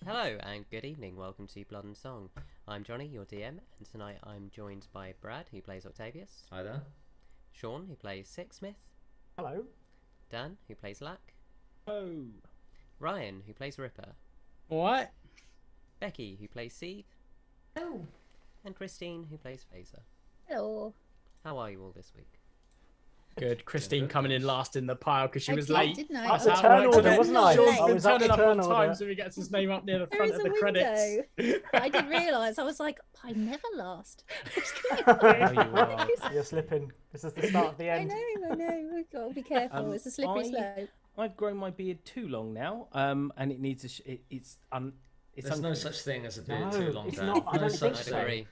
Hello and good evening, welcome to Blood and Song. I'm Johnny, your DM, and tonight I'm joined by Brad, who plays Octavius. Hi there. Sean, who plays Sixsmith. Hello. Dan, who plays Lack. Oh. Ryan, who plays Ripper. What? Becki, who plays Seed. Oh. And Christine, who plays Faeza. Hello. How are you all this week? Good. Christine coming in last in the pile because she was late. Didn't I? I was turn order, wasn't I? Sean's I been was up turning up turn on order. time so he gets his name up near the front of the credits. But I didn't realise. I was like, I never last. There you are. You're slipping. This is the start of the I end. know. We've got to be careful. It's a slippery slope. I've grown my beard too long now, and it needs a. There's no such thing as a beard No, too long. it's Dan. not. I No don't such think I'd so. agree.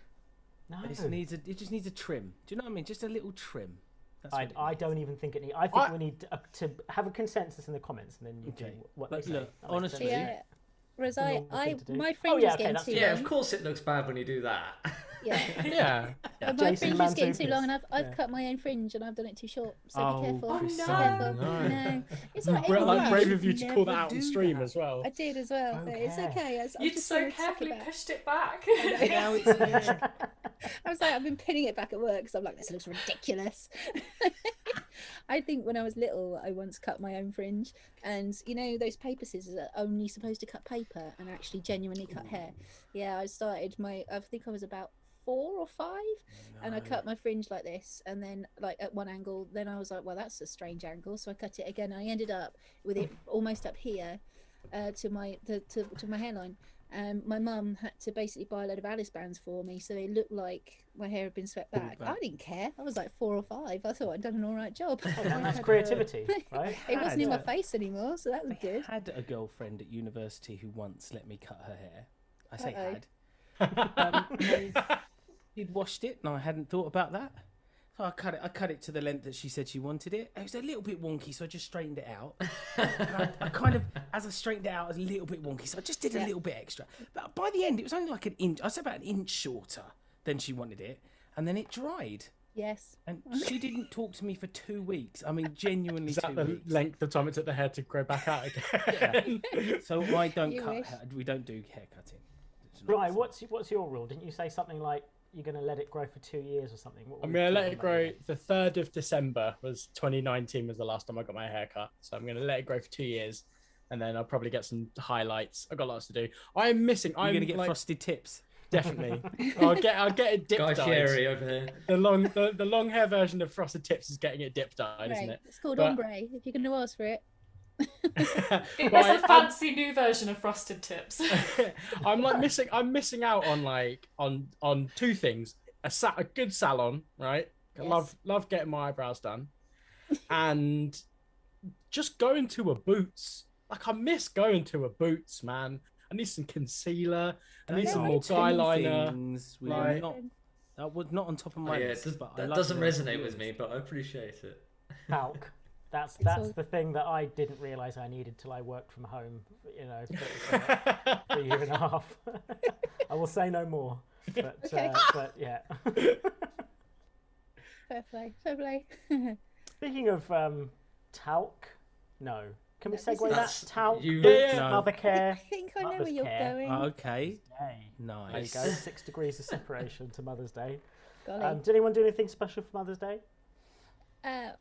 No. It just needs a trim. Do you know what I mean? Just a little trim. That's what it I needs. don't even think it needs. I think we need to have a consensus in the comments, and then you Okay. do what But they say. look, That makes honestly- sense. Yeah. Whereas The normal thing to do. my Oh, fringe yeah, is okay, getting that's too fine. Yeah, long. of course it looks bad when you do that. Yeah. Yeah. My Jason fringe is getting too Mantzoukas. long, and I've Yeah. cut my own fringe, and I've done it too short. So Oh, be careful. Christine, Careful. no. No. It's not Like brave of you to call that Never out on do stream that. as well. I did as well, but it's Okay. okay. I'm You'd just so gonna stick carefully it back. pushed it back. Now it's there. I was like, I've been pinning it back at work because I'm like, this looks ridiculous. I think when I was little, I once cut my own fringe, and you know those paper scissors are only supposed to cut paper and actually genuinely cut hair. Yeah, I think I was about 4 or 5, and I cut my fringe like this, and then like at one angle, then I was like, well, that's a strange angle, so I cut it again. I ended up with it almost up here to my hairline. My mum had to basically buy a load of Alice bands for me, so it looked like my hair had been swept back. I didn't care. I was like 4 or 5. I thought I'd done an all right job. Oh, that's creativity, right? It wasn't in my face anymore, so that was I good. had a girlfriend at university who once let me cut her hair. I say Uh-oh. had. He'd washed it, and I hadn't thought about that. So I cut it to the length that she said she wanted it. It was a little bit wonky, so I just straightened it out. And I kind of, as I straightened it out, it was a little bit wonky, so I just did a little bit extra. But by the end, it was only like an inch. I was about an inch shorter than she wanted it, and then it dried. Yes. And she didn't talk to me for 2 weeks. I mean, genuinely Is that 2 the weeks. length of time it took the hair to grow back out again? So I don't You cut. wish. We don't do hair cutting. It's not Right. something. What's your rule? Didn't you say something like you're going to let it grow for 2 years or something? What were I'm we going to let talking it about grow. again? The 3rd of December was 2019 was the last time I got my hair cut. So I'm going to let it grow for 2 years, and then I'll probably get some highlights. I've got lots to do. I'm missing. You're I'm going to get like, frosted tips. Definitely. I'll get it dip Guy dyed. Fieri over here. The long hair version of frosted tips is getting it dip dyed, isn't Right. it? It's called But- ombre, if you're going to ask for it. It's Well, a fancy new version of frosted tips. I'm like missing. I'm missing out on on 2 things: a good salon, right? I Yes. love getting my eyebrows done, and just going to a Boots. Like I miss going to a Boots, man. I need some concealer. I need some more Two eyeliner. things we Like- that was not on top of my Yeah, list. But I that love doesn't them. resonate with me, but I appreciate it. Talc. That's all- the thing that I didn't realise I needed till I worked from home. You know, for a year and a half. I will say no more. But Okay. but yeah. Fair play. Speaking of talc, no. Can we No, this segue is- that? Talc, You- boots, Yeah. mother I care. think I know Mother's where you're care. going. Okay, Day. There you nice. go. 6 degrees of separation to Mother's Day. Golly. Did anyone do anything special for Mother's Day?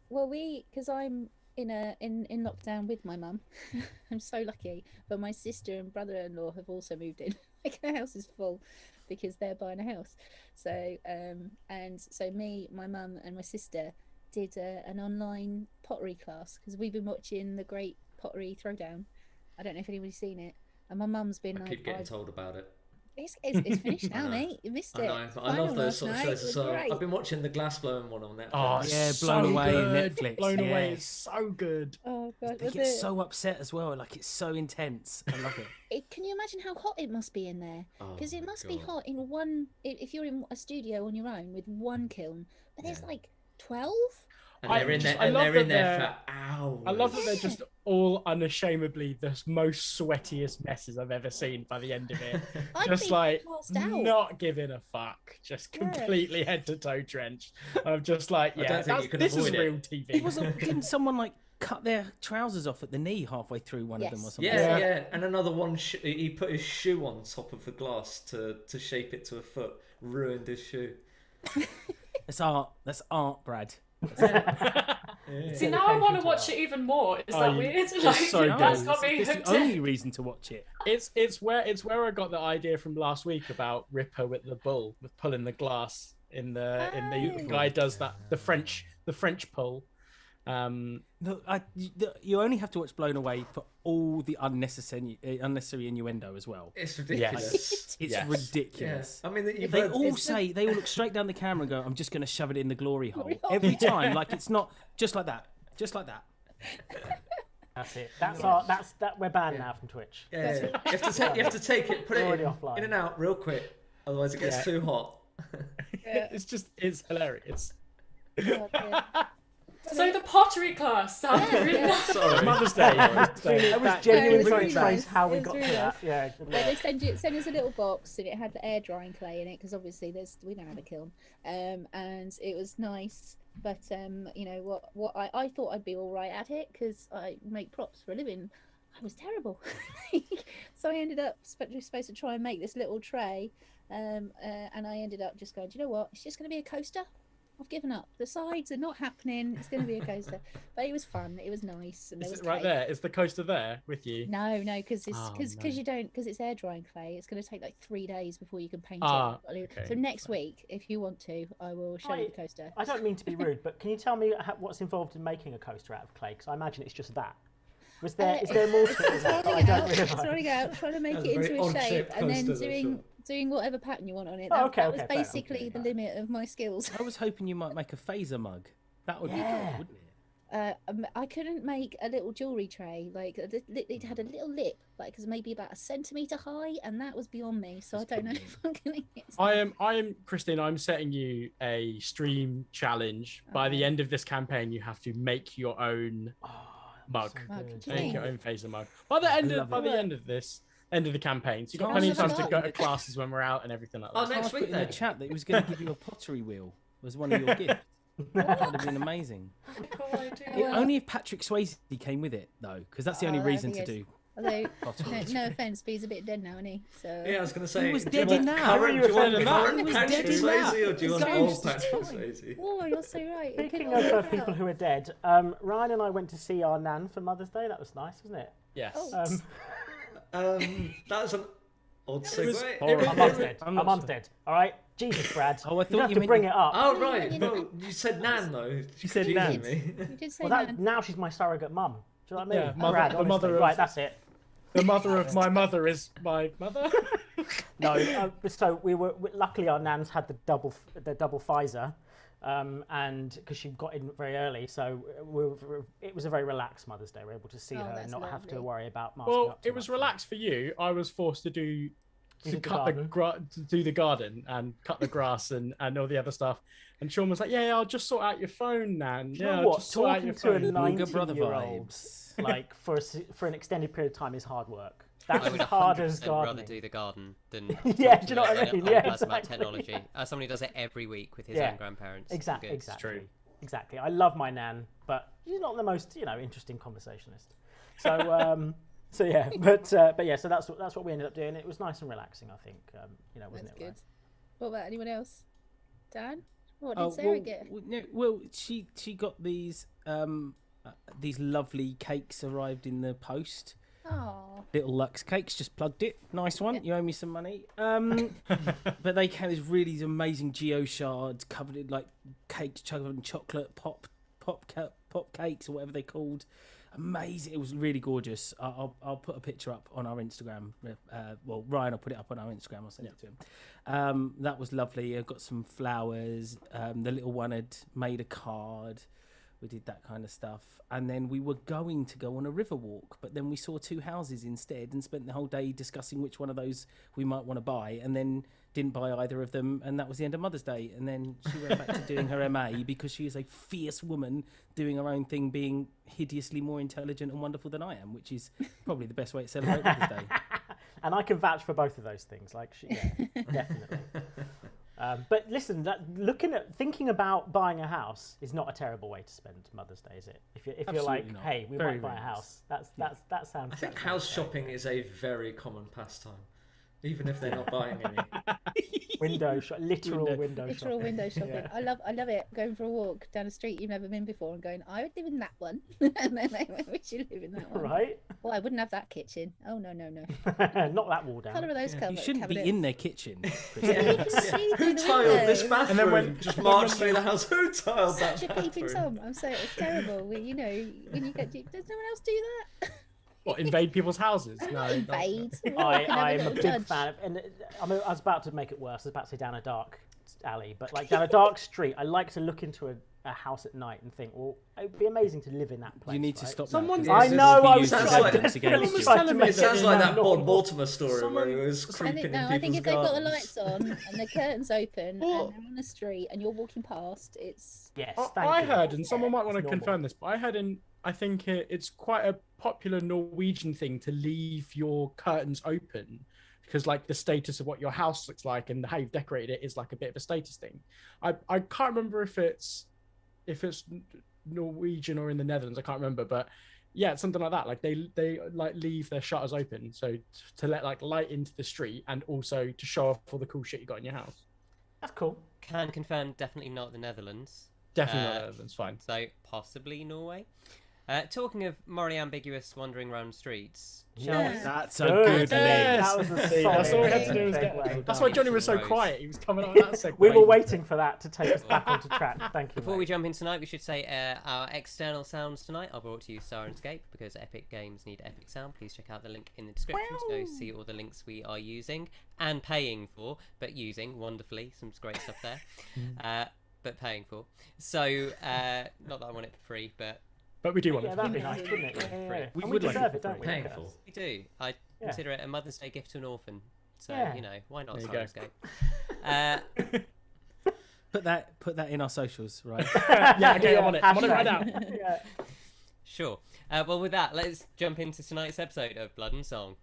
Well, because I'm in lockdown with my mum. I'm so lucky. But my sister and brother-in-law have also moved in. Like our house is full because they're buying a house. So and so me, my mum, and my sister did an online pottery class because we've been watching the Great Pottery Throwdown. I don't know if anybody's seen it. And my mum's been I like, keep getting told about it. it's finished I now, know. mate. You missed I it. know, but I Final love those last sort of night shows. was So great. I've been watching the glass blowing one on Netflix. Oh, Yeah, it's Blown so Away, good. Netflix, Blown away yes. is so good. Oh god, They was get it? so upset as well. Like it's so intense. I love it. Can you imagine how hot it must be in there? Oh Because it my must be God. hot in one. If you're in a studio on your own with one kiln, but there's Yeah. like 12. And they're in there, I and love they're in that there they're- for hours. I love that they're just all unashamedly the most sweatiest messes I've ever seen by the end of it. I'd Just be like passed out. not giving a fuck, just Yeah. completely head to toe drenched. I'm just like, I yeah, don't think you can this is avoid it. real TV. It wasn't. Didn't someone like cut their trousers off at the knee halfway through one of them or something. Yeah, Yeah. yeah. And another one, he put his shoe on top of the glass to shape it to a foot. Ruined his shoe. That's art. That's art, Brad. See, now I want to watch it even more. Is that weird? it's so That's good. got me It's hooked the in. only reason to watch it. It's where I got the idea from last week about Ripper with the bull with pulling the glass in the Oh. guy does that the French pull. No, you only have to watch Blown Away for all the unnecessary innuendo as well. It's ridiculous. It's Yes. ridiculous. I mean, you've They heard- all say, they all look straight down the camera and go, I'm just going to shove it in the glory hole. Every time, like it's not just like that. Just like that. That's it. We're banned now from Twitch. Yeah, yeah. You have to take it, put it Already in, offline. in and out real quick. Otherwise, it gets too hot. It's hilarious. God, yeah. So the pottery class sounded really nice. Sorry. Mother's Day. It was It genuinely was trying really to trace nice. how we It was got really to that. Yeah. Well, they send us a little box and it had the air drying clay in it because obviously we don't have a kiln, and it was nice. But you know what I thought I'd be all right at it because I make props for a living. I was terrible, so I ended up supposed to try and make this little tray, and I ended up just going, do you know what? It's just going to be a coaster. I've given up. The sides are not happening. It's going to be a coaster. But it was fun. It was nice. And there Is was it right cake. there? Is the coaster there with you? No, because it's Oh, because no. you don't because it's air drying clay. It's going to take like 3 days before you can paint Ah, it. okay. So next week, if you want to, I will show you the coaster. I don't mean to be rude, but can you tell me what's involved in making a coaster out of clay? Because I imagine it's just that. Is there more to it than that? I don't realise. Rolling out, trying to make That's it a very into a shape, odd-shaped and then coaster, that's doing whatever pattern you want on it. Oh, That, okay, that was okay, fair enough. basically the limit of my skills. I was hoping you might make a Faeza mug. That would be Yeah. cool, wouldn't it? I couldn't make a little jewelry tray. Like it had a little lip, like it was maybe about 1 centimeter high, and that was beyond me. So I don't know if I'm gonna get. I am Christine. I'm setting you a stream challenge. By the end of this campaign, you have to make your own mug. Mug. Make your own Faeza mug. By the end of the campaign, so you've got plenty of time to go to classes when we're out and everything like that. Oh, I next put week in the then. chat that he was going to give you a pottery wheel. Was one of your gifts. That would have been amazing. Cool idea. Well- Only if Patrick Swayze came with it, though, because that's the only Oh, reason that'd to be do. Although, pottery. no offense, but he's a bit dead now, isn't he? So Yeah, I was going to say. was do you dead in want that. current- He Do you want was dead in current that. He was Patrick dead in that. Swayze or do you want His old ghost is Patrick fine. Swayze? Oh, you're so right. It Speaking could all of work people out. who are dead, Ryan and I went to see our nan for Mother's Day. That was nice, wasn't it? Yes. Oh. That's an odd It was segue. horrible. Our mum's dead. I'm Our not mum's sure. dead. All right. Jesus, Brad. Oh, I you thought don't have you to meant- bring it up. Oh, No, right. you No, you said Nan, though. You said Confusing Nan. me. You did say Well, that. now she's my surrogate mum. Do you know what I mean? Yeah, mother- Brad, the honestly. mother of- Right, that's it. The mother of my mother is my mother. No, so luckily our nans had the double Faeza, and because she got in very early, so it was a very relaxed Mother's Day. We were able to see Oh, her and that's not have to lovely. worry about masking Well, up too it was much. relaxed for you. I was forced to do the cut to do the garden and cut the grass and all the other stuff. And Sean was like, "Yeah, I'll just sort out your phone, Nan. Do you Yeah, know I'll what? just sort out Talking your to a phone." Booger brother 19-year-old, vibes. like for an extended period of time, is hard work. That's I would as hard 100% as rather gardening. do the garden than Yeah, talk do you know what I to an mean? old Yeah, person about exactly. technology. As somebody who does it every week with his Yeah, own grandparents. Exactly, Good. exactly. true. Exactly. I love my nan, but she's not the most, interesting conversationalist. So, so yeah, but yeah, so that's what we ended up doing. It was nice and relaxing, I think. Wasn't That's it? good. Ryan? What about anyone else? Dan? What did Sarah get? She got these lovely cakes arrived in the post. Oh, Little Lux cakes, just plugged it. Nice one. You owe me some money. But they came as really amazing geo shards covered in like cakes covered in chocolate pop cakes or whatever they're called. Amazing. It was really gorgeous. I'll put a picture up on our Instagram. Ryan will put it up on our Instagram. I'll send it to him. That was lovely. I got some flowers. The little one had made a card. We did that kind of stuff. And then we were going to go on a river walk, but then we saw two houses instead and spent the whole day discussing which one of those we might want to buy, and then didn't buy either of them, and that was the end of Mother's Day. And then she went back to doing her MA because she is a fierce woman doing her own thing, being hideously more intelligent and wonderful than I am, which is probably the best way to celebrate Mother's Day. And I can vouch for both of those things. Like, yeah, definitely. But listen, thinking about buying a house is not a terrible way to spend Mother's Day, is it? If you're like, Absolutely not. hey, we Very, might buy a very house, that sounds. I think house shopping is a very common pastime, even if they're not buying any. Literal window Literal shopping. window shopping. Yeah. I love it. Going for a walk down a street you've never been before and going, I would live in that one. And then they went, would you live in that one? Right? Well, I wouldn't have that kitchen. Oh, no. Not that wall down. Colour of those You shouldn't be cabinets. in their kitchen. You can see through Who the tiled window. this bathroom? And then when- just marched through the house. Who tiled that Such a peeping bathroom? Tom. I'm sorry, it's terrible. When you get, does no one else do that? What, invade people's houses? No. not- Invade. I'm a big fan of, and I was about to make it worse. I was about to say down a dark alley, but like down a dark street, I like to look into a house at night and think, well, it'd be amazing to live in that place. You need to right? stop. Someone's- that, I because know, this will I be was used as trying to- evidence against Someone's you. trying to make It sounds like that normal. Bob Mortimer story where he was I creeping think in no. people's I think if they've got the gardens. lights on and the curtains open Well- and they're on the street and you're walking past, it's Yes, I thank you. heard, and someone might want to It's normal. confirm this, but I heard I think it's quite a popular Norwegian thing to leave your curtains open because, like, the status of what your house looks like and how you've decorated it is like a bit of a status thing. I can't remember if it's Norwegian or in the Netherlands. I can't remember, but yeah, it's something like that. Like they like leave their shutters open so to let like light into the street and also to show off all the cool shit you got in your house. That's cool. Can confirm, definitely not the Netherlands. Definitely not Netherlands. Fine. So possibly Norway. Talking of morally ambiguous wandering around streets, Yeah. That's a Good. good Yes. link. That was a See, that's all we had to do was segue. get. That's why Johnny was so Rose. quiet. He was coming up with that segue. We were waiting for that to take us back onto track. Thank you. Before mate. we jump in tonight, we should say our external sounds tonight are brought to you Sirenscape, because epic games need epic sound. Please check out the link in the description to go see all the links we are using and paying for, but using wonderfully. Some great stuff there, but paying for. So, not that I want it for free, but But we do want Yeah, it. that'd be nice, wouldn't it? Yeah, yeah. We And would we like deserve it it, don't we? Paying Yes. for. we do. I Yeah. consider it a Mother's Day gift to an orphan. So, Yeah. you know, why not There you go. Sirenscape? Put that in our socials, right? Yeah, okay, I'm on it. I'm on it right hashtag. now. Yeah. Sure. Well, with that, let's jump into tonight's episode of Blood and Song.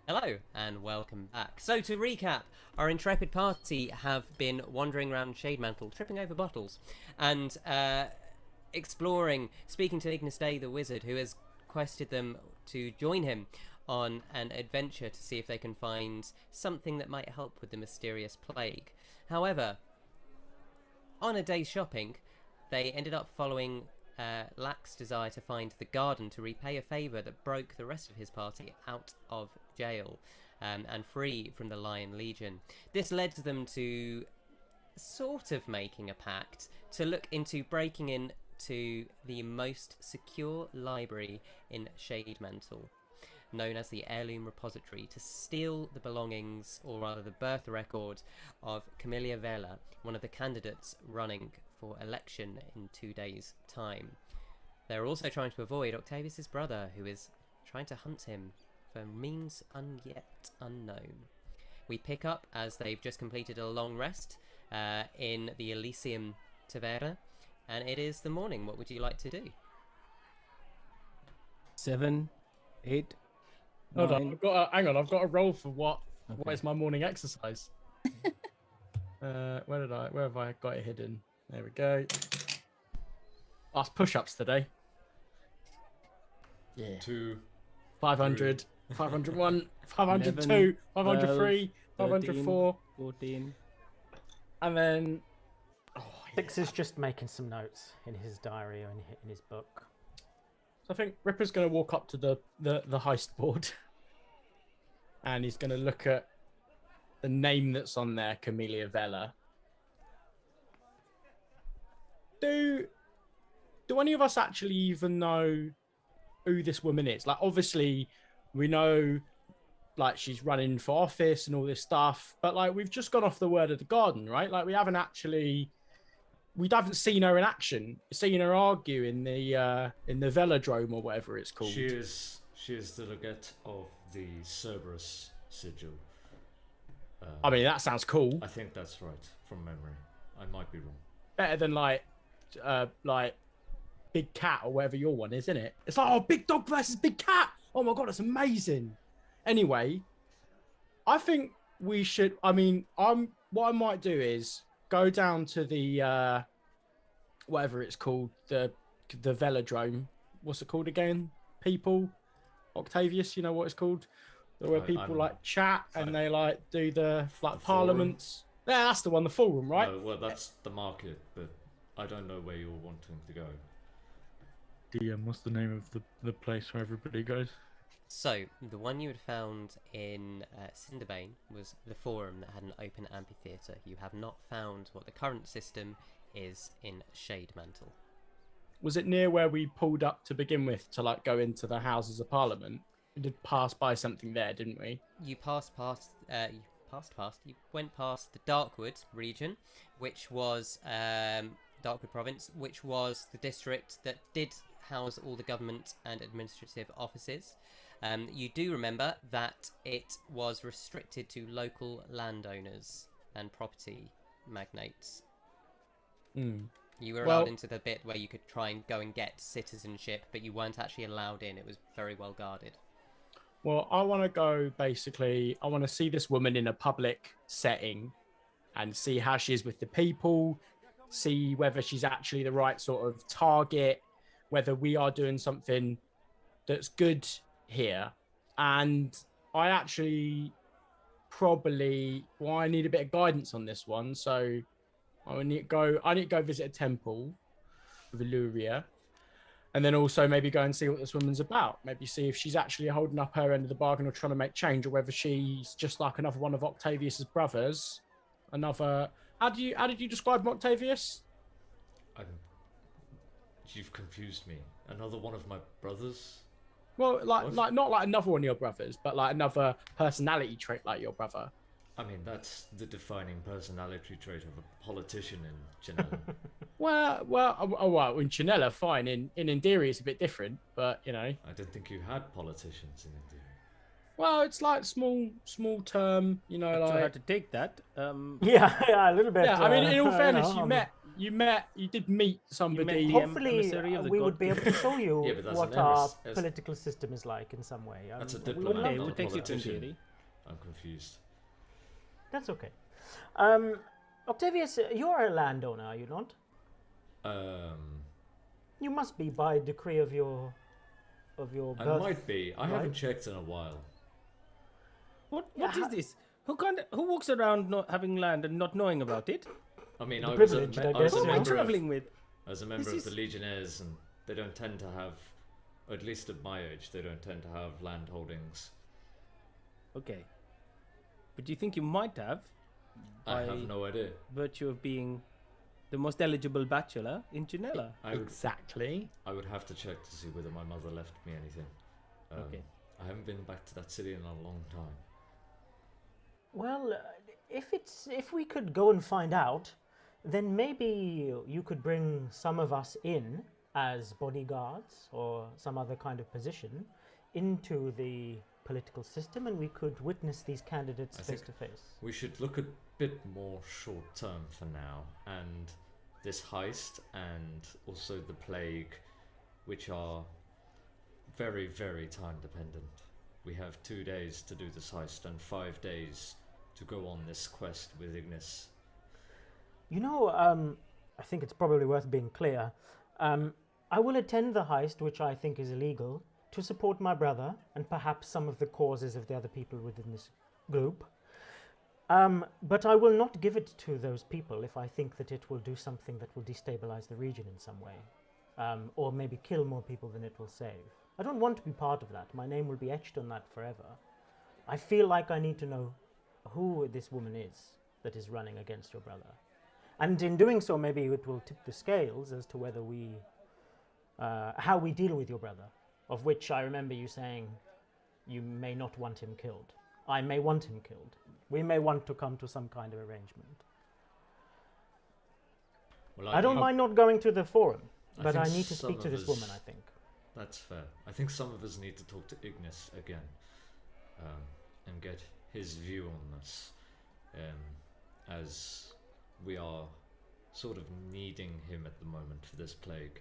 Hello and welcome back. So to recap, our intrepid party have been wandering around Shademantle, tripping over bottles, and exploring, speaking to Ignis Day the wizard, who has quested them to join him on an adventure to see if they can find something that might help with the mysterious plague. However, on a day's shopping, they ended up following Lack's desire to find the garden to repay a favour that broke the rest of his party out of jail and free from the Lion Legion. This led them to sort of making a pact to look into breaking into the most secure library in Shademantle, known as the Heirloom Repository, to steal the belongings, or rather the birth record, of Camilla Vela, one of the candidates running for election in 2 days' time. They're also trying to avoid Octavius' brother, who is trying to hunt him for means yet unknown. We pick up as they've just completed a long rest in the Elysium Taverna, and it is the morning. What would you like to do? 7, 8, Hold on, 9. hang on. I've got a roll for what Okay. is my morning exercise. Where have I got it hidden? There we go. That's push-ups today. Yeah. 2. 500, 501, 502, 11, 503, 504, 14. and then Six is just making some notes in his diary or in his book. I think Ripper's going to walk up to the heist board, and he's going to look at the name that's on there, Camellia Vella. Do any of us actually even know who this woman is? Like, obviously, we know, like, she's running for office and all this stuff, but like, we've just gone off the word of the garden, right? Like, we haven't seen her in action. Seen her argue in the velodrome or whatever it's called. She is delegate of the Cerberus sigil. I mean, that sounds cool. I think that's right from memory. I might be wrong. Better than like Big Cat or whatever your one is, isn't it? It's like, oh, Big Dog versus Big Cat. Oh my god, that's amazing. Anyway, I think we should. I mean, what I might do is go down to the whatever it's called, the velodrome. What's it called again? People, Octavius. You know what it's called? Where people like chat and they like do the like parliaments. Yeah, that's the one. The forum, right? No, well, that's the market, but I don't know where you're wanting to go. DM, what's the name of the place where everybody goes? So, the one you had found in Cinderbane was the forum that had an open amphitheatre. You have not found what the current system is in Shademantle. Was it near where we pulled up to begin with to like go into the Houses of Parliament? We did pass by something there, didn't we? You you went past the Darkwood region, which was Darkwood province, which was the district that did house all the government and administrative offices. You do remember that it was restricted to local landowners and property magnates. You were allowed into the bit where you could try and go and get citizenship, but you weren't actually allowed in. It was very well guarded. Well, I want to go, basically, I want to see this woman in a public setting and see how she is with the people, see whether she's actually the right sort of target, whether we are doing something that's good here. And I actually I need a bit of guidance on this one. So I need to go visit a temple, Valuria. And then also maybe go and see what this woman's about. Maybe see if she's actually holding up her end of the bargain or trying to make change, or whether she's just like another one of Octavius's brothers. Another. How did you describe Octavius? You've confused me. Another one of my brothers? Well, like not like another one of your brothers, but like another personality trait like your brother. I mean, that's the defining personality trait of a politician in Janella. Well, in Janella, fine. In Indiri, it's a bit different, but you know. I didn't think you had politicians in Indiri. Well, it's like small term, you know. I like had to take that. Yeah, a little bit. Yeah, I mean, in all fairness, you did meet somebody. Hopefully, we would be able to show you what our political system is like in some way. That's a diplomat. We'll take you to Indiri. I'm confused. That's okay. Octavius, you're a landowner, are you not? You must be by decree of your birth. I might be. I haven't checked in a while. What is this? Who walks around not having land and not knowing about it? I mean, The I was a privilege, I member guess, Who am I traveling with? as a member of the Legionnaires, and they don't tend to have, or at least at my age, they don't tend to have land holdings. Okay. But do you think you might have? I have no idea. Virtue of being the most eligible bachelor in Janella. Exactly. I would have to check to see whether my mother left me anything. Okay. I haven't been back to that city in a long time. Well, if we could go and find out, then maybe you could bring some of us in as bodyguards or some other kind of position into the political system, and we could witness these candidates face to face. We should look a bit more short term for now, and this heist and also the plague, which are very, very time dependent. We have 2 days to do this heist and 5 days to go on this quest with Ignis. You know, I think it's probably worth being clear. I will attend the heist, which I think is illegal, to support my brother and perhaps some of the causes of the other people within this group. But I will not give it to those people if I think that it will do something that will destabilize the region in some way. or maybe kill more people than it will save. I don't want to be part of that. My name will be etched on that forever. I feel like I need to know who this woman is that is running against your brother. And in doing so, maybe it will tip the scales as to whether how we deal with your brother, of which I remember you saying you may not want him killed. I may want him killed. We may want to come to some kind of arrangement. Well, I don't mind not going to the forum, but I think need to some speak to of this us- woman, I think. That's fair. I think some of us need to talk to Ignis again, and get his view on this, as we are sort of needing him at the moment for this plague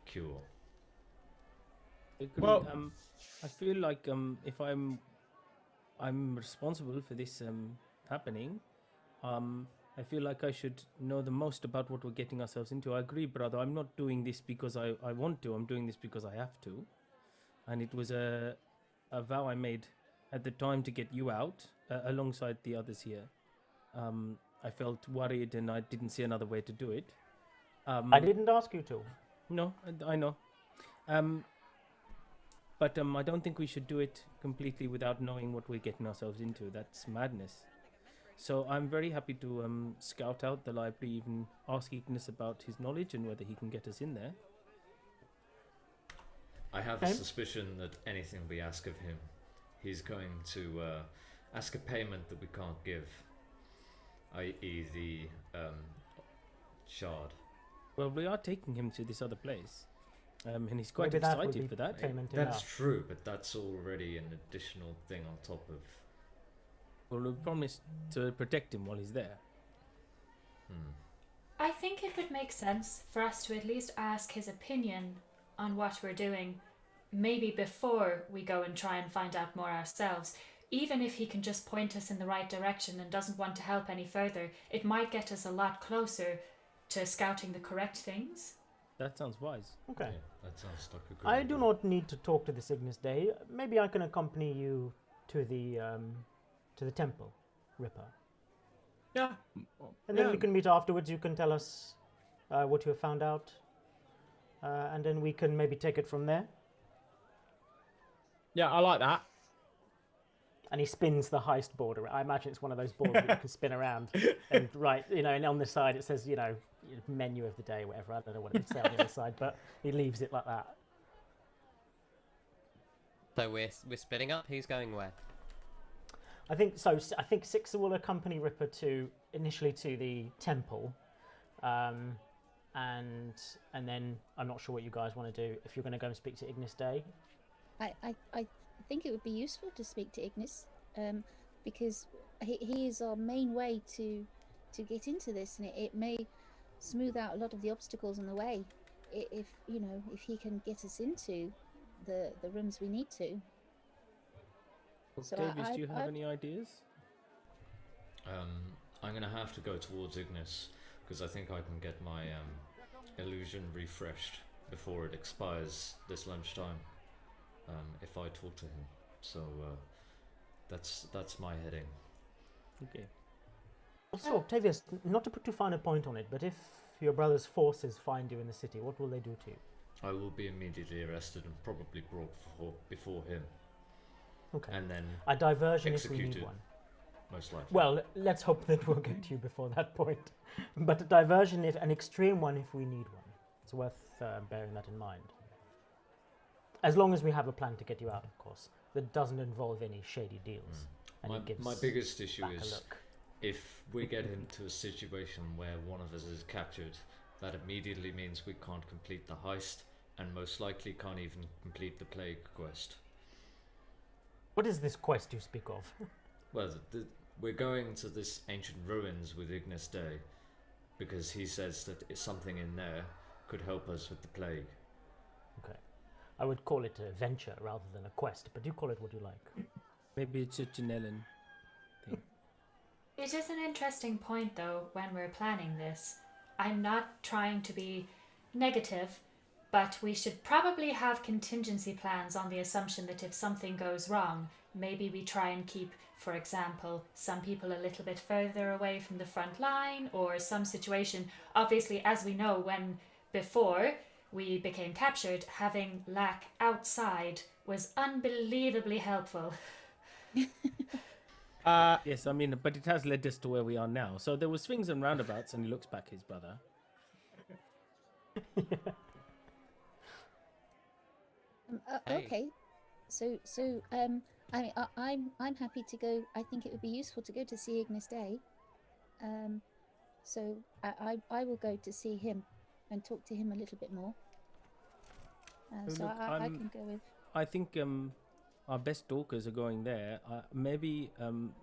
cure. Agree. Well- I feel like if I'm responsible for this happening, I feel like I should know the most about what we're getting ourselves into. I agree, brother. I'm not doing this because I want to. I'm doing this because I have to. And it was a vow I made at the time to get you out alongside the others here. I felt worried and I didn't see another way to do it. I didn't ask you to. No, I know. But I don't think we should do it completely without knowing what we're getting ourselves into. That's madness. So I'm very happy to scout out the library, even ask Ignis about his knowledge and whether he can get us in there. I have Okay. a suspicion that anything we ask of him, he's going to ask a payment that we can't give, i.e. the shard. Well, we are taking him to this other place. And he's quite Maybe that would excited be for that. payment That's enough. true, but that's already an additional thing on top of. Well, we promised to protect him while he's there. I think it would make sense for us to at least ask his opinion on what we're doing, maybe before we go and try and find out more ourselves. Even if he can just point us in the right direction and doesn't want to help any further, it might get us a lot closer to scouting the correct things. That sounds wise. Okay. Yeah, that sounds like a good I idea. do not need to talk to the Cygnus Day. Maybe I can accompany you to the temple, Ripper. Yeah. And then Yeah. we can meet afterwards. You can tell us what you have found out. And then we can maybe take it from there. Yeah, I like that. And he spins the heist board around. I imagine it's one of those boards that you can spin around. And and on the side it says, menu of the day, whatever. I don't know what it would say on the other side, but he leaves it like that. So we're splitting up. Who's going where? I think so. I think Sixer will accompany Ripper initially to the temple, and then I'm not sure what you guys want to do. If you're going to go and speak to Ignis Day, I think it would be useful to speak to Ignis, because he is our main way to get into this, and it may smooth out a lot of the obstacles on the way. If he can get us into the rooms we need to. So Octavius, do you have any ideas? I'm gonna have to go towards Ignis because I think I can get my illusion refreshed before it expires this lunchtime. If I talk to him, so that's my heading. Okay. also Octavius, not to put too fine a point on it, but if your brother's forces find you in the city, what will they do to you? I will be immediately arrested and probably brought before him, Okay. and then A diversion if we need executed. one. most likely. Well, let's hope that we'll get you before that point. But a diversion, if an extreme one, if we need one. It's worth bearing that in mind. As long as we have a plan to get you out, of course, that doesn't involve any shady deals. And it gives My biggest issue back a is look. if we get into a situation where one of us is captured, that immediately means we can't complete the heist and most likely can't even complete the plague quest. What is this quest you speak of? Well, we're going to this ancient ruins with Ignis Day because he says that something in there could help us with the plague. Okay. I would call it a venture rather than a quest, but you call it what you like. Maybe it's a Janellen thing. It is an interesting point, though, when we're planning this. I'm not trying to be negative, but we should probably have contingency plans on the assumption that if something goes wrong, maybe we try and keep, for example, some people a little bit further away from the front line or some situation. Obviously, as we know, when before we became captured, having Lack outside was unbelievably helpful. Yes, I mean, but it has led us to where we are now. So there were swings and roundabouts, and he looks back at his brother. Hey. Okay, so I'm happy to go. I think it would be useful to go to see Ignis Day. So I will go to see him and talk to him a little bit more. So look, I can go with. I think our best talkers are going there. Maybe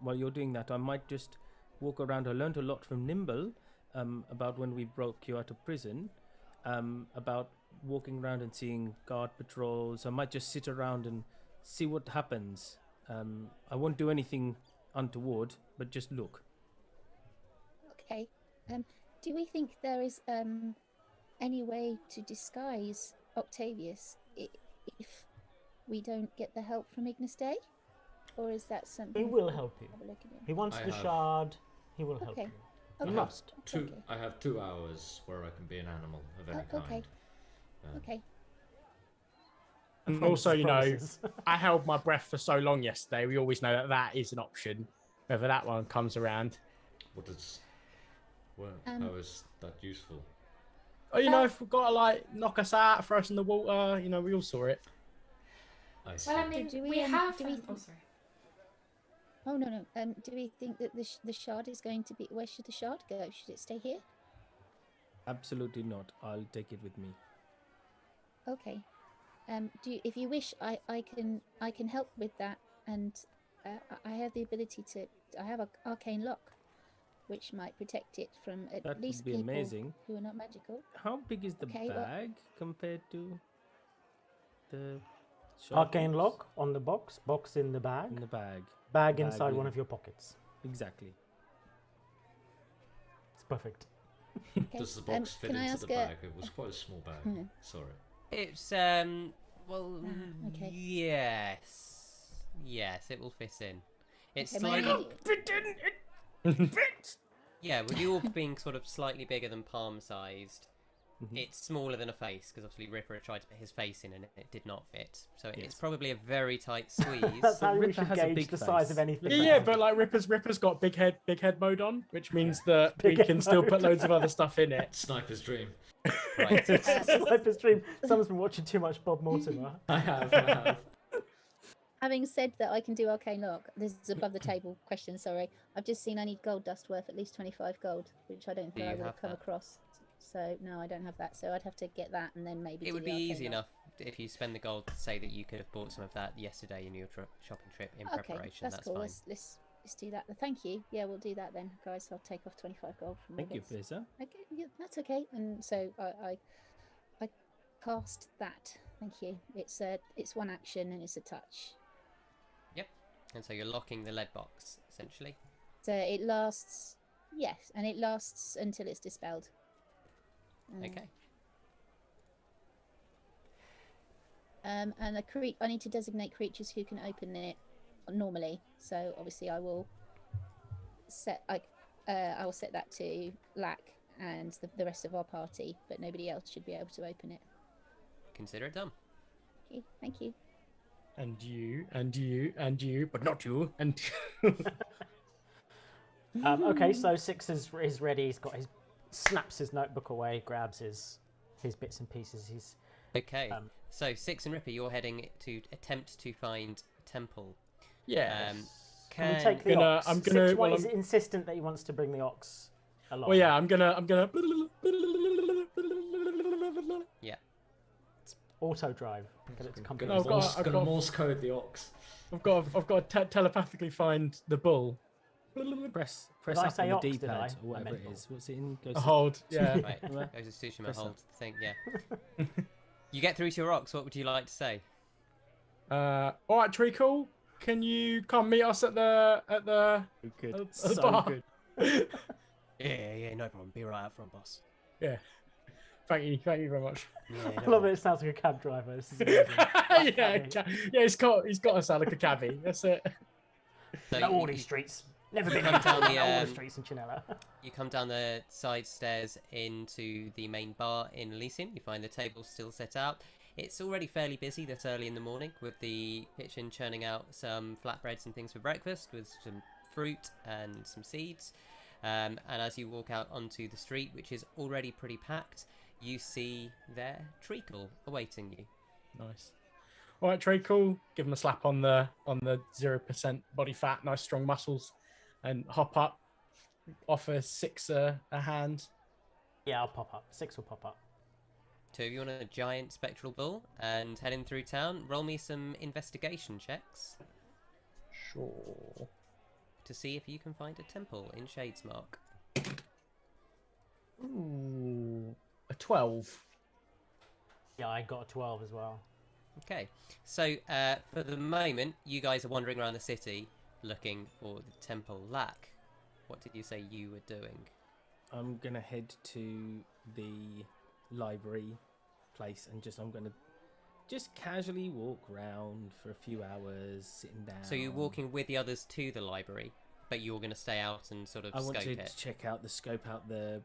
while you're doing that, I might just walk around. I learned a lot from Nimble about when we broke you out of prison, about walking around and seeing guard patrols. I might just sit around and see what happens. I won't do anything untoward, but just look. Okay. Do we think there is any way to disguise Octavius if we don't get the help from Ignis Day? Or is that something... He will help you. Have a look at him? He wants I the have- shard. He will help Okay. you. Okay. You must. Okay. I have 2 hours where I can be an animal of any Okay. kind. Okay. And also, you know, Promises. I held my breath for so long yesterday. We always know that that is an option. Whether that one comes around. How is that useful? Oh, you know, if we've got to like knock us out, throw us in the water, you know, we all saw it. I see. Well, I mean, Do we, we, have... do we- Oh, sorry. Oh, no. Do we think that the shard is going to be... Where should the shard go? Should it stay here? Absolutely not. I'll take it with me. Okay. If you wish, I can help with that, and I have the ability to. I have an arcane lock, which might protect it from at That least would be people amazing. who are not magical. How big is the Okay, well- bag compared to the shard Arcane box? lock on the box. Box in the bag. In the bag. Bag inside with- one of your pockets. Exactly. It's perfect. Okay. Does the box fit can I into ask the a- bag? It was quite a small bag. Hmm. Sorry. It's okay. yes, it will fit in. It's Okay, slightly maybe- yeah, with you all being sort of slightly bigger than palm sized. Mhm. It's smaller than a face because obviously Ripper tried to put his face in and it did not fit. So Yes. it's probably a very tight squeeze. That's how we Ripper should has a gauge big the size face. of anything. Yeah, but like Ripper's got big head mode on, which means that we Big head can still put mode. loads of other stuff in it. Sniper's dream. Right. Sniper stream. Someone's been watching too much Bob Mortimer. I have. Having said that, I can do arcane lock. This is above the table question. Sorry, I've just seen I need gold dust worth at least 25 gold, which I don't Do think I you would have have come that? across. So no, I don't have that. So I'd have to get that and then maybe. It do would the be arcane easy lock. enough if you spend the gold to say that you could have bought some of that yesterday in your shopping trip in Okay, preparation. that's cool. fine. Let's do that. Thank you. Yeah, we'll do that then, guys. I'll take off 25 gold from my Thank you, bits. Faeza. Okay, yeah, that's okay. And so I cast that. Thank you. It's one action and it's a touch. And so you're locking the lead box essentially. So it lasts. Yes, and it lasts until it's dispelled. Okay. And I need to designate creatures who can open it normally. So obviously I will set I will set that to Lack and the rest of our party, but nobody else should be able to open it. Consider it done. Okay, thank you. And you, and you, and you, but not you. And Okay, so Six is ready. He's got snaps his notebook away, grabs his bits and pieces. He's Okay. So Six and Ripper, you're heading to attempt to find Temple. yeah. Can we take the Gonna- ox? I'm gonna- Six well, is insistent that he wants to bring the ox along. Well, yeah, I'm gonna. Yeah. Auto drive. Get it to come Gonna, I've got- Morse, I've gonna got- Morse code the ox. I've got to telepathically find the bull. Press Did I up say on the ox, did D-pad I? or I wata meant it bull. is. What's it in? Goes A hold. Yeah. Right. Right. Goes to Tsushima, Press hold up. the thing, yeah. You get through to your ox, what would you like to say? All right, Treacle, can you come meet us at the Good. at the So bar? good. Yeah, no problem. Be right up front, boss. Yeah. Thank you very much. Yeah, I love it. It sounds like a cab driver. This is amazing. Yeah, cabbie. yeah. He's got to sound like a cabbie. That's it. So Know all you- these streets. Never been come down the, all the streets in Chinella. You come down the side stairs into the main bar in Elysium. You find the table still set out. It's already fairly busy this early in the morning, with the kitchen churning out some flatbreads and things for breakfast, with some fruit and some seeds. And as you walk out onto the street, which is already pretty packed, you see there Treacle awaiting you. Nice. All right, Treacle, give him a slap on the 0% body fat, nice strong muscles, and hop up. Offer Six a hand. Yeah, I'll pop up. Six will pop up. Two of you on a giant spectral bull and heading through town. Roll me some investigation checks Sure. to see if you can find a temple in Shadesmark. Ooh, a 12. Yeah, I got a 12 as well. Okay, so for the moment, you guys are wandering around the city looking for the temple. Lack, what did you say you were doing? I'm gonna head to the library place and I'm gonna just casually walk around for a few hours, sitting down. So you're walking with the others to the library, but you're going to stay out and sort of I want scope to it. scope out the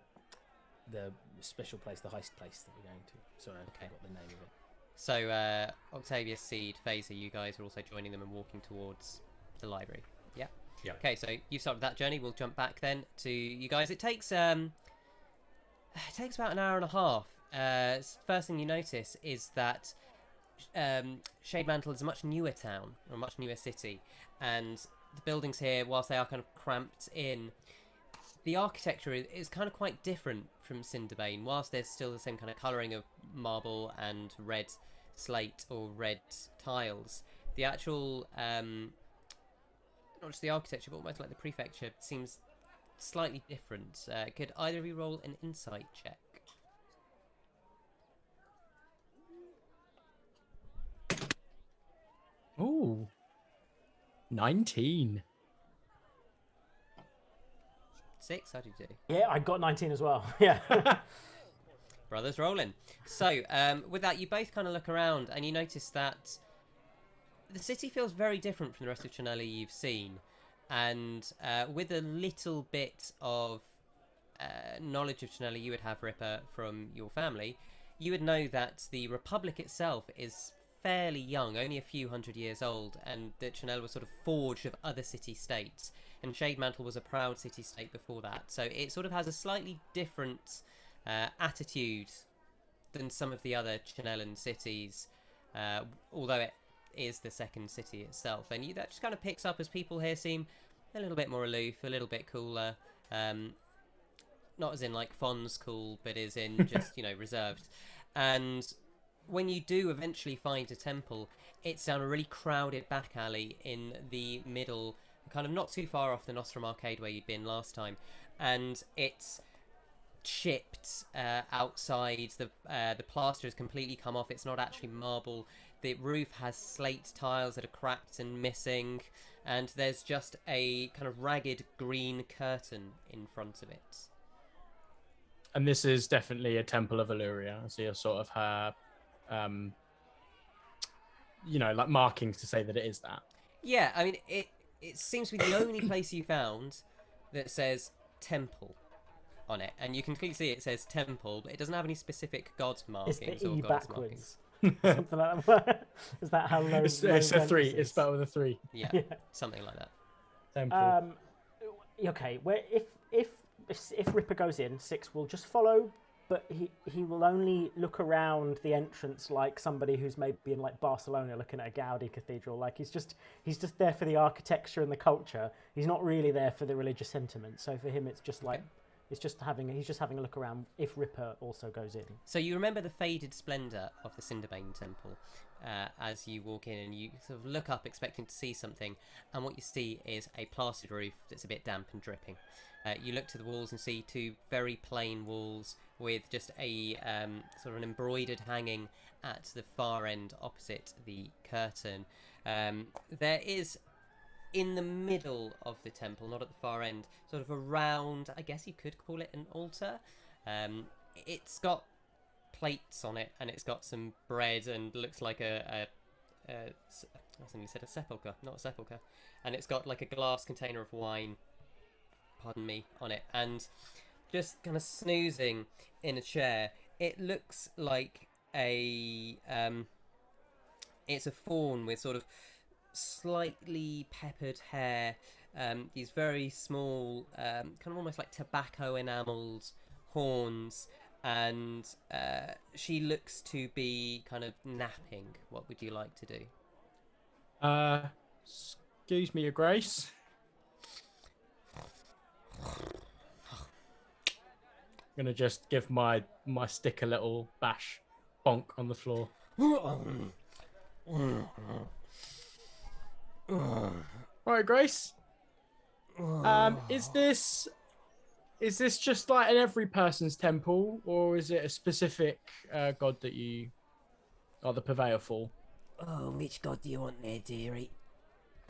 special place, the heist place that we're going to. Sorry, I forgot the name of it. So Octavius, Seed, Faeza, you guys are also joining them and walking towards the library. Yeah. Yeah. Okay, so you started that journey. We'll jump back then to you guys. It takes about an hour and a half. First thing you notice is that Shademantle is a much newer town, or a much newer city, and the buildings here, whilst they are kind of cramped in, the architecture is kind of quite different from Cinderbane. Whilst there's still the same kind of colouring of marble and red slate or red tiles, the actual, not just the architecture, but almost like the prefecture, seems slightly different. Could either of you roll an insight check? Ooh, 19. Six? How did you do? Yeah, I got 19 as well. Yeah. Brothers rolling. So, with that, you both kind of look around and you notice that the city feels very different from the rest of Chinelli you've seen. And with a little bit of knowledge of Chinelli you would have, Ripper, from your family, you would know that the Republic itself is fairly young, only a few hundred years old, and that Chinelli was sort of forged of other city-states. And Shademantle was a proud city-state before that. So it sort of has a slightly different attitude than some of the other Chinellan cities, although it is the second city itself. And that just kind of picks up as people here seem a little bit more aloof, a little bit cooler. Not as in like Fon's cool, but as in just, reserved. And when you do eventually find a temple, it's down a really crowded back alley in the middle, kind of not too far off the Nostrum Arcade where you'd been last time. And it's chipped outside. The plaster has completely come off. It's not actually marble. The roof has slate tiles that are cracked and missing, and there's just a kind of ragged green curtain in front of it. And this is definitely a temple of Illyria. So you're sort of her, like markings to say that it is that. Yeah, I mean, it seems to be the only place you found that says temple on it, and you can clearly see it says temple, but it doesn't have any specific god markings It's the or E goddess backwards. markings. Something like that. Is that how low? It's low a 3. emphasis? It's spelled with a 3. Yeah, Yeah. something like that. Temple. Okay. Where if Ripper goes in, Six will just follow, but he will only look around the entrance like somebody who's maybe in like Barcelona looking at a Gaudi cathedral. Like he's just there for the architecture and the culture. He's not really there for the religious sentiment. So for him, it's just like he's just having a look around. If Ripper also goes in, So you remember the faded splendour of the Cinderbane temple as you walk in, and you sort of look up expecting to see something, and what you see is a plastered roof that's a bit damp and dripping. You look to the walls and see 2 very plain walls with just a sort of an embroidered hanging at the far end opposite the curtain. There is, in the middle of the temple, not at the far end, sort of a round, I guess you could call it an altar. It's got plates on it, and it's got some bread, and looks like I think you said a sepulchre, not a sepulchre. And it's got like a glass container of wine pardon me, on it, and just kind of snoozing in a chair. It looks like it's a fawn with sort of slightly peppered hair, these very small, kind of almost like tobacco enamelled horns, and she looks to be kind of napping. What would you like to do? Excuse me, Your Grace. I'm gonna just give my stick a little bash, bonk on the floor. Right, Grace. Is this just like in every person's temple, or is it a specific god that you are the purveyor for? Oh, which god do you want there, dearie?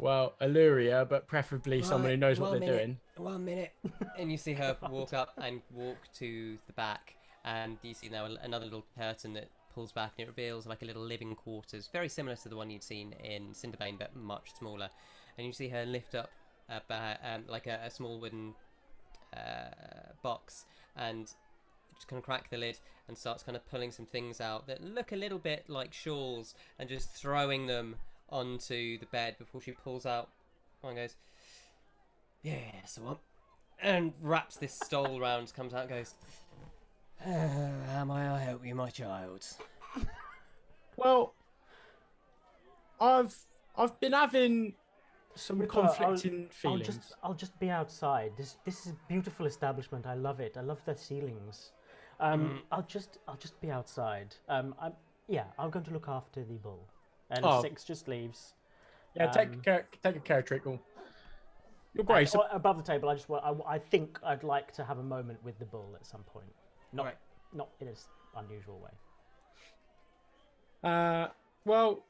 Well, Illyria, but preferably someone who knows what they're doing. 1 minute. And you see her walk up and walk to the back, and you see now another little curtain that pulls back, and it reveals like a little living quarters, very similar to the one you'd seen in Cinderbane, but much smaller. And you see her lift up like a small wooden box, and just kind of crack the lid and starts kind of pulling some things out that look a little bit like shawls, and just throwing them onto the bed before she pulls out one, goes, "Yeah, that's the one," and wraps this stole round, comes out and goes, "How may I help you, my child?" Well, I've been having some Nicola, conflicting feelings. I'll just be outside. This is a beautiful establishment. I love it. I love the ceilings. I'll just be outside. I'm going to look after the bull. And Six just leaves. Yeah, take a care, Trickle. Your Grace. Above the table, I think I'd like to have a moment with the bull at some point. Not in an unusual way. Well,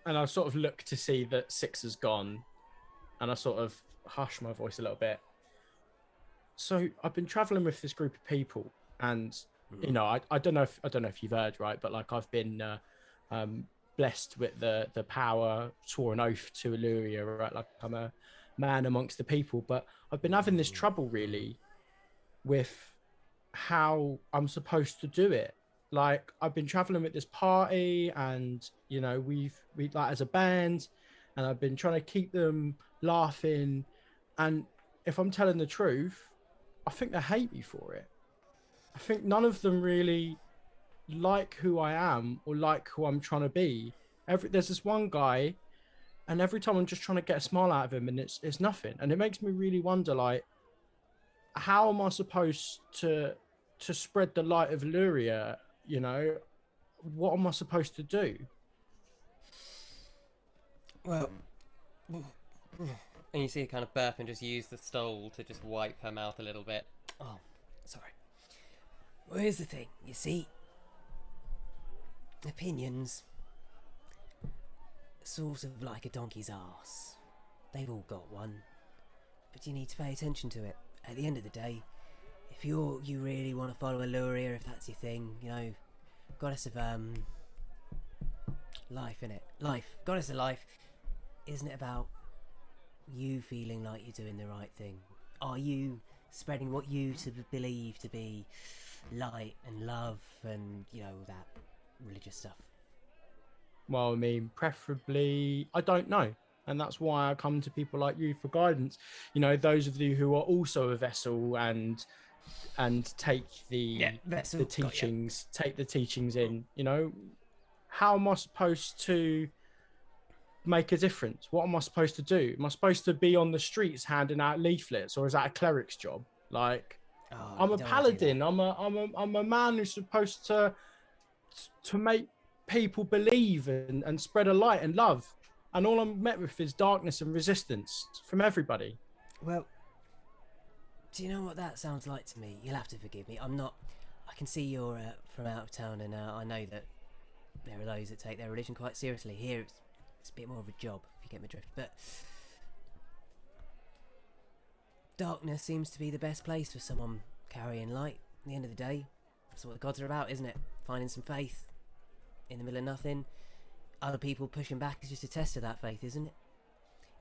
and I sort of look to see that Six has gone, and I sort of hush my voice a little bit. So I've been traveling with this group of people, and you know, I don't know if you've heard, right, but like I've been blessed with the power, swore an oath to Illyria, right? Like I'm a man amongst the people, but I've been having this trouble really with how I'm supposed to do it. Like I've been traveling with this party, and you know, we like as a band, and I've been trying to keep them laughing, and if I'm telling the truth, I think they hate me for it. I think none of them really like who I am or like who I'm trying to be. There's this one guy, and every time I'm just trying to get a smile out of him, and it's nothing, and it makes me really wonder, like, how am I supposed to spread the light of Illyria? You know, what am I supposed to do? Well, and you see her kind of burp and just use the stole to just wipe her mouth a little bit. Oh, sorry. Well, here's the thing, you see. Opinions, sort of like a donkey's arse. They've all got one, but you need to pay attention to it. At the end of the day, if you really want to follow Illyria, if that's your thing, you know, goddess of life, innit? Life, goddess of life. Isn't it about you feeling like you're doing the right thing? Are you spreading what you believe to be light and love and, you know, that religious stuff? Well, I mean, preferably, I don't know. And that's why I come to people like you for guidance. You know, those of you who are also a vessel and take the teachings, take the teachings in. You know, how am I supposed to make a difference? What am I supposed to do? Am I supposed to be on the streets handing out leaflets, or is that a cleric's job? Like, I'm a paladin. I'm a man who's supposed to make people believe and spread a light and love. And all I'm met with is darkness and resistance from everybody. Well, do you know what that sounds like to me? You'll have to forgive me. I can see you're from out of town, and I know that there are those that take their religion quite seriously. Here, it's a bit more of a job, if you get my drift. But darkness seems to be the best place for someone carrying light. At the end of the day, that's what the gods are about, isn't it? Finding some faith in the middle of nothing. Other people pushing back is just a test of that faith, isn't it?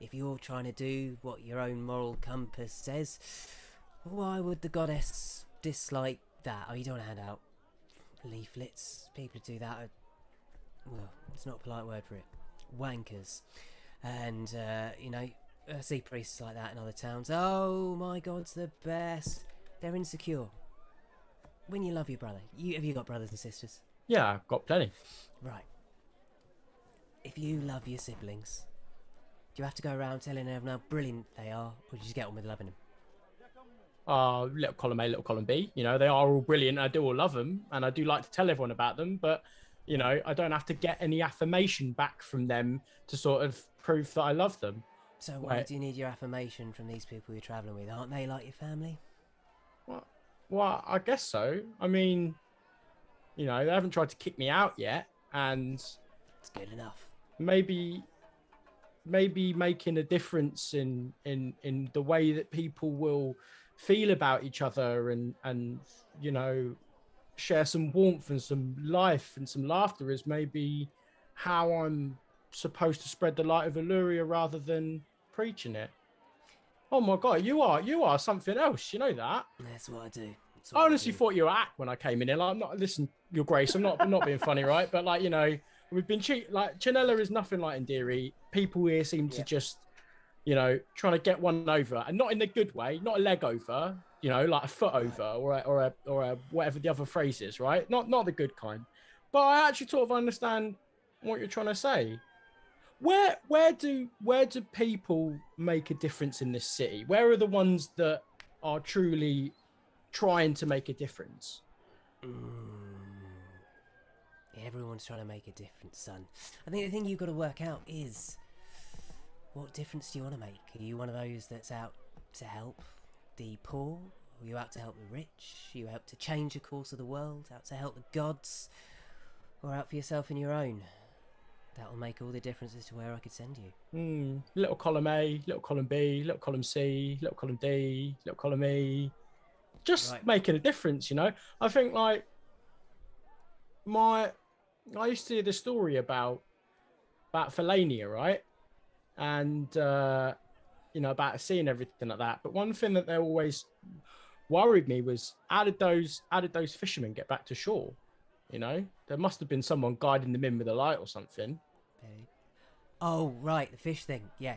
If you're trying to do what your own moral compass says, Why would the goddess dislike that? Oh, you don't want to hand out leaflets. People who do that are, well, it's not a polite word for it. Wankers. And, I see priests like that in other towns. Oh, my God's the best. They're insecure. When you love your brother, have you got brothers and sisters? Yeah, I've got plenty. Right. If you love your siblings, do you have to go around telling everyone how brilliant they are, or do you just get on with loving them? Little column A, little column B. They are all brilliant. I do all love them, and I do like to tell everyone about them. But I don't have to get any affirmation back from them to sort of prove that I love them. So why do you need your affirmation from these people you're travelling with? Aren't they like your family? Well, I guess so. I mean, they haven't tried to kick me out yet, and it's good enough. Maybe making a difference in the way that people will feel about each other and share some warmth and some life and some laughter is maybe how I'm supposed to spread the light of Illyria rather than preaching it. Oh my God, you are something else. You know that? That's what I do. I honestly thought you were act when I came in here. Like, I'm not, listen, Your Grace, I'm not being funny, right? But we've been like Chinella is nothing like Indiri. People here seem to just, trying to get one over, and not in the good way, not a leg over, like a foot over or a whatever the other phrase is, right? Not the good kind. But I actually sort of understand what you're trying to say. Where do people make a difference in this city? Where are the ones that are truly trying to make a difference? Everyone's trying to make a difference, son. I think the thing you've got to work out is, what difference do you want to make? Are you one of those that's out to help the poor? Are you out to help the rich? Are you out to change the course of the world? Out to help the gods? Or out for yourself and your own? That'll make all the difference as to where I could send you. Little column A, little column B, little column C, little column D, little column E. Just making a difference, I think I used to hear the story about Felania, right? And about the sea and everything like that. But one thing that they always worried me was how did those fishermen get back to shore? There must have been someone guiding them in with a light or something. Oh, right, the fish thing. Yeah.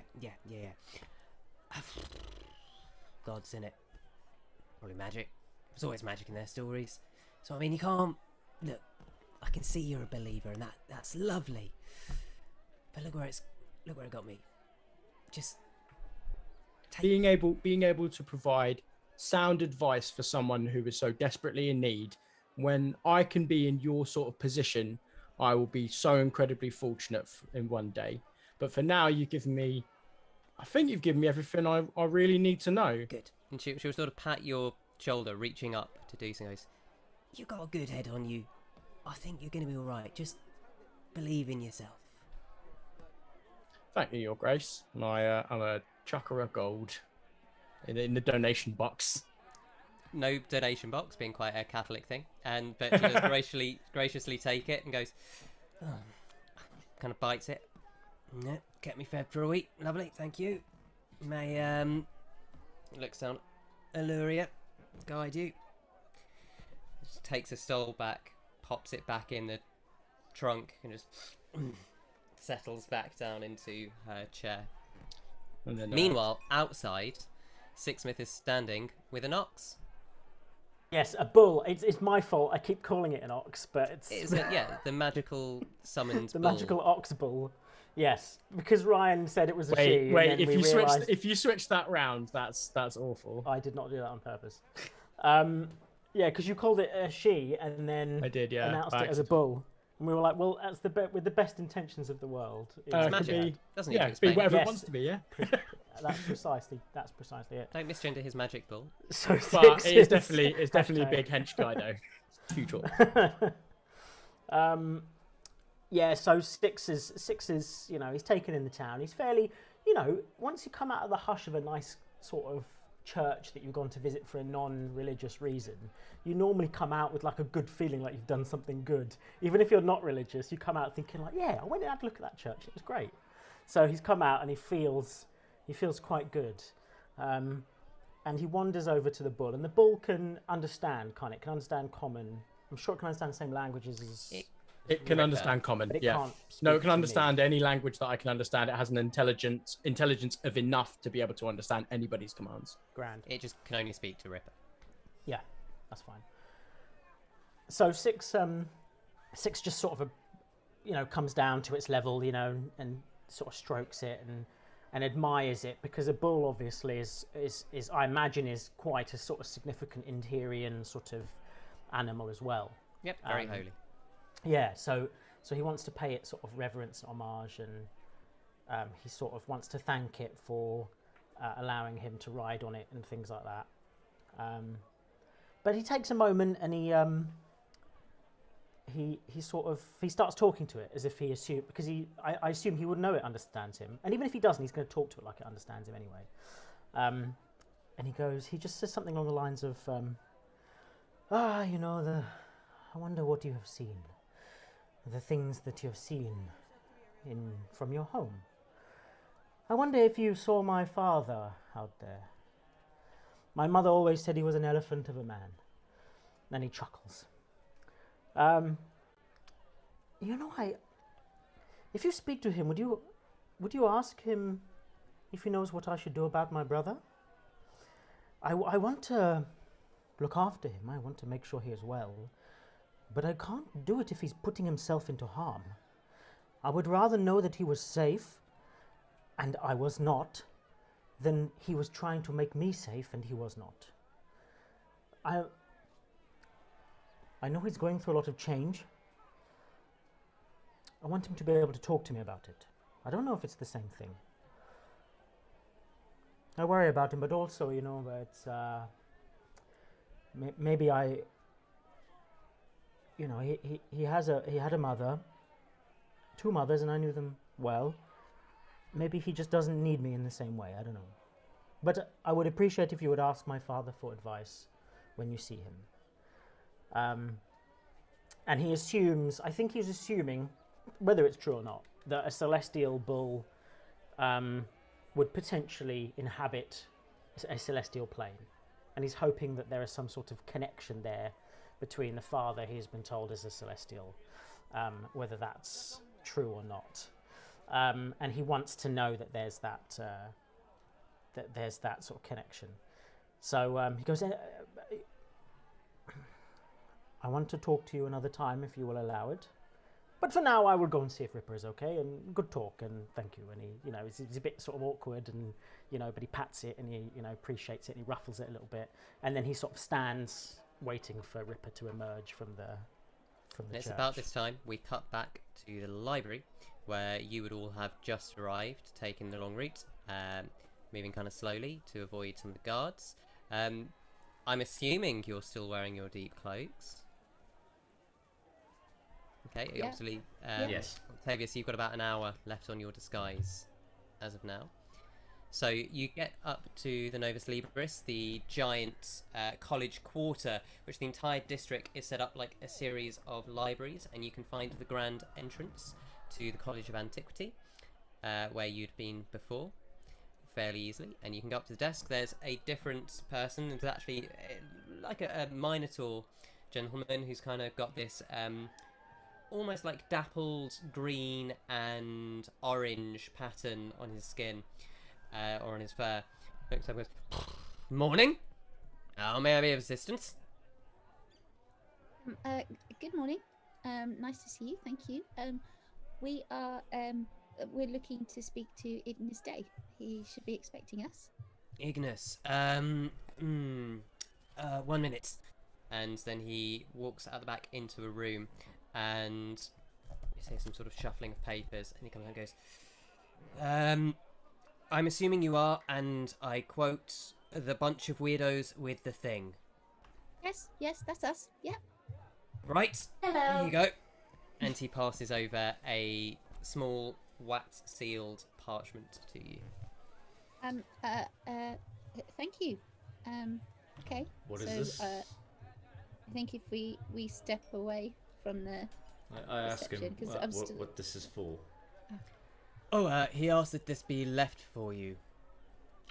Gods in it. Probably magic. There's always magic in their stories. So, I mean, you can't... Look, I can see you're a believer, and that's lovely. But look where it got me. Just... Being able to provide sound advice for someone who is so desperately in need. When I can be in your sort of position, I will be so incredibly fortunate in one day. But for now, I think you've given me everything I really need to know. Good. And she'll sort of pat your shoulder, reaching up to do something. You've got a good head on you. I think you're going to be all right. Just believe in yourself. Thank you, Your Grace. And I'm a chucker of gold in the donation box. No donation box, being quite a Catholic thing, but she does graciously take it and goes, kind of bites it. Yeah, kept me fed for a week. Lovely, thank you. May looks down, Illyria, guide you. Just takes a stole back, pops it back in the trunk, and just settles back down into her chair. And then, meanwhile, outside, Sixsmith is standing with an ox. Yes, a bull. It's my fault. I keep calling it an ox, but it's the magical summoned the bull. magical ox bull. Yes, because Ryan said it was a she. Wait, if you switch that round, that's awful. I did not do that on purpose. Yeah, because you called it a she and then I did, announced it as a bull. And we were like, well, that's with the best intentions of the world. It's magic. Doesn't need to be explain. whatever it wants to be, yeah. That's precisely it. Don't misgender his magic bull. So but it's definitely a big hench guy though. Huge one. Yeah, so Six is he's taken in the town. He's fairly, once you come out of the hush of a nice sort of church that you've gone to visit for a non-religious reason, you normally come out with like a good feeling, like you've done something good. Even if you're not religious, you come out thinking like, yeah, I went and had a look at that church. It was great. So he's come out and he feels quite good. And and he wanders over to the bull, and the bull can understand, It can understand common. I'm sure it can understand the same languages as... It can understand common, but it yeah. can't No, speak it can to understand me. any language that I can understand. It has an intelligence of enough to be able to understand anybody's commands. Grand. It just can only speak to Ripper. Yeah, that's fine. So Six just sort of, comes down to its level, and sort of strokes it and admires it, because a bull obviously is I imagine is quite a sort of significant Interian sort of animal as well. Yep, very holy. Yeah, so he wants to pay it sort of reverence and homage, and he sort of wants to thank it for allowing him to ride on it and things like that. But he takes a moment and he starts talking to it as if he assumed, because I assume he would know it understands him, and even if he doesn't, he's going to talk to it like it understands him anyway. And he just says something along the lines of, I wonder what you have seen, the things that you have seen from your home. I wonder if you saw my father out there. My mother always said he was an elephant of a man. Then he chuckles. If you speak to him, would you ask him if he knows what I should do about my brother? I want to look after him. I want to make sure he is well. But I can't do it if he's putting himself into harm. I would rather know that he was safe, and I was not, than he was trying to make me safe and he was not. I know he's going through a lot of change. I want him to be able to talk to me about it. I don't know if it's the same thing. I worry about him, but also, it's maybe he had a mother, 2 mothers, and I knew them well. Maybe he just doesn't need me in the same way. I don't know. But I would appreciate if you would ask my father for advice when you see him. And he assumes, I think he's assuming, whether it's true or not, that a celestial bull would potentially inhabit a celestial plane. And he's hoping that there is some sort of connection there between the father he's been told is a celestial, whether that's true or not. And he wants to know that there's that sort of connection. So he goes, I want to talk to you another time if you will allow it. But for now, I will go and see if Ripper is okay. And good talk, and thank you. And he, he's a bit sort of awkward, and but he pats it and he, appreciates it and he ruffles it a little bit, and then he sort of stands waiting for Ripper to emerge from the It's church. about this time we cut back to the library, where you would all have just arrived, taking the long route, moving kind of slowly to avoid some of the guards. I'm assuming you're still wearing your deep cloaks. Okay, Yeah. obviously, Yes. Octavius, you've got about an hour left on your disguise as of now. So you get up to the Novus Libris, the giant college quarter, which the entire district is set up like a series of libraries, and you can find the grand entrance to the College of Antiquity, where you'd been before, fairly easily. And you can go up to the desk. There's a different person. It's actually like a Minotaur gentleman who's kind of got this almost like dappled green and orange pattern on his skin. Or on his fur. Looks up and goes, morning. How may I be of assistance? Good morning. Nice to see you. Thank you. We are we're looking to speak to Ignis Day. He should be expecting us. Ignis. 1 minute. And then he walks out the back into a room, and you see some sort of shuffling of papers, and he comes and goes, I'm assuming you are, and I quote, the bunch of weirdos with the thing. Yes, that's us. Yeah. Right. Hello. Here you go. And he passes over a small wax-sealed parchment to you. Thank you. Okay. What is so, this? I think if we step away from the I ask him reception, 'cause I'm still- what this is for. Oh, he asked that this be left for you.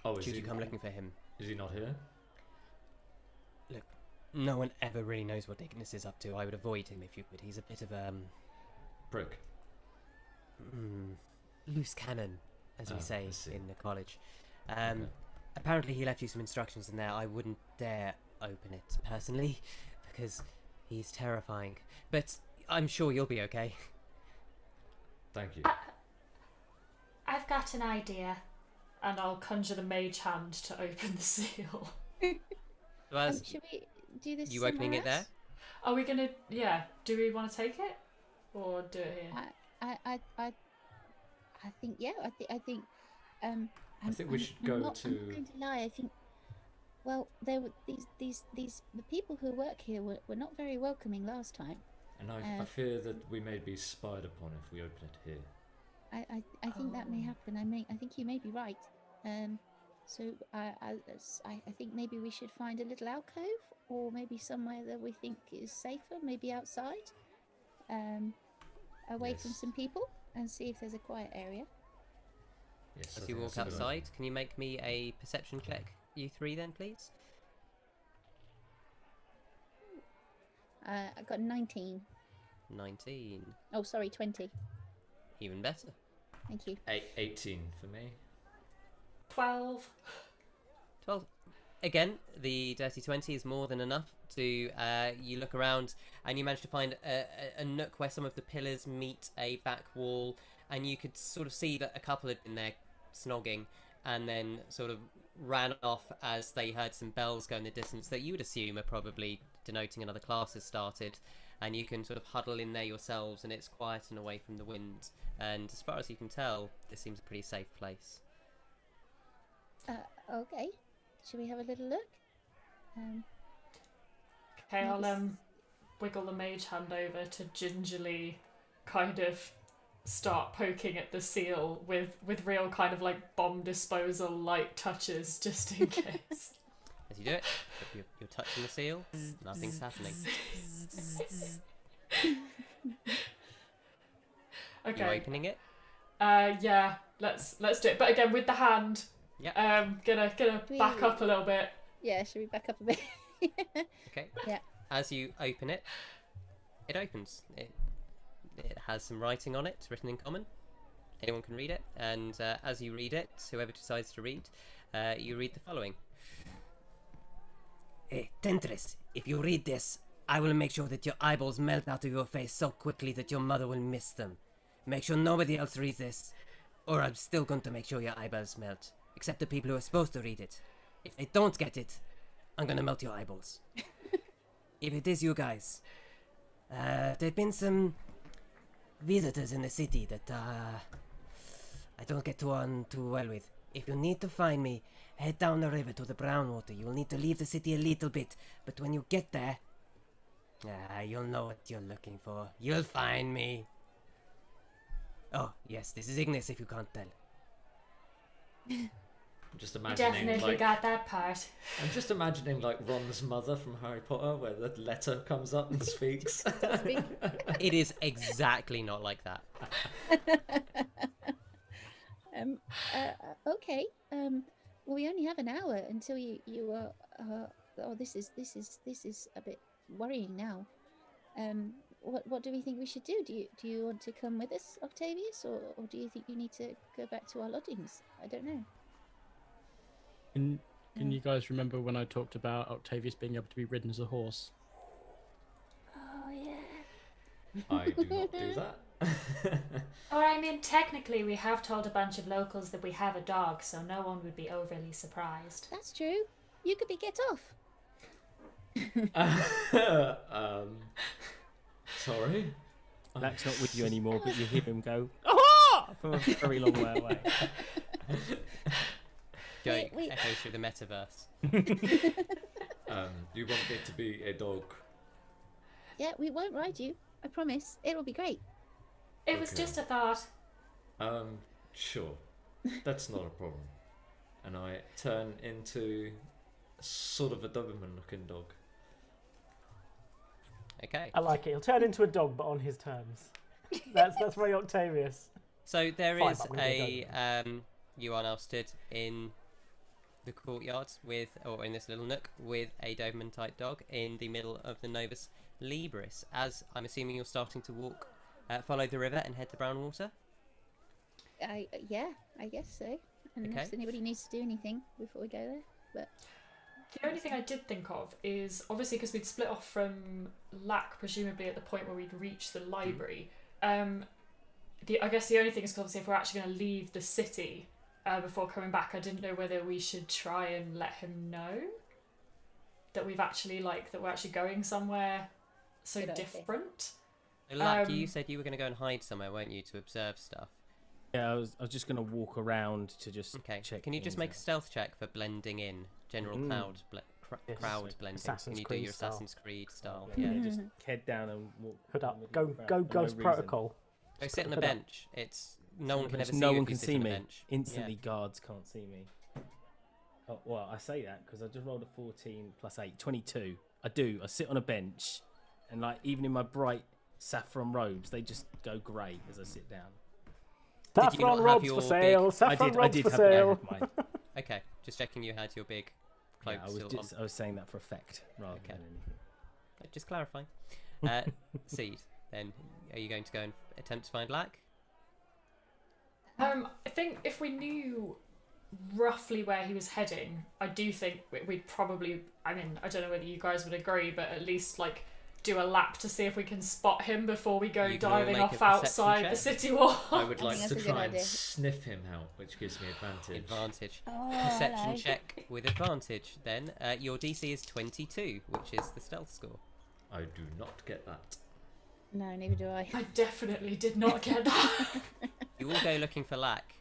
Oh, should you come looking for him. Is he not here? Look, no one ever really knows what Ignis is up to. I would avoid him if you could. He's a bit of Prick. loose cannon, as we I say see. in the college. Okay. Apparently he left you some instructions in there. I wouldn't dare open it personally, because he's terrifying. But I'm sure you'll be okay. Thank you. I've got an idea. And I'll conjure the mage hand to open the seal. So as Should we do this? you opening it somewhere there? Are we gonna? Yeah. Do we want to take it, or do it here? else? I think yeah. I think. I think we should go I'm not to. going to lie. I think. Well, there were these the people who work here were not very welcoming last time. And I fear that we may be spied upon if we open it here. I think that may happen. I think you may be right. So I think maybe we should find a little alcove, or maybe somewhere that we think is safer, maybe outside, away from Yes. some people, and see if there's a quiet area. Yes. I As you think walk that's a good outside, can you make me a perception check, you three, then, please? I got 19. 19. Oh, sorry, 20. Even better. Thank you. 18 for me. 12. 12. Again, the dirty 20 is more than enough to, you look around and you manage to find a nook where some of the pillars meet a back wall, and you could sort of see that a couple had been there snogging and then sort of ran off as they heard some bells go in the distance that you would assume are probably denoting another class has started, and you can sort of huddle in there yourselves, and it's quiet and away from the wind, and as far as you can tell, this seems a pretty safe place. Okay. Should we have a little look? Okay, I'll Maybe wiggle the mage hand over to gingerly kind of start poking at the seal with real kind of like bomb disposal light touches, just in case. As you do it, you're touching the seal, nothing's happening. You're Okay. opening it. Yeah. Let's do it. But again, with the hand. Yeah. Gonna back up a little bit. Yeah, should we back up a bit? Okay. Yeah. As you open it, it opens. It has some writing on it, written in common. Anyone can read it, and as you read it, whoever decides to read, you read the following. Tentris, if you read this, I will make sure that your eyeballs melt out of your face so quickly that your mother will miss them. Make sure nobody else reads this, or I'm still going to make sure your eyeballs melt, except the people who are supposed to read it. If they don't get it, I'm going to melt your eyeballs. If it is you guys, there've been some visitors in the city that I don't get on too well with. If you need to find me, head down the river to the brown water. You'll need to leave the city a little bit, but when you get there, you'll know what you're looking for. You'll find me. Oh, yes, this is Ignis if you can't tell. I'm just You imagining definitely like got that part. I'm just imagining like Ron's mother from Harry Potter, where the letter comes up and speaks. It is exactly not like that. Okay. Well, we only have an hour until you oh, this is a bit worrying now. What do we think we should do? Do you want to come with us, Octavius, or do you think you need to go back to our lodgings? I don't know. Can you guys remember when I talked about Octavius being able to be ridden as a horse? Oh yeah. I do not do that. Or I mean, technically, we have told a bunch of locals that we have a dog, so no one would be overly surprised. That's true. You could be get off. Sorry. That's not with you anymore, but you hear him go, "Ah!" from a very long way away. Going Wait. echoes through the metaverse. You want me to be a dog? Yeah, we won't ride you. I promise. It'll be great. It was Okay. just a thought. Sure. That's not a problem. And I turn into sort of a Doberman-looking dog. Okay. I like it. He'll turn into a dog, but on his terms. That's very Octavius. So there Fine, is but I'm gonna you are now stood in the courtyard or in this little nook with a Doberman-type dog in the middle of the Novus Libris. As I'm assuming you're starting to walk, follow the river and head to Brownwater. Yeah, I guess so. Unless anybody needs to do anything before we go there, but. The only thing I did think of is, obviously, because we'd split off from Lack, presumably at the point where we'd reached the library. I guess the only thing is, because obviously if we're actually going to leave the city before coming back, I didn't know whether we should try and let him know that we've actually, that we're actually going somewhere so different. Lack, you said you were going to go and hide somewhere, weren't you, to observe stuff? Yeah, I was just going to walk around to just check. Can you just make a stealth check for blending in? General crowd blending. Can you do your Assassin's Creed style? Yeah, just head down and walk. Hood up. Go Ghost Protocol. Go sit on the bench. It's no one can ever see no you one if you can sit see on the me. bench. Instantly, guards can't see me. Oh, well, I say that because I just rolled a 14 plus 8, 22. I do. I sit on a bench, and even in my bright saffron robes, they just go grey as I sit down. Saffron robes for sale. Saffron robes for sale. Okay, just checking you had your big cloak still on. I was saying that for effect rather than anything. Just clarifying. Seed, then, are you going to go and attempt to find Lack? I think if we knew roughly where he was heading, I do think we'd probably, I don't know whether you guys would agree, but at least do a lap to see if we can spot him before we go diving off outside the city wall. I would like to try and sniff him out, which gives me advantage. Perception check with advantage, then. Your DC is 22, which is the stealth score. I do not get that. No, neither do I. I definitely did not get that. You all go looking for Lack.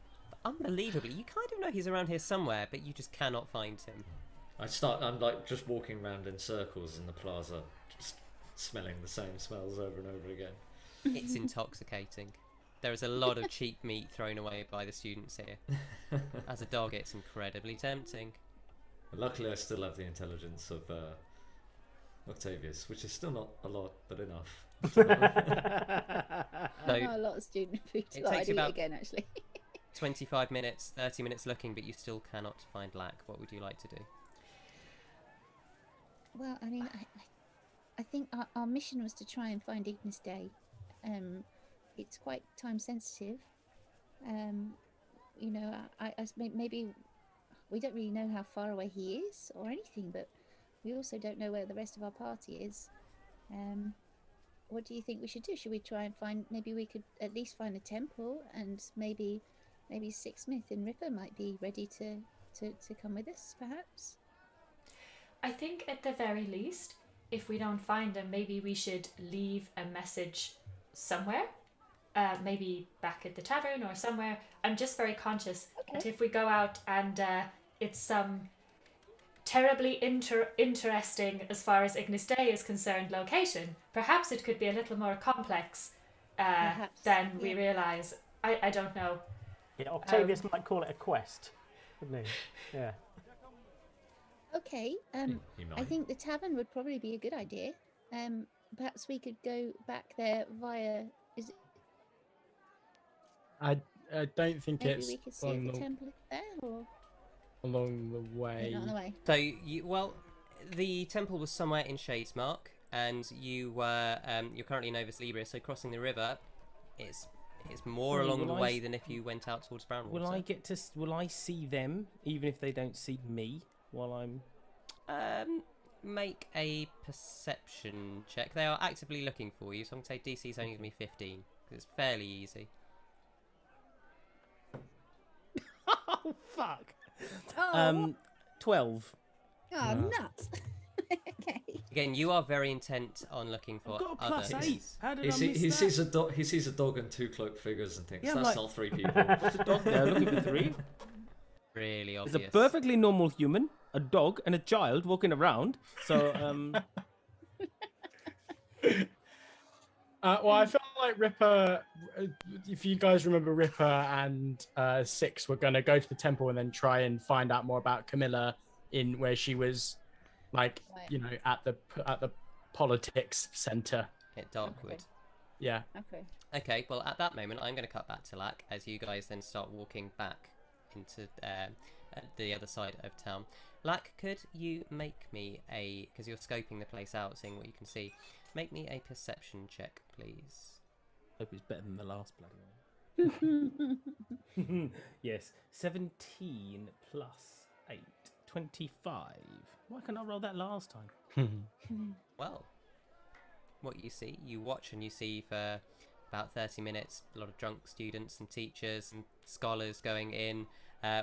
Unbelievably, you kind of know he's around here somewhere, but you just cannot find him. I'm just walking around in circles in the plaza, just smelling the same smells over and over again. It's intoxicating. There is a lot of cheap meat thrown away by the students here. As a dog, it's incredibly tempting. Luckily, I still have the intelligence of Octavius, which is still not a lot, but enough. A lot of student food. It takes you about again, actually. 25 minutes, 30 minutes looking, but you still cannot find Lack. What would you like to do? Well, I think our mission was to try and find Ignis Day. It's quite time sensitive. Maybe we don't really know how far away he is or anything, but we also don't know where the rest of our party is. What do you think we should do? Should we try and find? Maybe we could at least find a temple, and maybe Sixsmith and Ripper might be ready to come with us, perhaps. I think at the very least, if we don't find them, maybe we should leave a message somewhere. Maybe back at the tavern or somewhere. I'm just very conscious that if we go out and it's some terribly interesting, as far as Ignis Day is concerned, location, perhaps it could be a little more complex than we realise. I don't know. Yeah, Octavius might call it a quest, wouldn't he? Yeah. Okay, I think the tavern would probably be a good idea. Perhaps we could go back there via. Is it? I don't think Maybe it's we could see if the temple is there, or along the way. not on the way. So the temple was somewhere in Shadesmark, and you're currently in Novus Libris, so crossing the river, it's more along the way than if you went out towards Brownwater. Will I see them even if they don't see me while I'm? Make a perception check. They are actively looking for you, so I'm going to say DC is only going to be 15 because it's fairly easy. Oh fuck! Oh. 12. Oh, nuts. Okay. Again, you are very intent on looking for I've got a plus other 8. How did I miss He that? sees a dog and two cloaked figures and thinks, Yeah, that's like- all three people. There's a dog there looking for 3. Really There's obvious. a perfectly normal human, a dog, and a child walking around. So, Well, I felt like Ripper, if you guys remember, Ripper and Six were going to go to the temple and then try and find out more about Camilla in where she was, at the politics center. At Darkwood. Okay. Yeah. Okay. Okay, well, at that moment, I'm going to cut back to Lack as you guys then start walking back into at the other side of town. Lack, could you make me a, because you're scoping the place out, seeing what you can see, make me a perception check, please. Hope it's better than the last bloody one. Yes, 17 plus 8, 25. Why can't I roll that last time? Well, what you see, you watch and you see for about 30 minutes a lot of drunk students and teachers and scholars going in.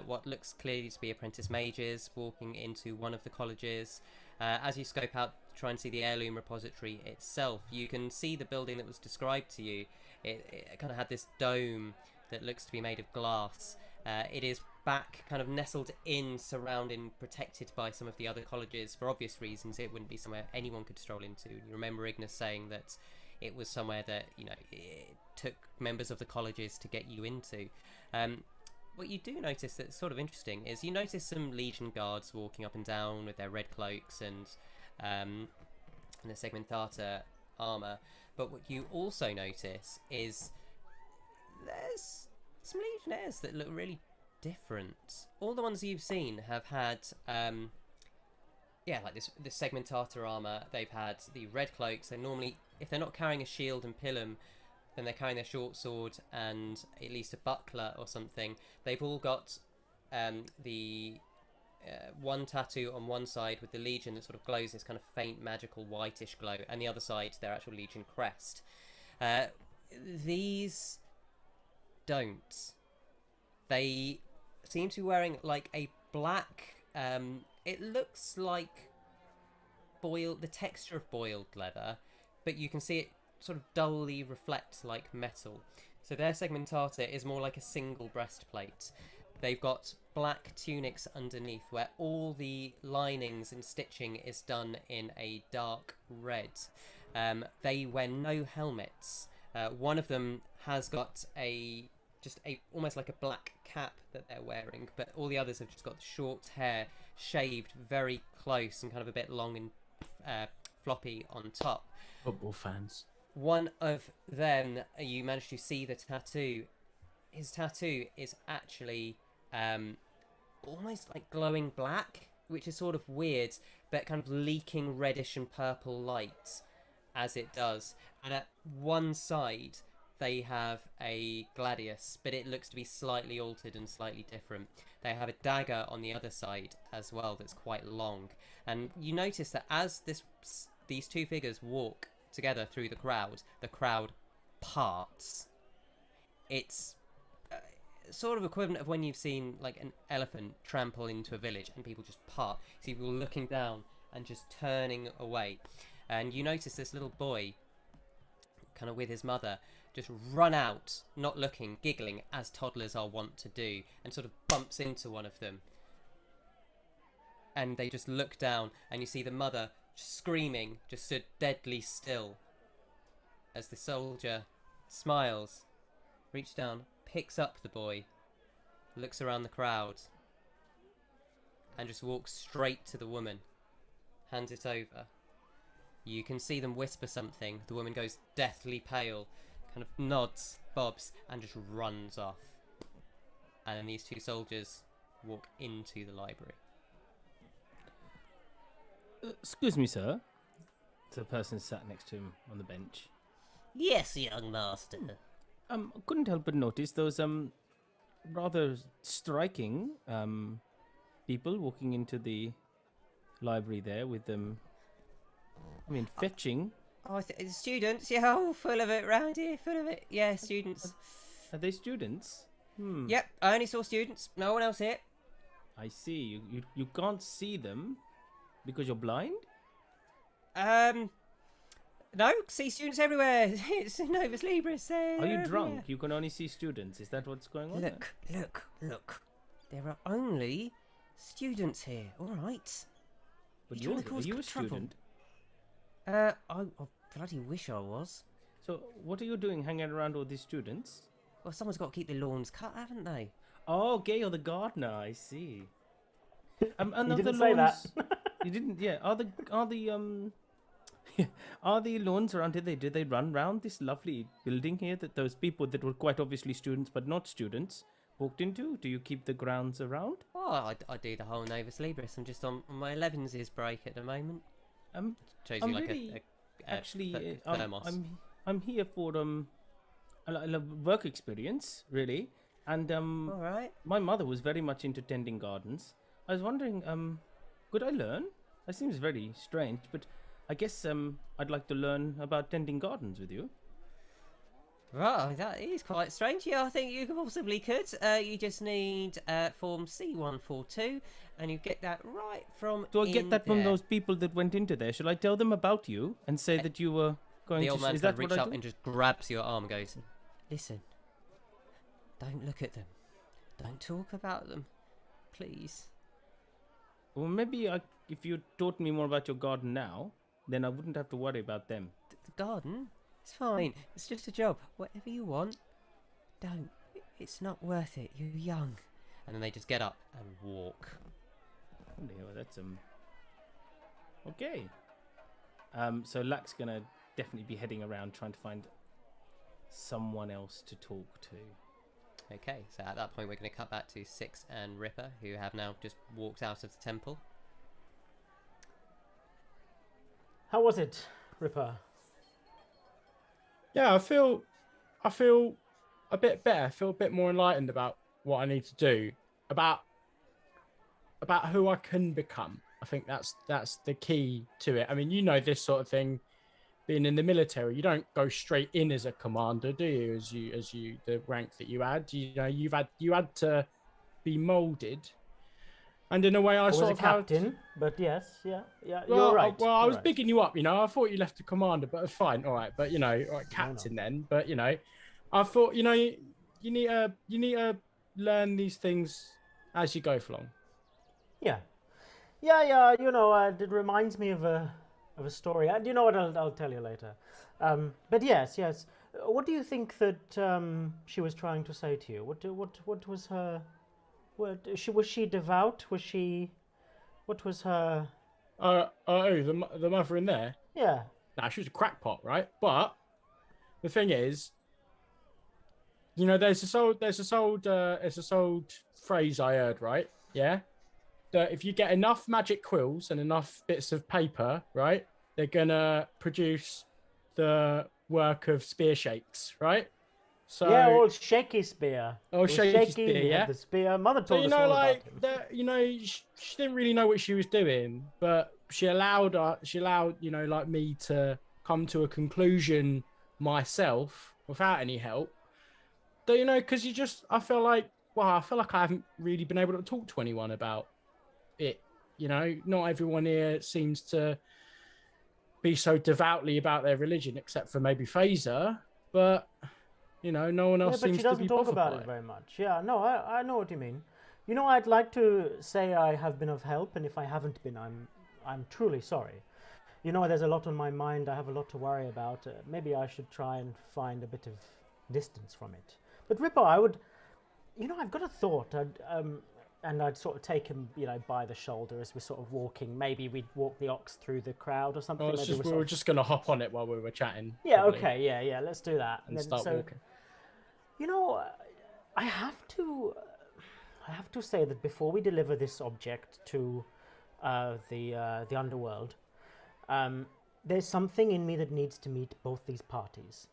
What looks clearly to be apprentice mages walking into one of the colleges. As you scope out, try and see the heirloom repository itself, you can see the building that was described to you. It kind of had this dome that looks to be made of glass. It is back, kind of nestled in, surrounding, protected by some of the other colleges. For obvious reasons, it wouldn't be somewhere anyone could stroll into. You remember Ignis saying that it was somewhere that, you know, it took members of the colleges to get you into. What you do notice that's sort of interesting is you notice some Legion guards walking up and down with their red cloaks and their segmentata armour. But what you also notice is there's some Legionnaires that look really different. All the ones you've seen have had, like this segmentata armour. They've had the red cloaks. They normally, if they're not carrying a shield and pilum, then they're carrying their short sword and at least a buckler or something. They've all got the one tattoo on one side with the Legion that sort of glows this kind of faint magical whitish glow, and the other side their actual Legion crest. These don't. They seem to be wearing like a black, it looks like the texture of boiled leather, but you can see it sort of dully reflect like metal. So their segmentata is more like a single breastplate. They've got black tunics underneath where all the linings and stitching is done in a dark red. They wear no helmets. One of them has got almost like a black cap that they're wearing, but all the others have just got short hair, shaved very close and kind of a bit long and floppy on top. Football fans. One of them, you managed to see the tattoo. His tattoo is actually almost like glowing black, which is sort of weird, but kind of leaking reddish and purple light as it does. And at one side, they have a gladius, but it looks to be slightly altered and slightly different. They have a dagger on the other side as well that's quite long. And you notice that as these two figures walk together through the crowd parts. It's sort of equivalent of when you've seen like an elephant trample into a village and people just part. See people looking down and just turning away. And you notice this little boy, kind of with his mother, just run out, not looking, giggling, as toddlers are wont to do, and sort of bumps into one of them. And they just look down, and you see the mother screaming, just stood deadly still, as the soldier smiles, reaches down, picks up the boy, looks around the crowd, and just walks straight to the woman, hands it over. You can see them whisper something. The woman goes deathly pale, kind of nods, bobs, and just runs off. And then these two soldiers walk into the library. Excuse me, sir. The person sat next to him on the bench. Yes, young master. I couldn't help but notice those rather striking people walking into the library there with them. Fetching. Oh, students, yeah, all full of it round here, full of it. Yeah, students. Are they students? Yep, I only saw students, no one else here. I see. You can't see them because you're blind? No, see students everywhere. It's Novus Libris. Are you drunk? You can only see students. Is that what's going on? Look. There are only students here, all right? But are you a student? I bloody wish I was. So, what are you doing hanging around all these students? Well, someone's got to keep the lawns cut, haven't they? Oh, okay, you're the gardener. I see. And You the didn't say that. You didn't. Yeah. Are the lawns around here? Did they run round this lovely building here? That those people that were quite obviously students but not students walked into? Do you keep the grounds around? Oh, I do the whole Novus Libris. I'm just on my 11's break at the moment. Shows you I'm like really, a actually, thermos. I'm here for a work experience, really. And All right. my mother was very much into tending gardens. I was wondering, could I learn? That seems very strange, but I guess I'd like to learn about tending gardens with you. Right, that is quite strange. Yeah, I think you possibly could. You just need form C142, and you get that right from. Do I get that from there. those people that went into there? Shall I tell them about you and say that you were going The to? old man Is kind that of what reaches I up do? and just grabs your arm and goes, "Listen, don't look at them. Don't talk about them, please." Well, maybe if you taught me more about your garden now, then I wouldn't have to worry about them. The garden? It's fine. It's just a job. Whatever you want, don't. It's not worth it. You're young. And then they just get up and walk. Well, that's okay. So Lack's gonna definitely be heading around trying to find someone else to talk to. Okay, so at that point we're going to cut back to Six and Ripper, who have now just walked out of the temple. How was it, Ripper? Yeah, I feel a bit better. I feel a bit more enlightened about what I need to do, about who I can become. I think that's the key to it. I mean, you know, this sort of thing, being in the military, you don't go straight in as a commander, do you? As you the rank that you had, you know, you had to be molded. And in a way, I was sort a of had- captain, but yes, yeah, Well, you're right. Well, I you're was right. bigging you up, you know. I thought you left a commander, but fine, all right. But you know, all right, captain then. But you know, I thought, you know, you need to learn these things as you go along. Yeah. You know, it reminds me of a story. You know what? I'll tell you later. But yes. What do you think that she was trying to say to you? What was her? Was she devout? Was she? What was her? The mother in there. Yeah. Nah, she was a crackpot, right? But the thing is, you know, there's this old phrase I heard, right? Yeah, that if you get enough magic quills and enough bits of paper, right, they're gonna produce the work of spear shakes, right? So Yeah, old shaky spear. Oh, It was shaky spear, he had yeah. the spear. Mother So told you us know, all like about him. that, you know, she didn't really know what she was doing, but she allowed you know, like me to come to a conclusion myself without any help. But you know, because I feel like I haven't really been able to talk to anyone about it. You know, not everyone here seems to be so devoutly about their religion, except for maybe Faeza, but. You know, no one else but seems she to doesn't be talk bothered about by it very much. Yeah, no, I know what you mean. You know, I'd like to say I have been of help, and if I haven't been, I'm truly sorry. You know, there's a lot on my mind. I have a lot to worry about. Maybe I should try and find a bit of distance from it. But Ripper, you know, I've got a thought. And I'd sort of take him, you know, by the shoulder as we're sort of walking. Maybe we'd walk the ox through the crowd or something. Well, we were just going to hop on it while we were chatting. Yeah, probably, okay, yeah, let's do that. and start walking. You know, I have to say that before we deliver this object to the underworld, there's something in me that needs to meet both these parties.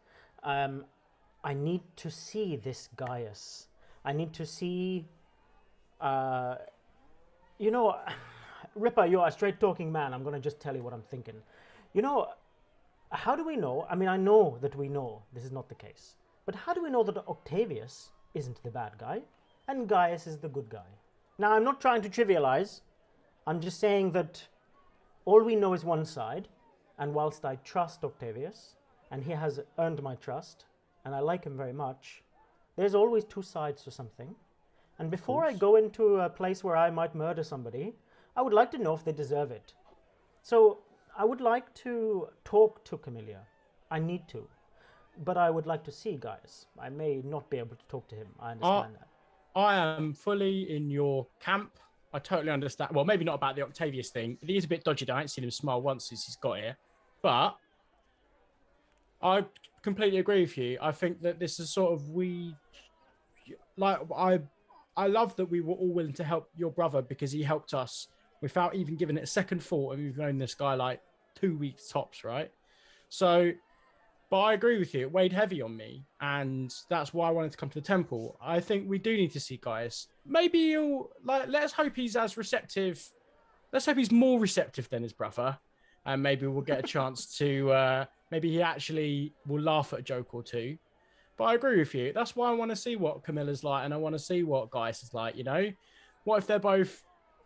I need to see this Gaius. I need to see. You know, Ripper, you're a straight-talking man. I'm going to just tell you what I'm thinking. You know, how do we know? I mean, I know that we know this is not the case. But how do we know that Octavius isn't the bad guy and Gaius is the good guy? Now, I'm not trying to trivialize. I'm just saying that all we know is one side. And whilst I trust Octavius, and he has earned my trust, and I like him very much, there's always two sides to something. And before I go into a place where I might murder somebody, I would like to know if they deserve it. So I would like to talk to Camilla. I need to. But I would like to see Gaius. I may not be able to talk to him. I understand that. I am fully in your camp. I totally understand. Well, maybe not about the Octavius thing. He is a bit dodgy. I haven't seen him smile once since he's got here. But I completely agree with you. I think that this is sort of I love that we were all willing to help your brother because he helped us without even giving it a second thought. And we've known this guy like 2 weeks tops, right? So, but I agree with you. It weighed heavy on me, and that's why I wanted to come to the temple. I think we do need to see Gaius. Maybe he'll let's hope he's as receptive. Let's hope he's more receptive than his brother, and maybe we'll get a chance to. Maybe he actually will laugh at a joke or two. But I agree with you. That's why I want to see what Camilla's like, and I want to see what Gaius is like. You know, what if they're both,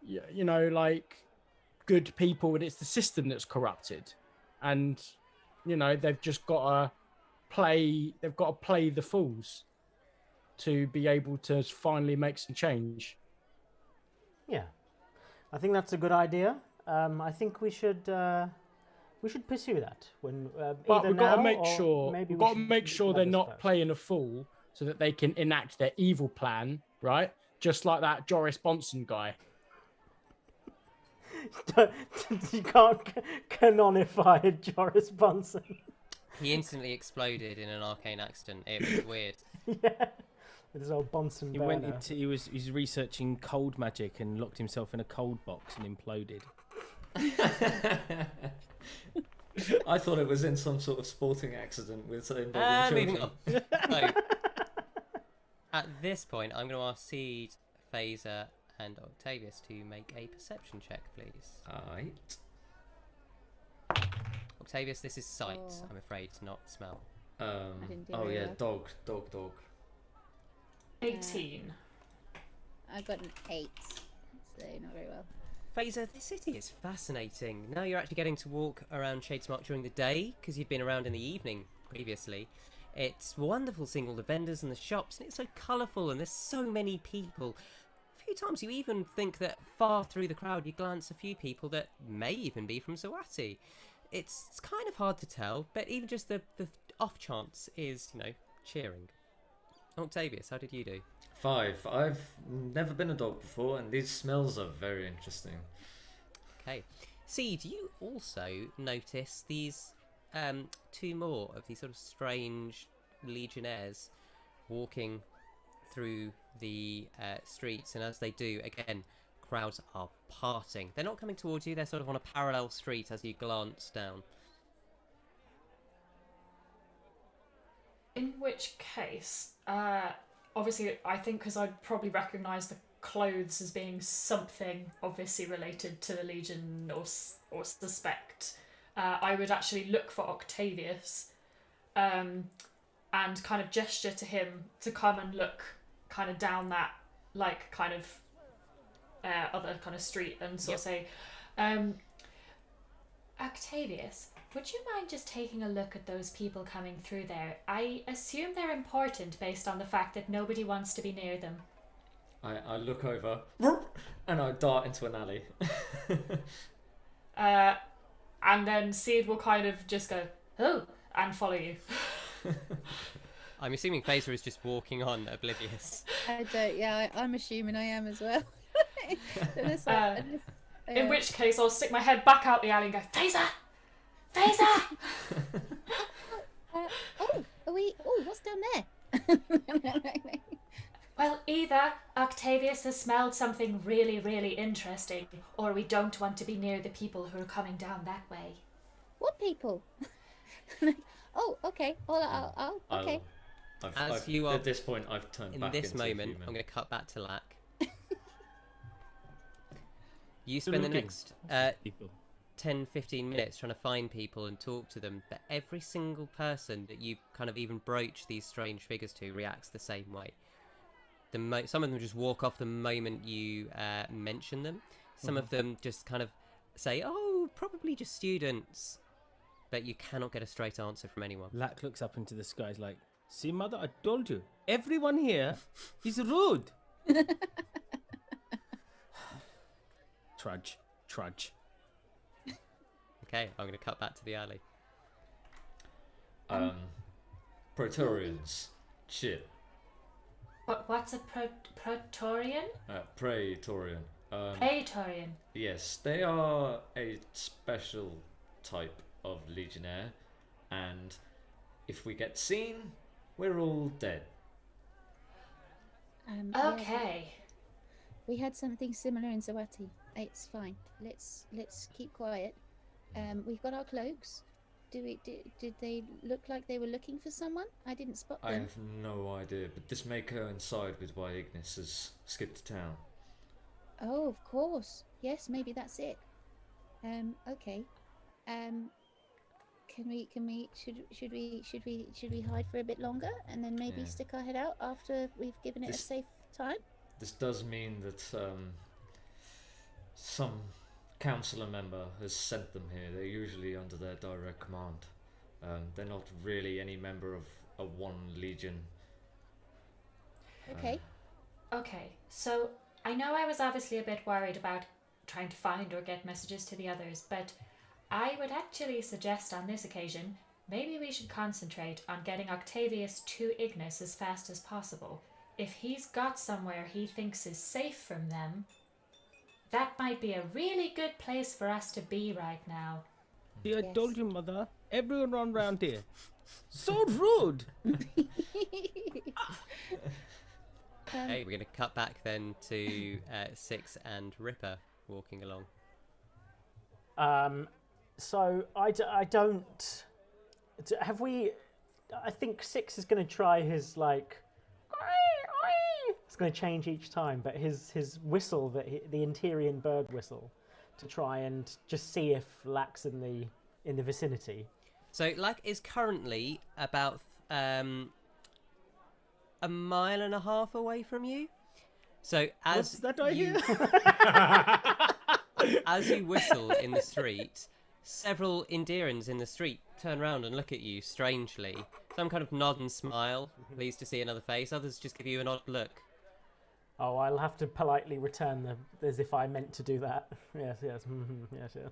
like good people, and it's the system that's corrupted, and they've just got to play. They've got to play the fools to be able to finally make some change. Yeah, I think that's a good idea. I think we should pursue that when. But we've got to make sure they're not playing a fool, so that they can enact their evil plan, right? Just like that Joris Bonson guy. You can't canonify Joris Bonson. He instantly exploded in an arcane accident. It was weird. Yeah, with his old Bonson. He was researching cold magic and locked himself in a cold box and imploded. I thought it was in some sort of sporting accident with involving Moving children. on. So, at this point, I'm going to ask Seed, Faeza, and Octavius to make a perception check, please. Alright. Octavius, this is sight, I'm afraid, not smell. didn't do Oh very yeah, well. dog. 18. I got an 8, so not very well. Faeza, this city is fascinating. Now you're actually getting to walk around Shadesmark during the day, because you'd been around in the evening previously. It's wonderful seeing all the vendors and the shops, and it's so colourful, and there's so many people. A few times you even think that far through the crowd you glance a few people that may even be from Zawati. It's kind of hard to tell, but even just the off chance is, cheering. Octavius, how did you do? 5. I've never been a dog before, and these smells are very interesting. Okay. Seed, you also notice these 2 more of these sort of strange legionnaires walking through the streets, and as they do, again, crowds are parting. They're not coming towards you, they're sort of on a parallel street as you glance down. In which case, obviously, I think because I'd probably recognise the clothes as being something obviously related to the Legion or suspect, I would actually look for Octavius and kind of gesture to him to come and look kind of down that other kind of street and sort of say, Octavius, would you mind just taking a look at those people coming through there? I assume they're important based on the fact that nobody wants to be near them. I look over and I dart into an alley. And then Seed will kind of just go, oh, and follow you. I'm assuming Faeza is just walking on, oblivious. I don't. Yeah, I'm assuming I am as well. In which case, I'll stick my head back out the alley and go, Faeza! Faeza! What's down there? Well, either Octavius has smelled something really, really interesting, or we don't want to be near the people who are coming down that way. What people? Okay. Okay. At this point, I've turned back in this into moment, human. I'm going to cut back to Lack. You spend the next 10-15 minutes trying to find people and talk to them, but every single person that you kind of even broach these strange figures to reacts the same way. Some of them just walk off the moment you mention them. Some of them just kind of say, oh, probably just students. But you cannot get a straight answer from anyone. Lack looks up into the sky, is like, see, mother, I told you. Everyone here is rude. Trudge. Okay, I'm going to cut back to the alley. Praetorians. Shit. What's a Praetorian? Praetorian. Praetorian. Yes, they are a special type of legionnaire, and if we get seen, we're all dead. Okay. We had something similar in Zawati. It's fine. Let's keep quiet. We've got our cloaks. Did they look like they were looking for someone? I didn't spot them. I have no idea, but this may coincide with why Ignis has skipped town. Oh, of course. Yes, maybe that's it. Okay. Should we hide for a bit longer and then maybe stick our head out after we've given it a safe time? This does mean that some councillor member has sent them here. They're usually under their direct command. They're not really any member of a one legion. Okay. Okay, so I know I was obviously a bit worried about trying to find or get messages to the others, but I would actually suggest on this occasion, maybe we should concentrate on getting Octavius to Ignis as fast as possible. If he's got somewhere he thinks is safe from them, that might be a really good place for us to be right now. See, I told you, Mother. Everyone around here. So rude! Hey, we're going to cut back then to Six and Ripper walking along. So I don't. Have we? I think Six is going to try his like. It's going to change each time, but his whistle, the Interian bird whistle, to try and just see if Lack's in the vicinity. So Lack is currently about a mile and a half away from you. So as that I hear? as you whistle in the street, several Indirans in the street turn around and look at you strangely. Some kind of nod and smile, pleased to see another face. Others just give you an odd look. Oh, I'll have to politely return them as if I meant to do that. Yes, yes, yes.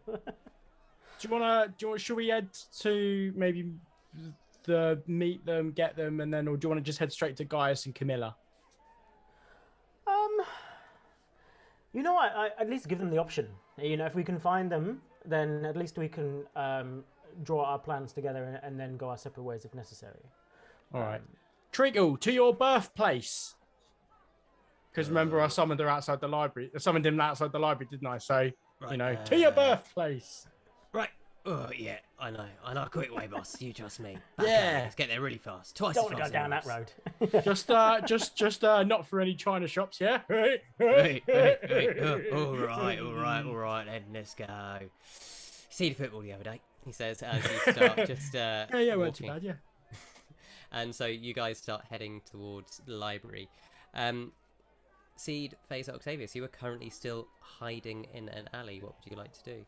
Should we head to maybe meet them, get them, and then, or do you want to just head straight to Gaius and Camilla? You know what? I at least give them the option. You know, if we can find them, then at least we can draw our plans together and then go our separate ways if necessary. All right. Treacle, to your birthplace. Because remember, I summoned her outside the library. I summoned him outside the library, didn't I? So, Right, to your birthplace. Right. Oh, yeah, I know a quick way, boss. You trust me. Yeah. Let's get there really fast. Twice Don't as want to fast. go down that road. just not for any China shops, yeah? Hey. All right, then, let's go. See the football the other day, he says, as you start just Yeah, weren't too walking. bad, yeah. And so you guys start heading towards the library. Seed, Faeza, Octavius, you are currently still hiding in an alley. What would you like to do?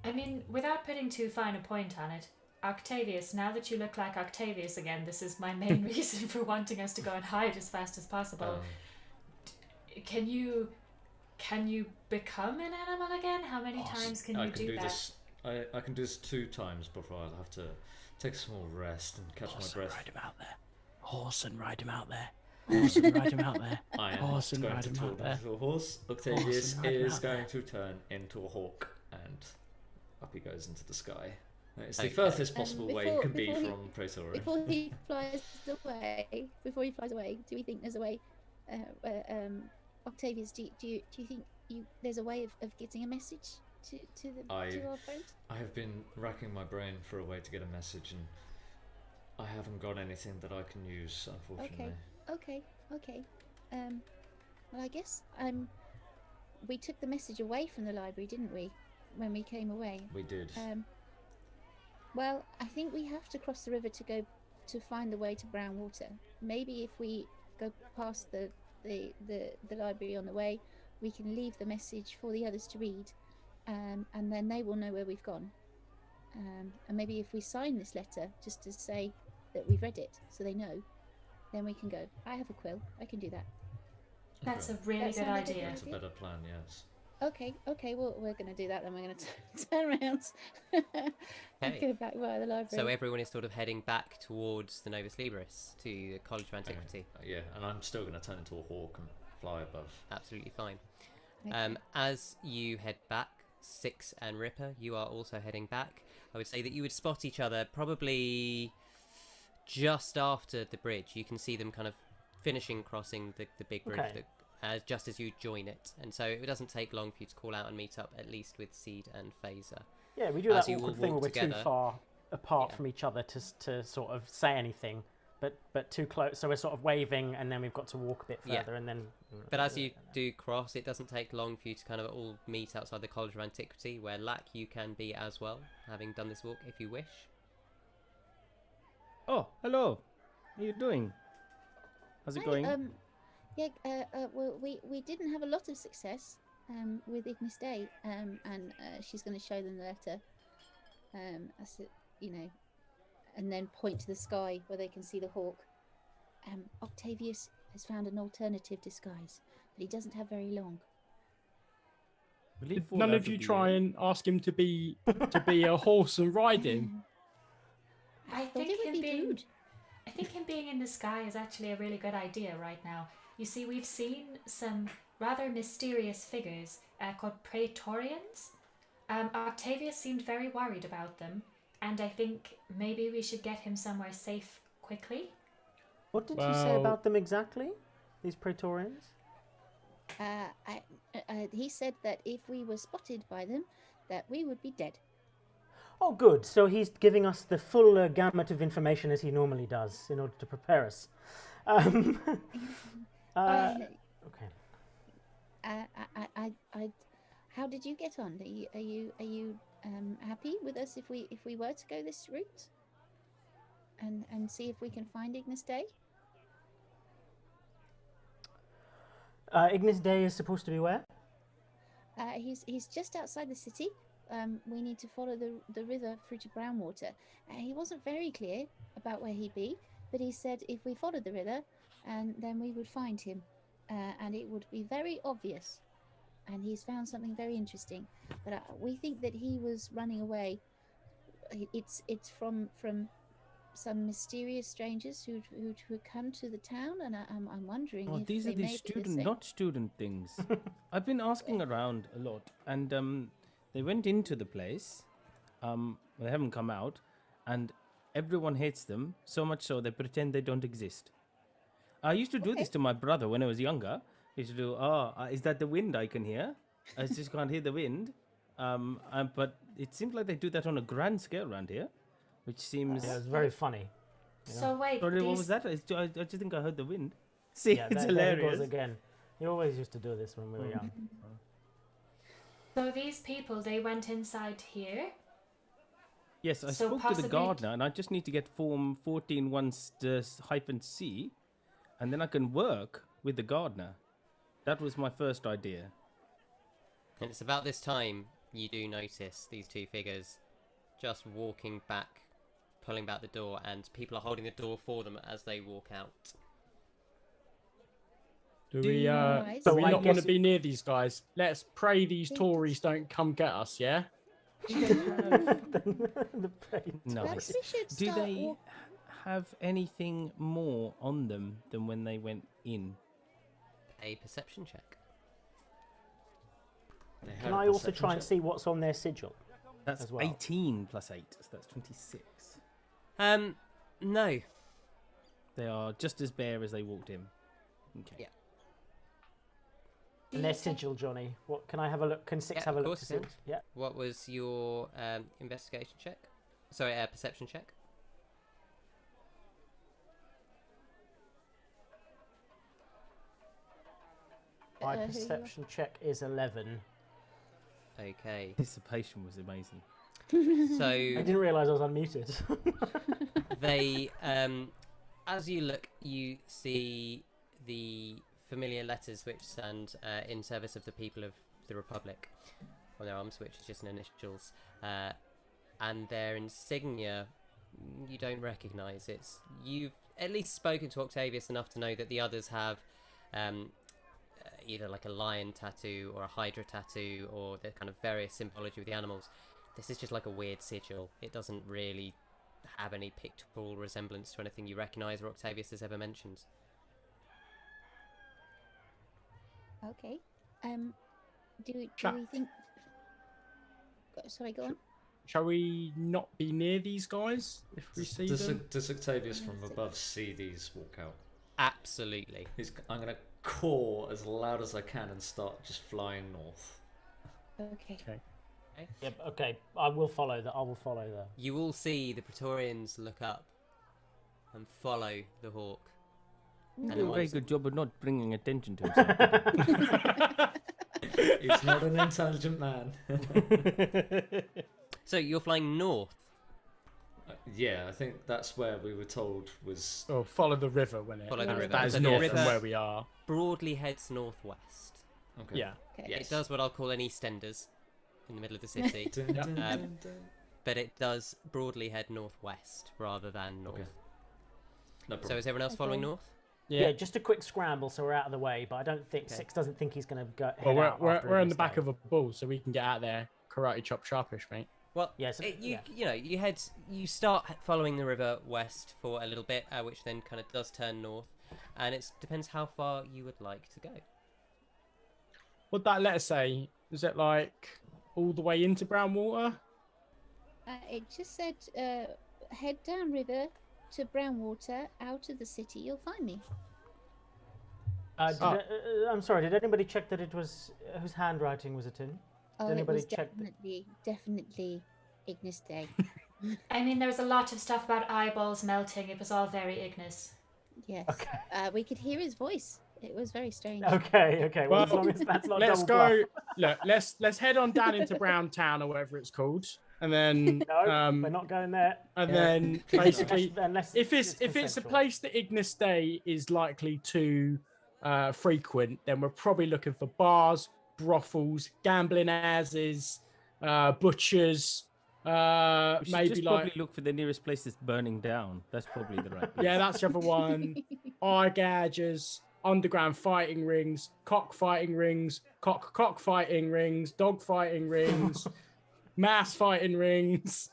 I mean, without putting too fine a point on it, Octavius, now that you look like Octavius again, this is my main reason for wanting us to go and hide as fast as possible. Can you become an animal again? How many times can you do that? I can do this 2 times before I'll have to take a small rest and catch my breath. Ride him out there. Horse and ride him out there. Horse and ride him out there. I am Horse and going ride to him turn out there. into a horse. Octavius and ride him is out there. going to turn into a hawk, and up he goes into the sky. It's the Okay. furthest possible way you can be before he- from Praetorian. Before he flies away, do we think there's a way? Octavius, do you think there's a way of getting a message to our friend? I have been racking my brain for a way to get a message, and I haven't got anything that I can use, unfortunately. Okay. Well, I guess we took the message away from the library, didn't we? When we came away. We did. Well, I think we have to cross the river to go to find the way to Brown Water. Maybe if we go past the library on the way, we can leave the message for the others to read, and then they will know where we've gone. And maybe if we sign this letter just to say that we've read it, so they know, then we can go. I have a quill. I can do that. That's a Okay. really That good sound like a idea. That's a better plan, yes. Okay. Well, we're going to do that. Then we're going to turn around and go back via the library. So everyone is sort of heading back towards the Novus Libris, to the College of Antiquity. Yeah, and I'm still going to turn into a hawk and fly above. Absolutely fine. Okay. As you head back, Six and Ripper, you are also heading back. I would say that you would spot each other probably just after the bridge. You can see them kind of finishing crossing the big bridge Okay. just as you join it. And so it doesn't take long for you to call out and meet up, at least with Seed and Faeza. Yeah, we do As that you awkward all thing where walk we're too together. far apart Yeah. from each other to sort of say anything, but too close. So we're sort of waving, and then we've got to walk a bit Yeah. further, and then. But as you do cross, it doesn't take long for you to kind of all meet outside the College of Antiquity, where you can be as well, having done this walk if you wish. Oh, hello. How you doing? How's it Hi, going? well, we didn't have a lot of success with Ignis Day, and she's going to show them the letter. As it, and then point to the sky where they can see the hawk. Octavius has found an alternative disguise, but he doesn't have very long. Will he Did fall none out of you the try air? and ask him to be a horse and ride him? I thought think it would him be being rude. I think him being in the sky is actually a really good idea right now. You see, we've seen some rather mysterious figures called Praetorians. Octavius seemed very worried about them, and I think maybe we should get him somewhere safe quickly. What did you say Well- about them exactly? These Praetorians? He said that if we were spotted by them, that we would be dead. Oh, good. So he's giving us the full gamut of information as he normally does in order to prepare us. Okay. How did you get on? Are you happy with us if we were to go this route and see if we can find Ignis Day? Ignis Day is supposed to be where? He's just outside the city. We need to follow the river through to Brownwater. He wasn't very clear about where he'd be, but he said if we followed the river, and then we would find him, and it would be very obvious. And he's found something very interesting. But we think that he was running away. It's from some mysterious strangers who'd come to the town, and I'm wondering Oh, if these they are the may be the same. not student things. I've been asking around a lot, and they went into the place. They haven't come out, and everyone hates them so much so they pretend they don't exist. I used to do this to my brother when I was younger. I used to do, is that the wind I can hear? I just can't hear the wind. But it seems like they do that on a grand scale around here, which seems. Yeah, it's very funny. So wait, Sorry, what these- was that? I just think I heard the wind. See, Yeah, it's there he hilarious. goes again. He always used to do this when we were young. So these people, they went inside here. Yes, I So spoke to possibly- the gardener, and I just need to get form 14(1)(c), and then I can work with the gardener. That was my first idea. And it's about this time you do notice these two figures just walking back, pulling back the door, and people are holding the door for them as they walk out. Do Do we you- Right. do we So I not want to guess- be near these guys? Let's pray these Tories don't come get us, yeah? The Praetorians. Nice. Perhaps we should Do start they have anything more on them than when they went in? A perception check. They Can had a I also perception try and check. see what's on their sigil? That's As well. 18 plus 8, so that's 26. No. They are just as bare as they walked in. Okay. Yeah. And their sigil, Johnny. What can I have a look? Can Six Yeah, have a of look course to you see? can. Yeah. What was your investigation check? Sorry, perception check. My who you are? perception check is 11. Okay. Anticipation was amazing. So I didn't realise I was unmuted. they, as you look, you see the familiar letters which stand in service of the people of the Republic on their arms, which is just initials, and their insignia you don't recognise. You've at least spoken to Octavius enough to know that the others have either like a lion tattoo or a hydra tattoo, or the kind of various symbology with the animals. This is just like a weird sigil. It doesn't really have any pictorial resemblance to anything you recognise or Octavius has ever mentioned. Okay. Do we Chat. think? Sorry, go on. shall we not be near these guys if we see them? Does Octavius from above see these walk out? Absolutely. I'm going to caw as loud as I can and start just flying north. Okay. Yep, okay. I will follow the. You all see the Praetorians look up and follow the hawk. He And did a very once- good job of not bringing attention to himself. He's not an intelligent man. So you're flying north. Yeah, I think that's where we were told was... Or follow the river when it. Follow the river. That is So the north river- from where we are. Broadly heads northwest. Okay. Yeah. Okay. It does what I'll call an EastEnders in the middle of the city. Dun, dun, Um, dun, dun. But it does broadly head northwest rather than north. Okay. No So problem. is everyone else following Okay. north? Yeah. just a quick scramble so we're out of the way. But I don't think Okay. Six doesn't think he's going to go. Head Well, out after we're in this the back day. of a bull, so we can get out there, karate chop sharpish, mate. Well, Yes, you know, you start following the river west for a little bit, which then kind of does turn north, and it depends how far you would like to go. What'd that letter say? Is it like all the way into brown water? It just said, head down river to Brownwater, out of the city. You'll find me. I'm sorry. Did anybody check that it was whose handwriting was it in? Oh, anybody it was check the- definitely Ignis Day. I mean, there was a lot of stuff about eyeballs melting. It was all very Ignis. Yes. Okay. We could hear his voice. It was very strange. Okay. Well, as Well, long as that's not Let's double go. Look, let's head on down into Brown Town or whatever it's called, and then No, we're not going there. and Yeah. then basically, Unless if it's a consensual. place that Ignis Day is likely to frequent, then we're probably looking for bars, brothels, gambling houses, butchers. We should Maybe just like probably look for the nearest place that's burning down. That's probably the right place. yeah, that's the other one. Eye gougers, underground fighting rings, cock fighting rings, cock fighting rings, dog fighting rings, mass fighting rings.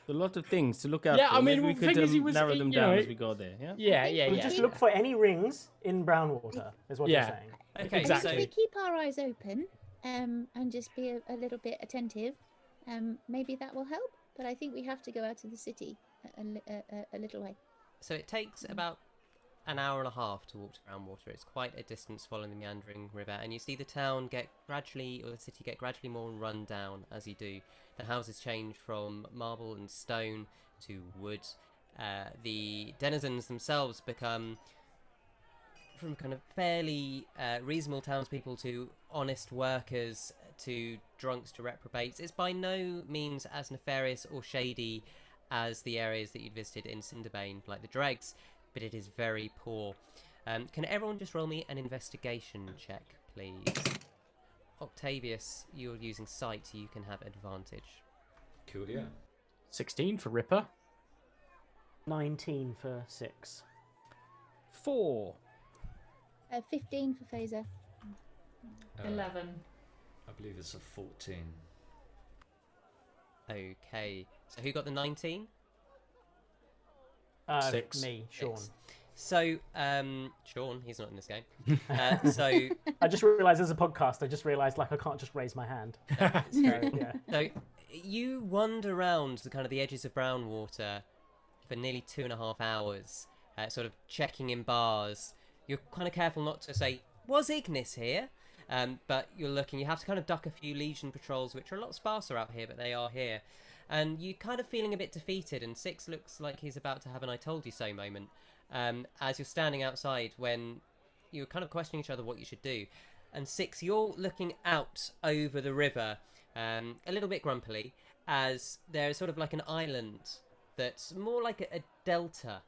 A lot of things to look out Yeah, for. I mean, Maybe we well, the could thing is, he was, narrow them you down know, as we go there. Yeah. Yeah. We'll just look for any rings in Brownwater, is what Yeah. you're saying. Okay, Exactly. If we keep our eyes open, and just be a little bit attentive, maybe that will help. But I think we have to go out of the city a little way. So it takes about an hour and a half to walk to Brownwater. It's quite a distance following the meandering river, and you see the town get gradually, or the city get gradually more run down as you do. The houses change from marble and stone to wood. The denizens themselves become from kind of fairly reasonable townspeople to honest workers to drunks to reprobates. It's by no means as nefarious or shady as the areas that you'd visited in Cinderbane, like the dregs, but it is very poor. Can everyone just roll me an investigation check, please? Octavius, you're using sight, so you can have advantage. Cool, yeah. 16 for Ripper. 19 for 6. 4. 15 for Faeza. 11. I believe it's a 14. Okay, so who got the 19? 6. Me, Sean. So, Sean, he's not in this game. So, I just realised as a podcast, I just realised like I can't just raise my hand. So, yeah. so you wander around the kind of the edges of Brownwater for nearly 2.5 hours, sort of checking in bars. You're kind of careful not to say, was Ignis here? But you're looking, you have to kind of duck a few Legion patrols, which are a lot sparser out here, but they are here. And you're kind of feeling a bit defeated, and Six looks like he's about to have an I told you so moment. As you're standing outside when you're kind of questioning each other what you should do. And Six, you're looking out over the river, a little bit grumpily, as there's sort of like an island that's more like a delta.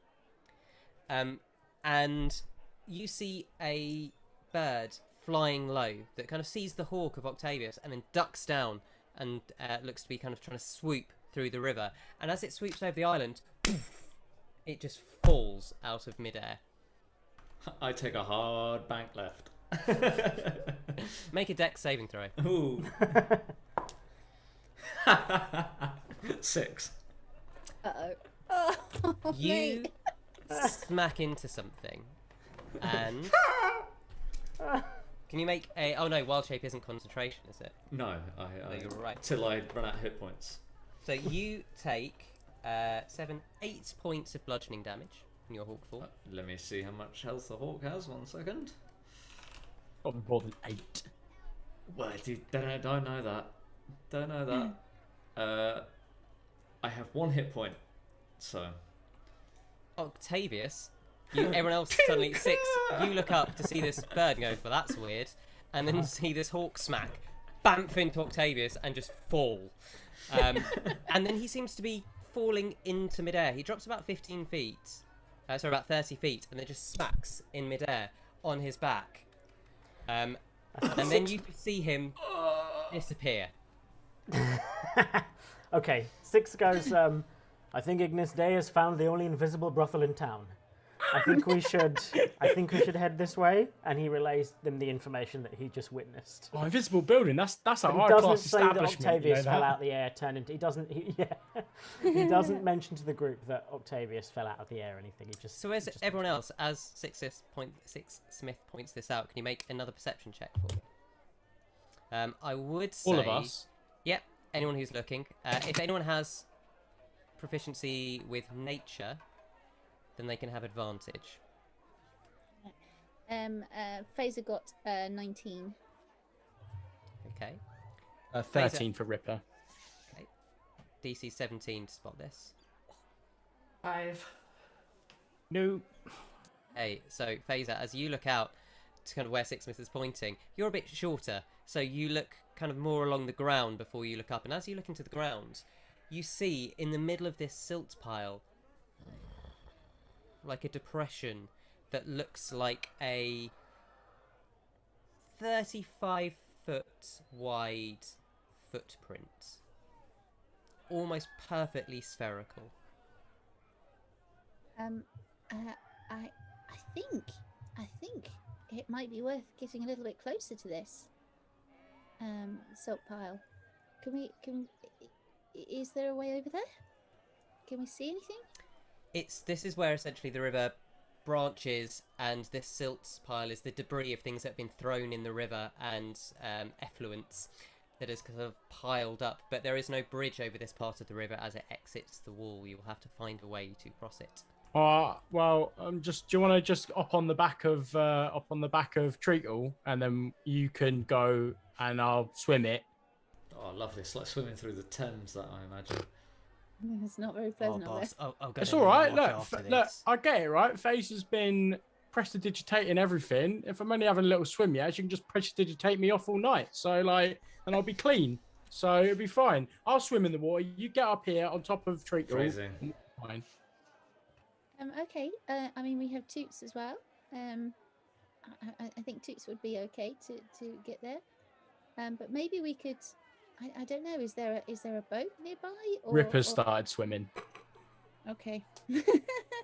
And you see a bird flying low that kind of sees the hawk of Octavius and then ducks down and looks to be kind of trying to swoop through the river. And as it swoops over the island, it just falls out of midair. I take a hard bank left. Make a dex saving throw. Ooh. 6. Uh-oh. Oh, You mate. smack into something, and can you make a? Oh no, wild shape isn't concentration, is it? No, No, you're right. Till I run out of hit points. So you take 7, 8 points of bludgeoning damage in your hawk fall. Let me see how much health the hawk has. 1 second. Probably more than 8. Well, dude, don't know that. Don't know that. I have 1 hit point. So. Octavius, everyone else suddenly 6. You look up to see this bird and go, well, that's weird. And then see this hawk smack, bamf into Octavius and just fall. And then he seems to be falling into midair. He drops about 15 feet. Sorry, about 30 feet, and then just smacks in midair on his back. And then you see him disappear. Okay, Six goes, I think Ignis Day has found the only invisible brothel in town. I think we should head this way, and he relays them the information that he just witnessed. Oh, invisible building. That's a But he high doesn't class say that establishment. Octavius you know fell that? out the air, turned into. He doesn't mention to the group that Octavius fell out of the air or anything. He just. So where's just everyone else? As Sixsmith points this out, can you make another perception check for me? I would say All of us. Yep, anyone who's looking. If anyone has proficiency with nature, then they can have advantage. Faeza got 19. Okay. 13 for Ripper. Okay. DC 17 to spot this. 5. No. Hey, so Faeza, as you look out to kind of where Sixsmith is pointing, you're a bit shorter, so you look kind of more along the ground before you look up. And as you look into the ground, you see in the middle of this silt pile, like a depression that looks like a 35-foot wide footprint, almost perfectly spherical. I think it might be worth getting a little bit closer to this silt pile. Is there a way over there? Can we see anything? This is where essentially the river branches, and this silt pile is the debris of things that have been thrown in the river and effluents that is kind of piled up. But there is no bridge over this part of the river as it exits the wall. You'll have to find a way to cross it. Well, do you want to just up on the back of Treacle, and then you can go and I'll swim it. Oh, lovely. It's like swimming through the Thames, that I imagine. It's not very pleasant up boss. there. It's all right. Look, I get it, right? Face has been prestidigitating everything. If I'm only having a little swim, yeah, she can just prestidigitate me off all night. So, like, and I'll be clean. So it'll be fine. I'll swim in the water. You get up here on top of Treacle. Phrasing. Fine. Okay. I mean, we have Toots as well. I think Toots would be okay to get there. But maybe we could. I don't know. Is there a boat nearby? Ripper started swimming. Okay.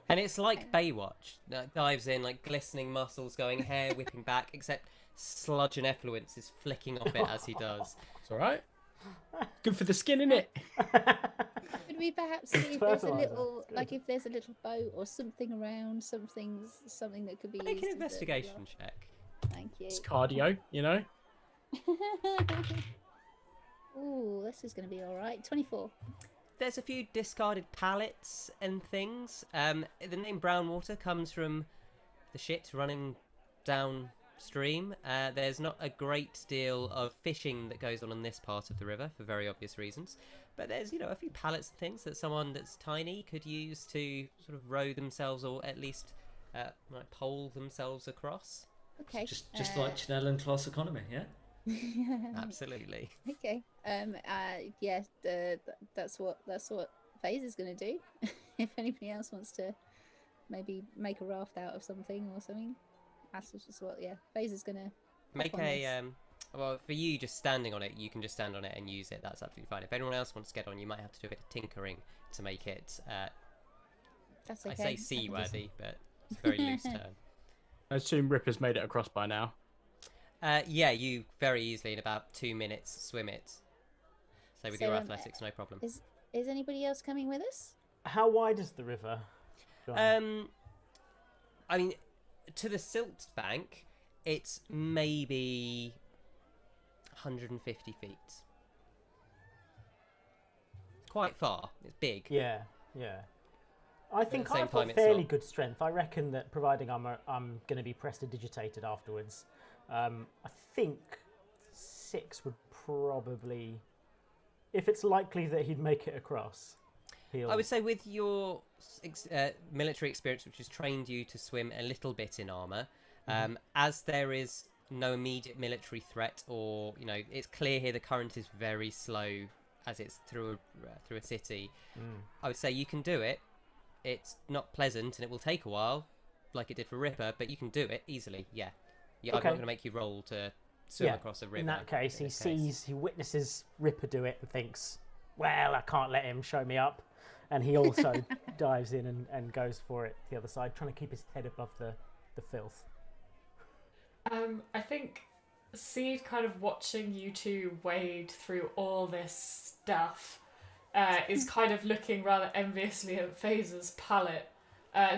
And it's like Baywatch. Dives in, like glistening muscles going, hair whipping back, except sludge and effluence is flicking off it as he does. It's all right. Good for the skin, innit? Could we perhaps see if there's a little, like, if there's a little boat or something around, something that could be used? Make an as investigation check. Thank you. It's cardio, you know. Ooh, this is going to be all right. 24. There's a few discarded pallets and things. The name Brownwater comes from the shit running downstream. There's not a great deal of fishing that goes on this part of the river for very obvious reasons. But there's, a few pallets and things that someone that's tiny could use to sort of row themselves, or at least like pole themselves across. Okay. Just like Chanel and class economy, yeah? Absolutely. Okay. Yeah. That's what Faeza's going to do. If anybody else wants to maybe make a raft out of something or something, that's just what. Yeah. Faeza's going to make a well, for you just standing on it, you can just stand on it and use it. That's absolutely fine. If anyone else wants to get on, you might have to do a bit of tinkering to make it. That's okay. I say seaworthy, but it's a very loose term. I assume Ripper's made it across by now. Yeah, you very easily in about 2 minutes swim it. So with your athletics, no problem. Is anybody else coming with us? How wide is the river? John? I mean, to the silt bank, it's maybe 150 feet. quite far. It's big. Yeah, yeah. I think the same I've got time, it's fairly not- good strength. I reckon that providing I'm going to be prestidigitated afterwards, I think 6 would probably, if it's likely that he'd make it across. I would say with your military experience, which has trained you to swim a little bit in armor, as there is no immediate military threat, or it's clear here the current is very slow as it's through a city. I would say you can do it. It's not pleasant and it will take a while, like it did for Ripper, but you can do it easily. Yeah, I'm not going to make you roll to swim across a river. In that case, he witnesses Ripper do it and thinks, well, I can't let him show me up. And he also dives in and goes for it the other side, trying to keep his head above the filth. I think Seed kind of watching you two wade through all this stuff is kind of looking rather enviously at Faeza's palette.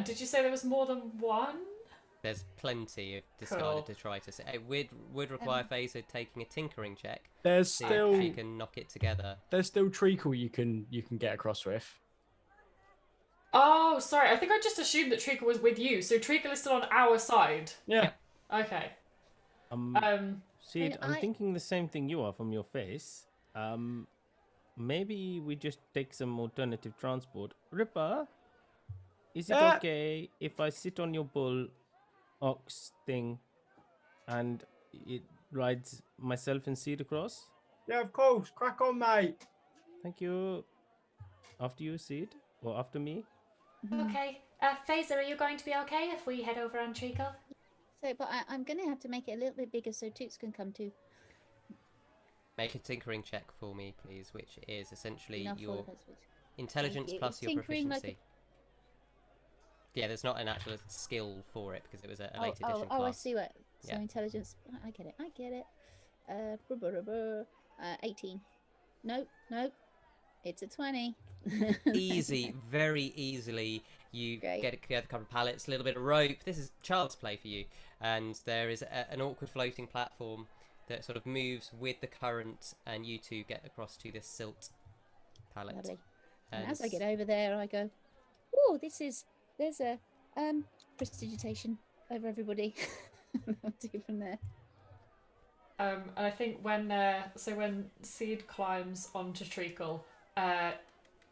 Did you say there was more than one? There's plenty of discarded to try to say. It would require Faeza taking a tinkering check. There's See still if you can knock it together. there's still treacle you can get across with. Oh, sorry. I think I just assumed that Treacle was with you. So Treacle is still on our side. Yeah. Okay. Sid, I'm I- thinking the same thing you are from your face. Maybe we just take some alternative transport. Ripper, is it okay if I sit on your bull ox thing and it rides myself and Sid across? Yeah, of course. Crack on, mate. Thank you. After you, Sid, or after me? Okay. Faeza, are you going to be okay if we head over on Treacle? So, but I'm going to have to make it a little bit bigger so Toots can come too. Make a tinkering check for me, please, which is essentially Enough your all of us, please. intelligence you. plus your Tinkering like proficiency. Yeah, there's not an actual skill for it because it was a late edition I class. see what. So Yeah. intelligence. I get it. 18. Nope. It's a 20. Easy, very easily. You Great. get a couple of pallets, a little bit of rope. This is child's play for you. And there is an awkward floating platform that sort of moves with the current, and you two get across to this silt pallet. Lovely. And as I get over there, I go, "Oh, there's a prestidigitation over everybody." I'll do from there. And I think when Seed climbs onto Treacle,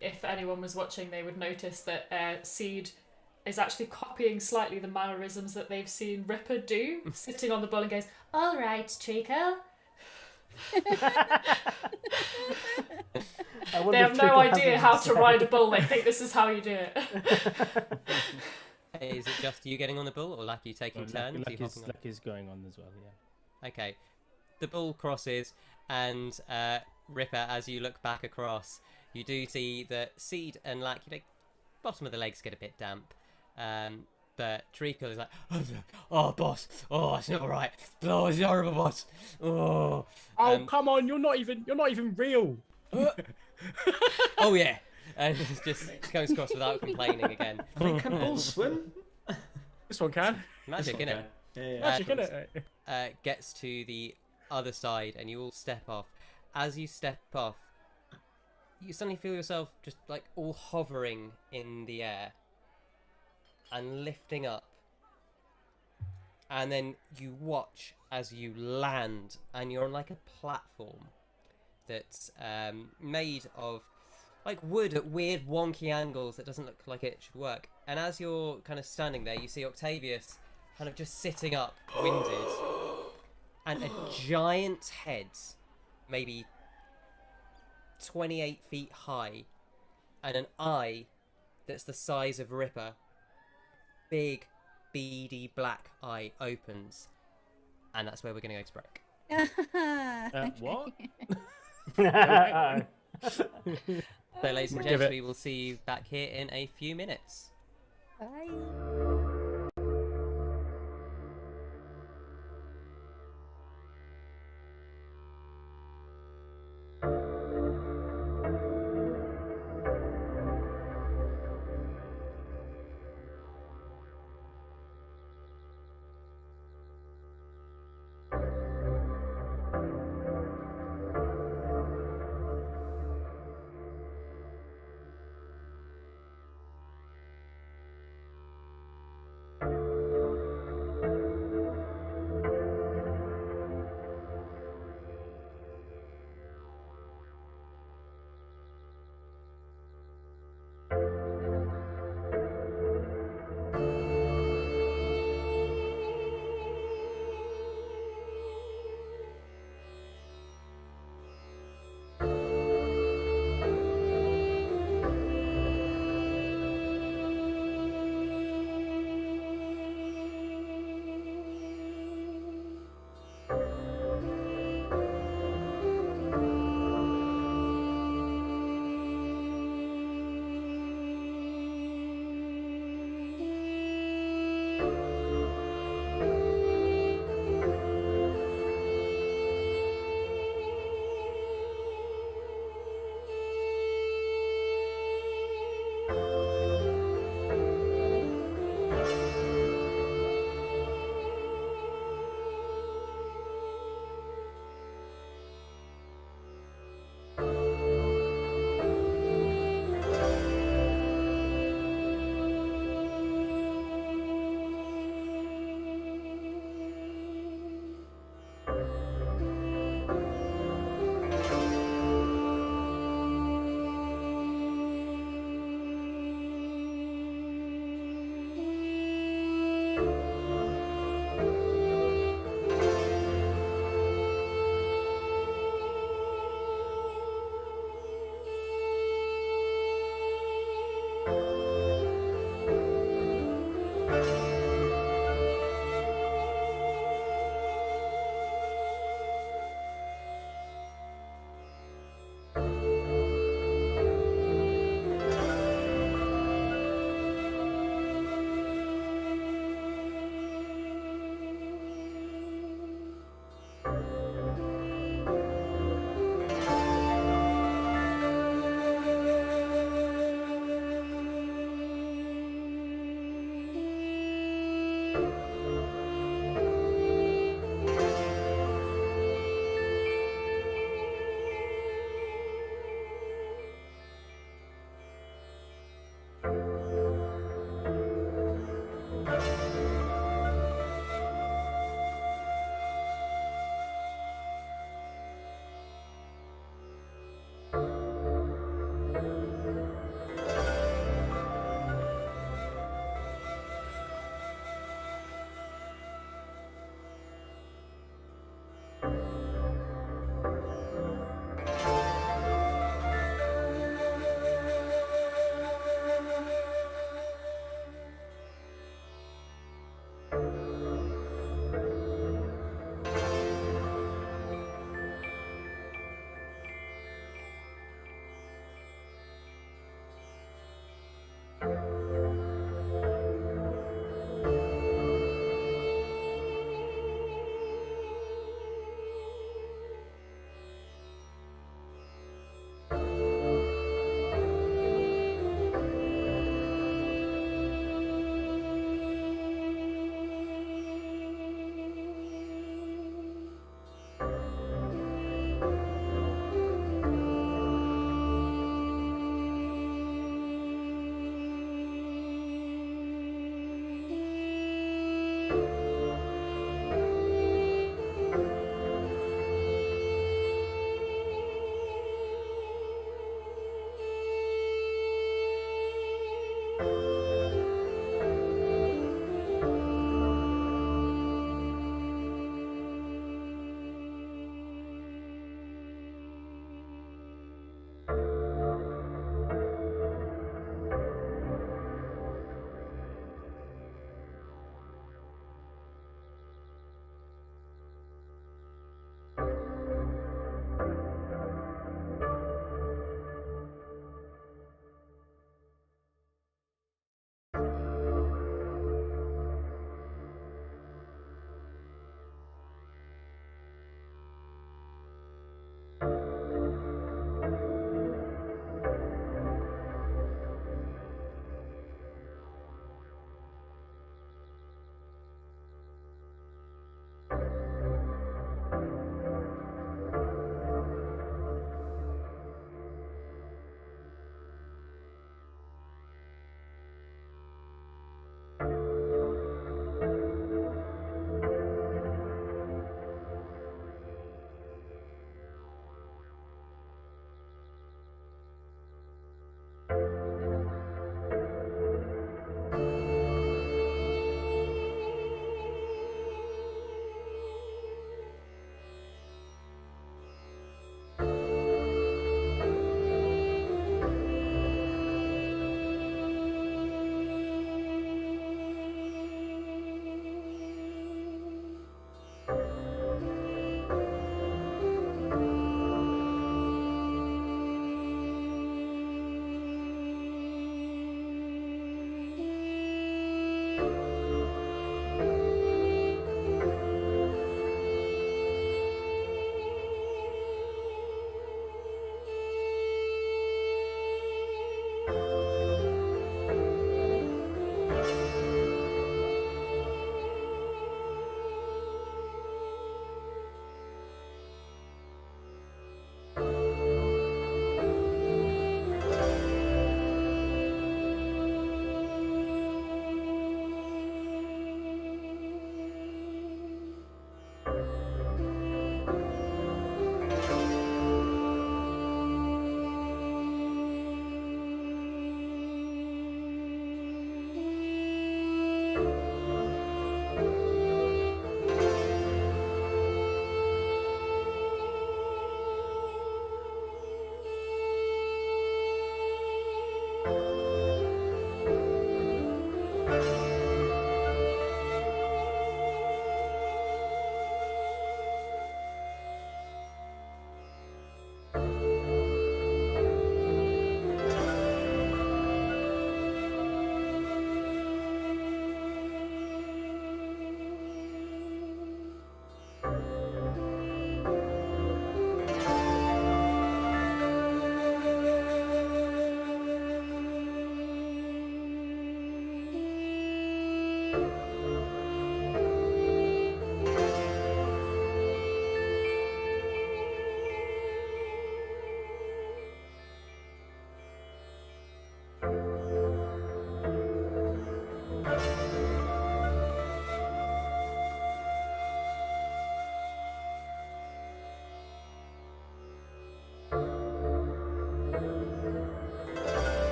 if anyone was watching, they would notice that Seed is actually copying slightly the mannerisms that they've seen Ripper do, sitting on the bull and goes, "All right, Treacle." They have no idea how to ride a bull. They think this is how you do it. Is it just you getting on the bull, or like you taking turns? You hopping on? Lucky's going on as well, yeah. Okay. The bull crosses, and Ripper, as you look back across, you do see that Seed and Lack, bottom of the legs get a bit damp. But Treacle is like, "Oh, boss, oh, it's not right. Oh, it's horrible, boss. Oh, Come on, you're not even real. oh yeah." And it just goes across without complaining again. Can bulls swim? This one can. Magic, innit? Yeah. Magic, innit? Gets to the other side, and you all step off. As you step off, you suddenly feel yourself just like all hovering in the air and lifting up, and then you watch as you land, and you're on like a platform that's made of like wood at weird wonky angles that doesn't look like it should work. And as you're kind of standing there, you see Octavius kind of just sitting up, winded, and a giant head, maybe 28 feet high, and an eye that's the size of Ripper. Big, beady black eye opens, and that's where we're going to go to break. What? So, ladies and gents, we will see you back here in a few minutes. Bye.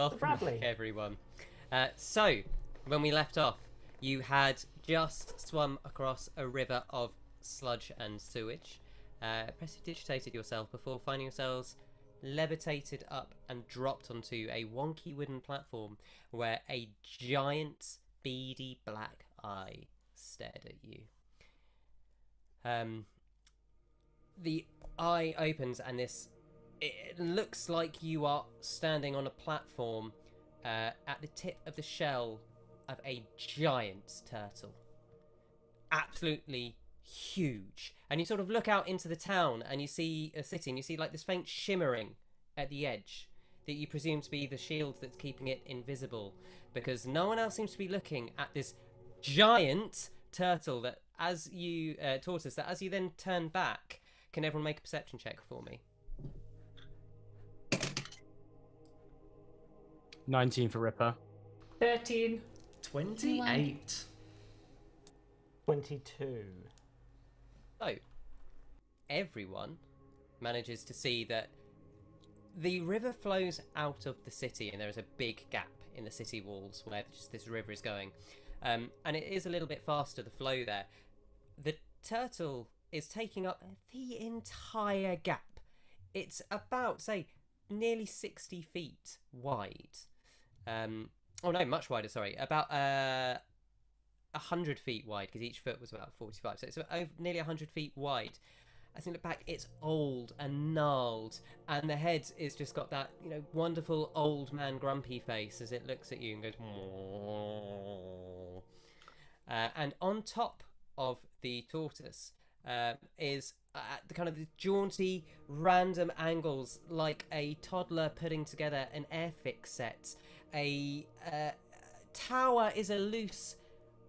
Welcome Bradley. back, everyone. So, when we left off, you had just swum across a river of sludge and sewage, prestidigitated yourself before finding yourselves levitated up and dropped onto a wonky wooden platform where a giant beady black eye stared at you. The eye opens and it looks like you are standing on a platform at the tip of the shell of a giant turtle. Absolutely huge. And you sort of look out into the town and you see a city and you see like this faint shimmering at the edge that you presume to be the shield that's keeping it invisible, because no one else seems to be looking at this giant turtle that as you tortoise that as you then turn back. Can everyone make a perception check for me? 19 for Ripper. 13. 28. 22. So, everyone manages to see that the river flows out of the city and there is a big gap in the city walls where just this river is going. And it is a little bit faster, the flow there. The turtle is taking up the entire gap. It's about, say, nearly 60 feet wide. Oh no, much wider, sorry. About 100 feet wide, because each foot was about 45. So it's nearly 100 feet wide. As you look back, it's old and gnarled, and the head is just got that, wonderful old man grumpy face as it looks at you and goes, "Mwah." And on top of the tortoise is the kind of the jaunty, random angles, like a toddler putting together an airfix set. A tower is a loose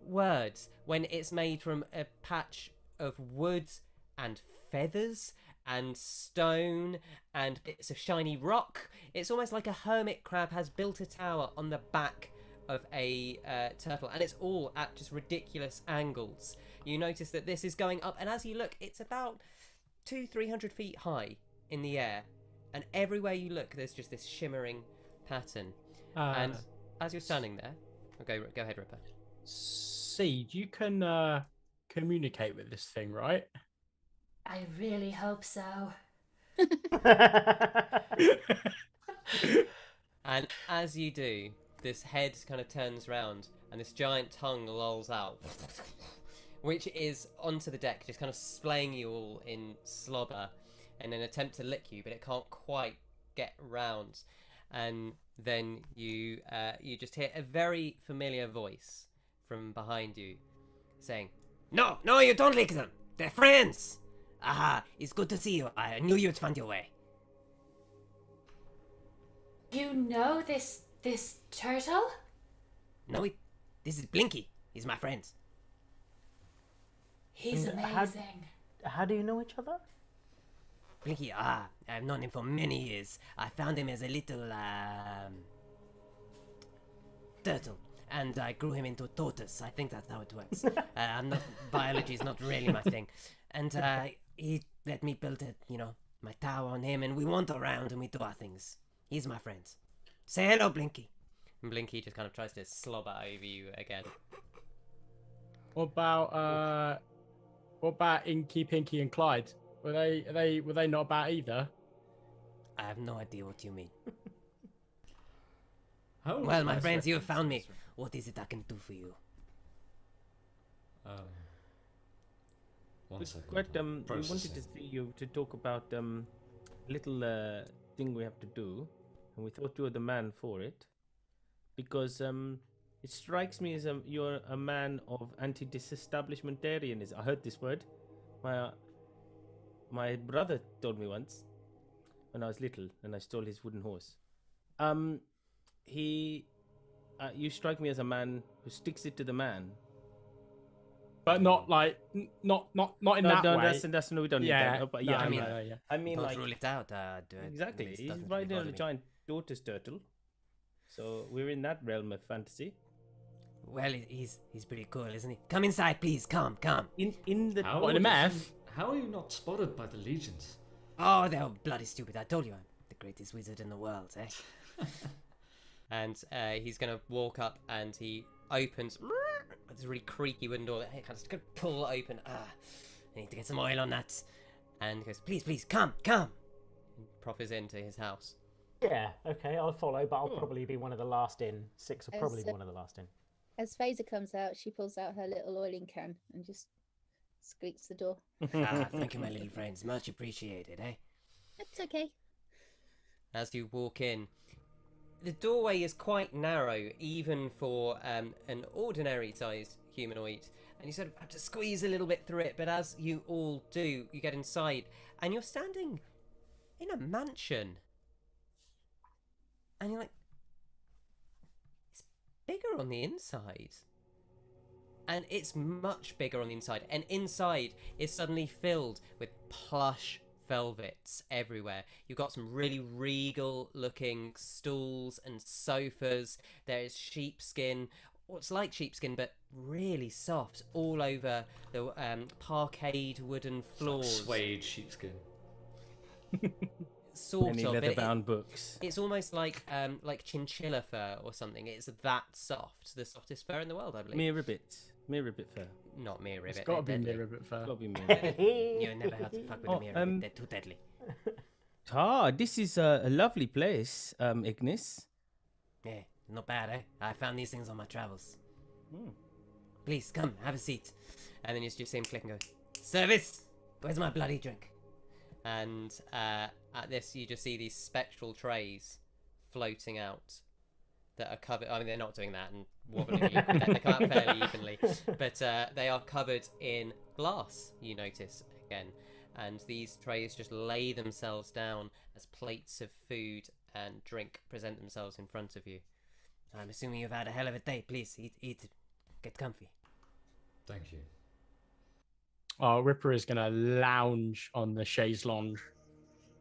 word when it's made from a patch of wood and feathers and stone and bits of shiny rock. It's almost like a hermit crab has built a tower on the back of a turtle, and it's all at just ridiculous angles. You notice that this is going up, and as you look, it's about 200-300 feet high in the air, and everywhere you look there's just this shimmering pattern. And as you're standing there, go ahead, Ripper. Seed, you can communicate with this thing, right? I really hope so. And as you do, this head kind of turns round and this giant tongue lolls out, which is onto the deck, just kind of splaying you all in slobber in an attempt to lick you, but it can't quite get round. And then you just hear a very familiar voice from behind you saying, No, you don't lick them. They're friends. Aha, it's good to see you. I knew you'd find your way. You know this turtle? No, this is Blinky. He's my friend. He's And amazing. How do you know each other? Blinky, I've known him for many years. I found him as a little, turtle. And I grew him into a tortoise. I think that's how it works. Biology is not really my thing. And, he let me build my tower on him, and we wander around and we do our things. He's my friend. Say hello, Blinky. And Blinky just kind of tries to slobber over you again. What about Inky, Pinky, and Clyde? Were they not about either? I have no idea what you mean. Well, my friends, you have found me. What is it I can do for you? One second. Quite, we wanted Processing. to see you to talk about little thing we have to do, and we thought you were the man for it, because it strikes me as you're a man of anti-disestablishmentarianism. I heard this word. My brother told me once when I was little, and I stole his wooden horse. You strike me as a man who sticks it to the man. But not like not in that way. No, we don't need that. But yeah, No, I mean, yeah. I mean, Don't like, rule it out. exactly. This He's doesn't riding really on a bother me. giant tortoise turtle, so we're in that realm of fantasy. Well, he's pretty cool, isn't he? Come inside, please. Come. In the How What, in a are you- meth? How are you not spotted by the legions? Oh, they're bloody stupid. I told you I'm the greatest wizard in the world, eh? And he's going to walk up and he opens this really creaky wooden door that he kind of pull open. I need to get some oil on that. And he goes, please, please, come. And proffers into his house. Yeah, okay, I'll follow, but I'll probably be one of the last in. Six will probably be one of the last in. As Faeza comes out, she pulls out her little oiling can and just squeaks the door. Thank you, my little friends. Much appreciated, eh? It's okay. As you walk in, the doorway is quite narrow, even for an ordinary-sized humanoid. And you sort of have to squeeze a little bit through it, but as you all do, you get inside, and you're standing in a mansion. And you're like, it's bigger on the inside. And it's much bigger on the inside. And inside is suddenly filled with plush velvets everywhere. You've got some really regal looking stools and sofas. There is sheepskin, what's like sheepskin, but really soft, all over the parquet wooden floors. Suede sheepskin. Sort Many of. leather-bound books. It's almost like chinchilla fur or something. It's that soft. The softest fur in the world, I believe. Mere ribbit fur. Not mere ribbit. It's got to be deadly. mere ribbit fur. Gotta be mere ribbit. You never had to fuck with a mere ribbit. They're too deadly. This is a lovely place, Ignis. Yeah, not bad, eh? I found these things on my travels. Please, come, have a seat. And then you just see him click and go, service! Where's my bloody drink? And at this, you just see these spectral trays floating out that are covered. I mean, they're not doing that and wobbling. They come out fairly evenly, but they are covered in glass. You notice again, and these trays just lay themselves down as plates of food and drink present themselves in front of you. I'm assuming you've had a hell of a day. Please eat, get comfy. Thank you. Ripper is going to lounge on the chaise lounge.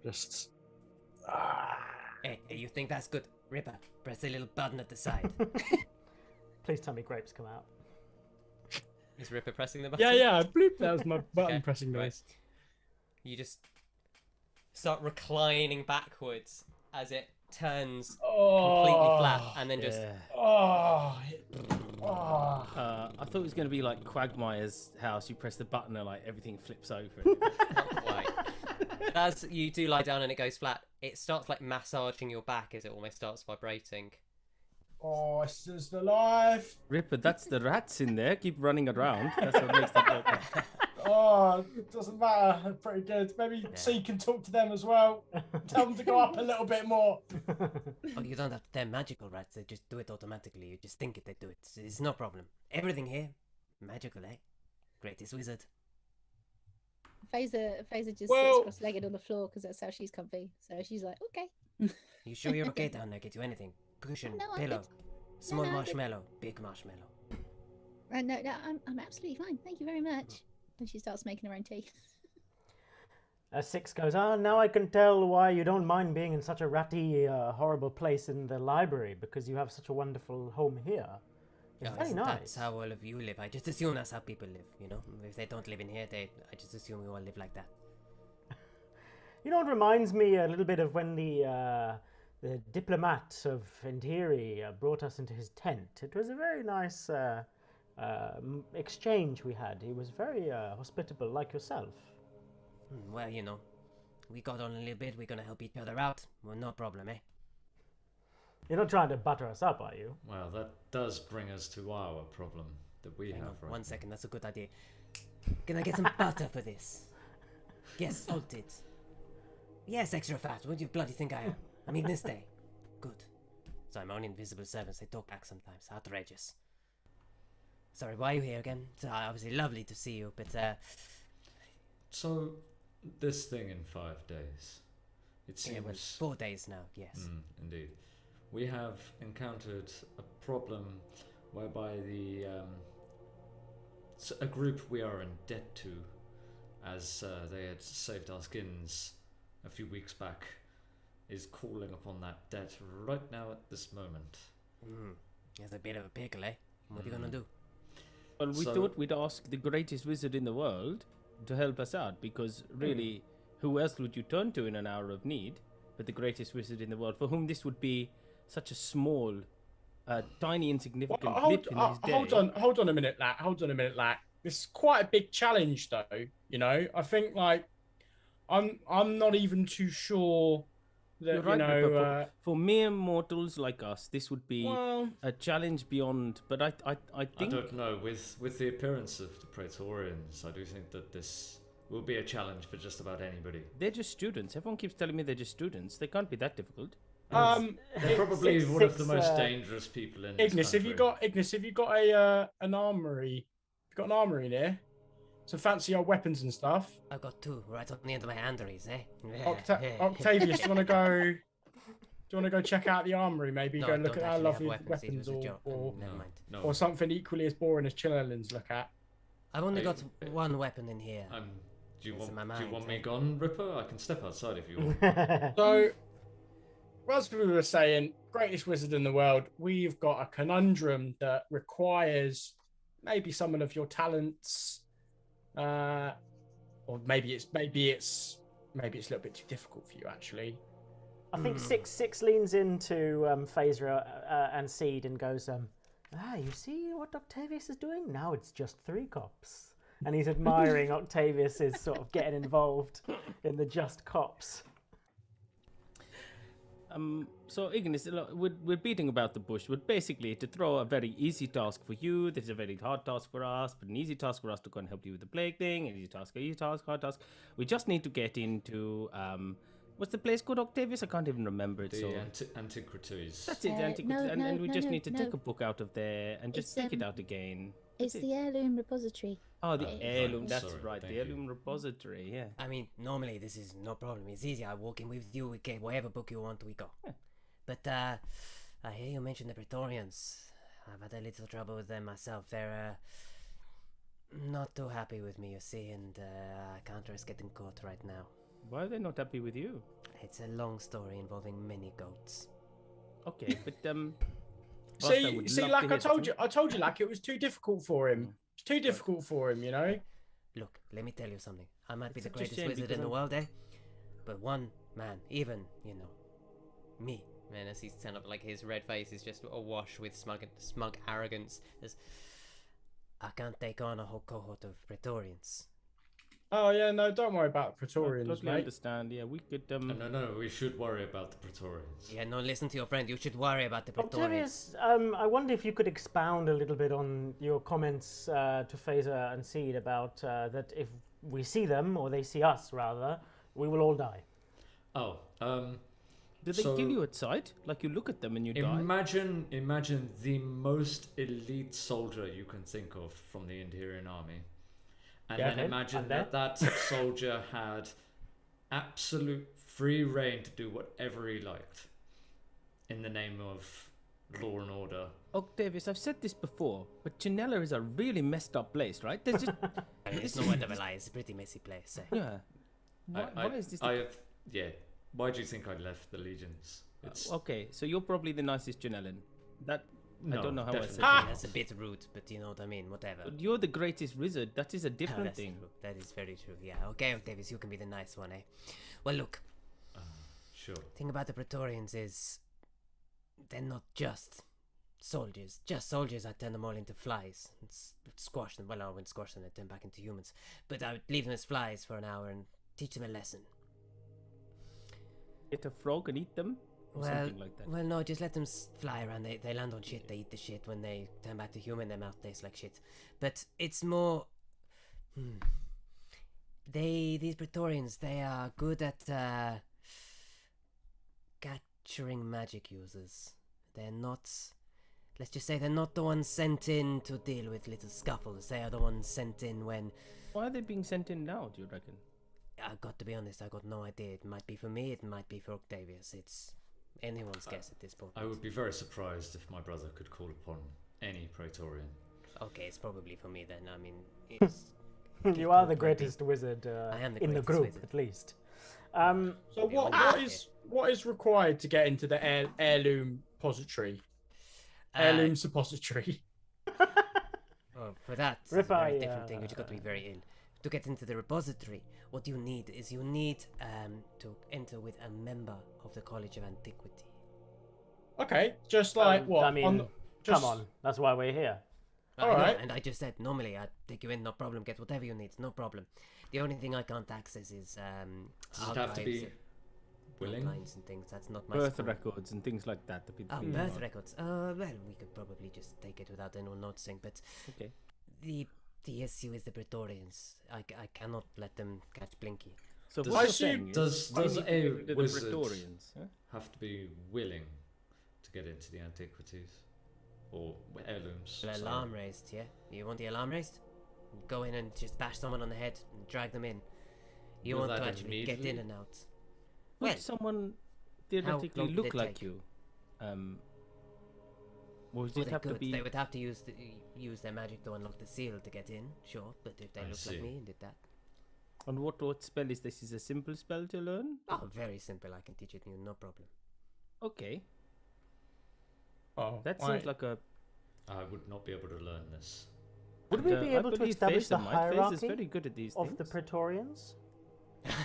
Just. Hey, you think that's good? Ripper, press the little button at the side. Please tell me grapes come out. Is Ripper pressing the button? Yeah, bloop, that was my button Okay, pressing right. noise. You just start reclining backwards as it turns completely flat and then just... I thought it was going to be like Quagmire's house. You press the button and like everything flips over. Not quite. As you do lie down and it goes flat, it starts like massaging your back as it almost starts vibrating. Oh, this is the life. Ripper, that's the rats in there. Keep running around. That's what makes that look. Oh, it doesn't matter. Pretty good. Maybe so you can talk to them as well. Tell them to go up a little bit more. Oh, you don't have to tell magical rats. They just do it automatically. You just think it, they do it. It's no problem. Everything here, magical, eh? Greatest wizard. Faeza just sits cross-legged on the floor because that's how she's comfy. So she's like, okay. You sure you're okay down there? Get you anything? Cushion, No, I'm pillow, good. small I'm good. marshmallow, big marshmallow. No, I'm absolutely fine. Thank you very much. And she starts making her own tea. Six goes, now I can tell why you don't mind being in such a ratty, horrible place in the library, because you have such a wonderful home here. It's very nice. That's how all of you live. I just assume that's how people live, you know? If they don't live in here, I just assume we all live like that. You know, it reminds me a little bit of when the diplomat of Interi brought us into his tent. It was a very nice exchange we had. He was very hospitable, like yourself. Well, you know, we got on a little bit. We're gonna help each other out. Well, no problem, eh? You're not trying to butter us up, are you? Well, that does bring us to our problem that we Hang have on, right one now. second. That's a good idea. Can I get some butter for this? Yes, salted. Yes, extra fat. What do you bloody think I am? I mean, this day. Good. So I'm only invisible servants. They talk back sometimes. Outrageous. Sorry, why are you here again? It's obviously lovely to see you, but So, this thing in 5 days. It seems... yeah, well, 4 days now. Yes. Indeed. We have encountered a problem whereby a group we are in debt to, as they had saved our skins a few weeks back, is calling upon that debt right now at this moment. It's a bit of a pickle, eh? What are you gonna do? Well, we thought we'd ask the greatest wizard in the world to help us out, because really, who else would you turn to in an hour of need but the greatest wizard in the world, for whom this would be such a small, tiny, insignificant Well, blip in his day. hold on a minute, Lack. This is quite a big challenge, though. You know, I think like I'm not even too sure that You're right, Ripper, for mere mortals like us, this would be a challenge beyond. But I think I don't know. With the appearance of the Praetorians, I do think that this will be a challenge for just about anybody. they're just students. Everyone keeps telling me they're just students. They can't be that difficult. They're probably one of the most dangerous people in this Ignis, country. have you got an armory? You got an armory in here? Some fancy old weapons and stuff. I've got two right on the end of my handeries, eh? Octavius, do you want to go? Do you want to go check out the armory? Maybe No, go I and look don't at our actually have lovely weapons. It was weapons, a joke. Never mind. No. or something equally as boring as Chillerlands look at. I've only got one weapon in here. Do you It's in want my mind, me eh? gone, Ripper? I can step outside if you want. So, as we were saying, greatest wizard in the world, we've got a conundrum that requires maybe some of your talents, or maybe it's a little bit too difficult for you actually. I think Six leans into Faeza and Seed and goes, you see what Octavius is doing? Now it's just 3 cops. And he's admiring Octavius's sort of getting involved in the just cops. So Ignis, we're beating about the bush. But basically, to throw a very easy task for you, there's a very hard task for us, but an easy task for us to go and help you with the plague thing. An easy task, hard task. We just need to get into what's the place called, Octavius? I can't even remember it. Antiquities. That's it, Antiquities, and we just need to take a book out of there and just take it out again. It's the heirloom repository. Oh, the heirloom. That's Sorry, right, the thank heirloom repository. Yeah. I mean, normally this is no problem. It's easy. I walk in with you. We get whatever book you want, we go. But I hear you mention the Praetorians. I've had a little trouble with them myself. They're not too happy with me, you see, and I can't risk getting caught right now. Why are they not happy with you? It's a long story involving many goats. Okay, but See, like I told you, like it was too difficult for him. It's too difficult for him, you know. Look, let me tell you something. I might be It's the such a greatest shame wizard because in the I'm- world, eh? But one man, even, me. Man, as he's kind of like his red face is just awash with smug arrogance. I can't take on a whole cohort of Praetorians. Oh yeah, no, don't worry about I Praetorians, totally mate. understand. Yeah, we could. No, we should worry about the Praetorians. Yeah, no, listen to your friend. You should worry about the Praetorians. Octavius, I wonder if you could expound a little bit on your comments to Faeza and Seed about that if we see them, or they see us rather, we will all die. Do they kill you at sight? Like you look at them and you die? Imagine the most elite soldier you can think of from the Indirian army. And Yeah, then okay, imagine I'm that soldier had absolute free reign to do whatever he liked in the name of law and order. Octavius, I've said this before, but Janella is a really messed up place, right? There's just I mean, it's no word of a lie. It's a pretty messy place. Eh? yeah. Why is this? Why do you think I left the legions? It's Okay, so you're probably the nicest Janellan. That I no, don't know how I said definitely that. That's a bit rude, but you know what I mean. Whatever. But you're the greatest wizard. That is a Oh, different that's thing. true. That is very true. Yeah. Okay, Octavius, you can be the nice one, eh? Well, look. Sure. Thing about the Praetorians is they're not just soldiers. Just soldiers, I turn them all into flies. Squash them. Well, I wouldn't squash them, I'd turn back into humans. But I would leave them as flies for an hour and teach them a lesson. Get a frog and eat them? Or something like that. Well, no, just let them fly around. They land on shit, they eat the shit. When they turn back to human, their mouth tastes like shit. But it's more... These Praetorians, they are good at capturing magic users. They're not... Let's just say they're not the ones sent in to deal with little scuffles. They are the ones sent in when... Why are they being sent in now, do you reckon? I've got to be honest, I've got no idea. It might be for me, it might be for Octavius. It's anyone's guess at this point. I would be very surprised if my brother could call upon any Praetorian. Okay, it's probably for me then. I mean, it's... You are the greatest wizard I am the in the greatest group, wizard. at least. So what is required to get into the heirloom repository? Heirloom suppository. Oh, for that, it's a Ripper, very different thing. You just got to be very ill. To get into the repository, what you need is to enter with a member of the College of Antiquity. Okay, just like what? I mean, just... come on, that's why we're here. I know, Alright. and I just said normally I'd take you in, no problem. Get whatever you need, no problem. The only thing I can't access is Does it have to be willing? lines and things. That's not my Birth school. records and things like that. Birth records. Well, we could probably just take it without anyone noticing. But Okay. the issue is the Praetorians. I cannot let them catch Blinky. So Does- what I you're assume- saying is does we need a to get the wizard- Praetorians, huh? Have to be willing to get into the antiquities or heirlooms. The sorry. alarm raised, yeah? You want the alarm raised? Go in and just bash someone on the head and drag them in. You Will want to that actually get in immediately- and out. Would Well, someone theoretically long did look it like take? you? Or does Well, it they have to could. be? They would have to use their magic to unlock the seal to get in, sure. But if they I looked like see. me and did that, And what spell is this? Is a simple spell to learn? oh, very simple. I can teach it to you, no problem. Okay, Oh, that wait. seems like a. I would not be able to learn this. Would we be I able to believe establish the Faeza might. Faeza's hierarchy very good at these of things. the Praetorians?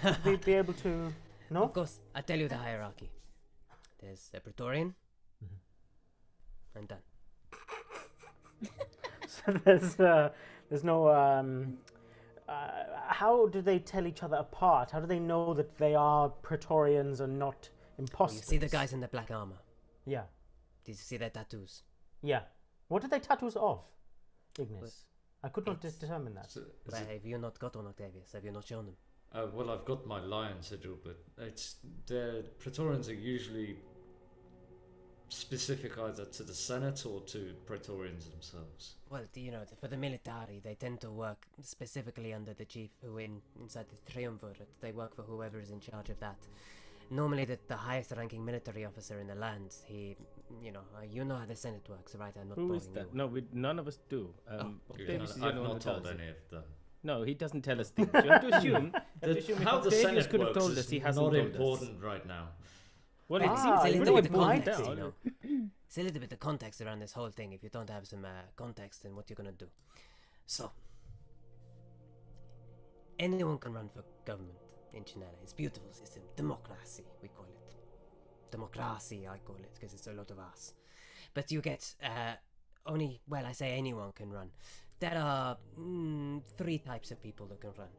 Would we be able to? No. Of course, I tell you the hierarchy. There's a Praetorian. I'm done. So there's no. How do they tell each other apart? How do they know that they are Praetorians and not You imposters? see the guys in the black armor. Yeah, Did you see their tattoos? yeah. What are they tattoos of, Ignis? I could not It's- determine that. Is Well, it- have you not got one, Octavius? Have you not shown them? well, I've got my lion sigil, but it's the Praetorians are usually specific either to the Senate or to Praetorians themselves. Well, you know, for the military, they tend to work specifically under the chief who inside the triumvirate. They work for whoever is in charge of that. Normally, the highest ranking military officer in the land, he, you know how the Senate works, right? I'm not Who is boring that? you. No, none of us do. Octavius is the I've only one not who told does it. any of them. No, he doesn't tell us things. You have to assume. How the Senate could have works told is us, he hasn't not told us. important right now. Well, It's it a seems little pretty bit of important context, now. you know. It's a little bit of context around this whole thing. If you don't have some context, then what you're gonna do? So, anyone can run for government in Chinela. It's a beautiful system. Democracy, we call it. Democracy, I call it, because it's a lot of us. But you get I say anyone can run. There are 3 types of people that can run.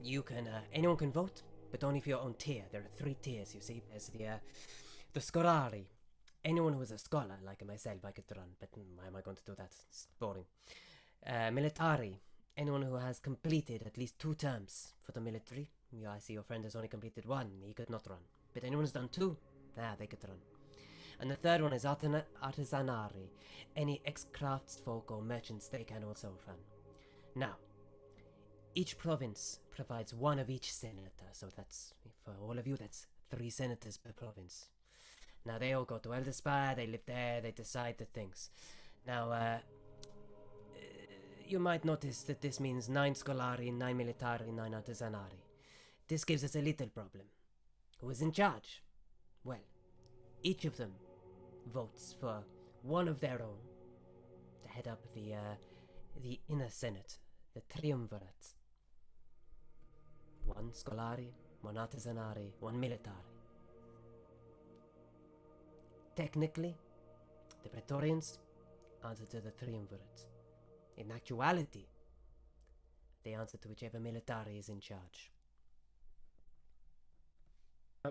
You can, anyone can vote, but only for your own tier. There are 3 tiers, you see. There's the Scolari. Anyone who is a scholar, like myself, I could run, but why am I going to do that? It's boring. Militari. Anyone who has completed at least 2 terms for the military. Yeah, I see your friend has only completed 1. He could not run. But anyone who's done 2, they could run. And the third one is artisanari. Any ex-craftsfolk or merchants, they can also run. Now, each province provides 1 of each senator, so that's, for all of you, that's 3 senators per province. Now, they all go to Elderspire, they live there, they decide the things. Now, you might notice that this means 9 Scolari, 9 Militari, 9 Artisanari. This gives us a little problem. Who is in charge? Well, each of them votes for one of their own to head up the inner senate, the triumvirate. 1 Scolari, 1 Artisanari, 1 Militari. Technically, the Praetorians answer to the triumvirate. In actuality, they answer to whichever military is in charge.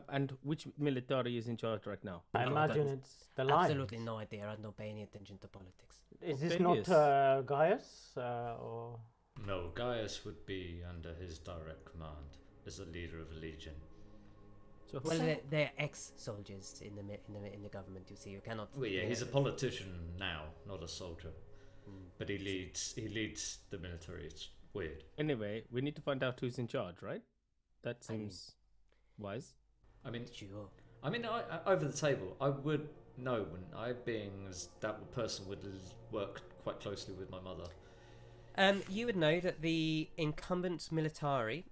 And which military is in charge right now? I Oh, imagine that- it's the Lions. Absolutely no idea. I don't pay any attention to politics. Is this Octavius. not Gaius or? No, Gaius would be under his direct command as the leader of a legion. So Well, they're ex-soldiers in the government. You see, you cannot. Well, yeah, he's a politician now, not a soldier. Mm. But he leads the military. It's weird. anyway, we need to find out who's in charge, right? That I mean- seems wise. I mean, Sure. I over the table, I would know when I, being as that person, would work quite closely with my mother. You would know that the incumbent militari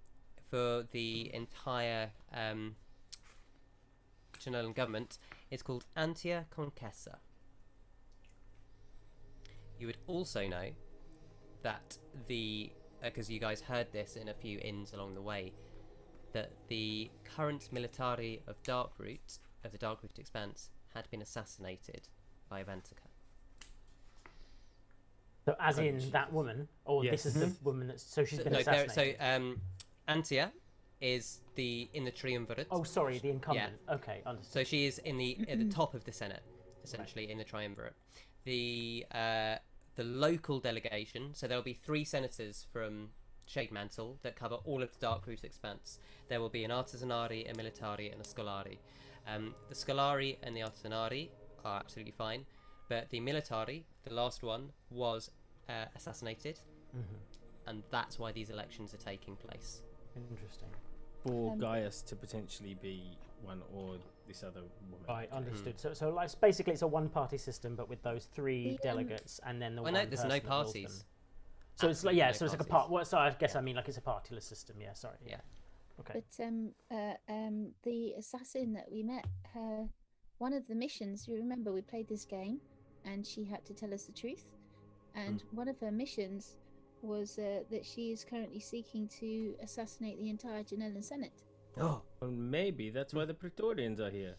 for the entire Chilean government is called Antia Conquessa. You would also know that because you guys heard this in a few inns along the way, that the current militari of Darkroot of the Darkroot Expanse had been assassinated by Ventica. So, as in that woman, or this is the woman that's so she's been assassinated. Antia is in the triumvirate. Oh, sorry, the incumbent. Yeah. Okay, understood. So she is at the top of the Senate, essentially, in the triumvirate. The local delegation. So there will be 3 senators from Shademantle that cover all of the Darkroot Expanse. There will be an Artisanari, a Militari, and a Scholari. The Scholari and the Artisanari are absolutely fine, but the Militari, the last one, was assassinated, and that's why these elections are taking place. Interesting. For Gaius to potentially be one or this other woman. Right, understood. So like, basically it's a one-party system, but with those 3 delegates, and then the one there's person no that rules parties. them. So it's like, so it's like a part. Well, so I guess I mean like it's a partyless system. Yeah, sorry. Yeah. Okay. But the assassin that we met, one of the missions. You remember we played this game, and she had to tell us the truth, and one of her missions was that she is currently seeking to assassinate the entire Janellan Senate. Oh, well, maybe that's why the Praetorians are here.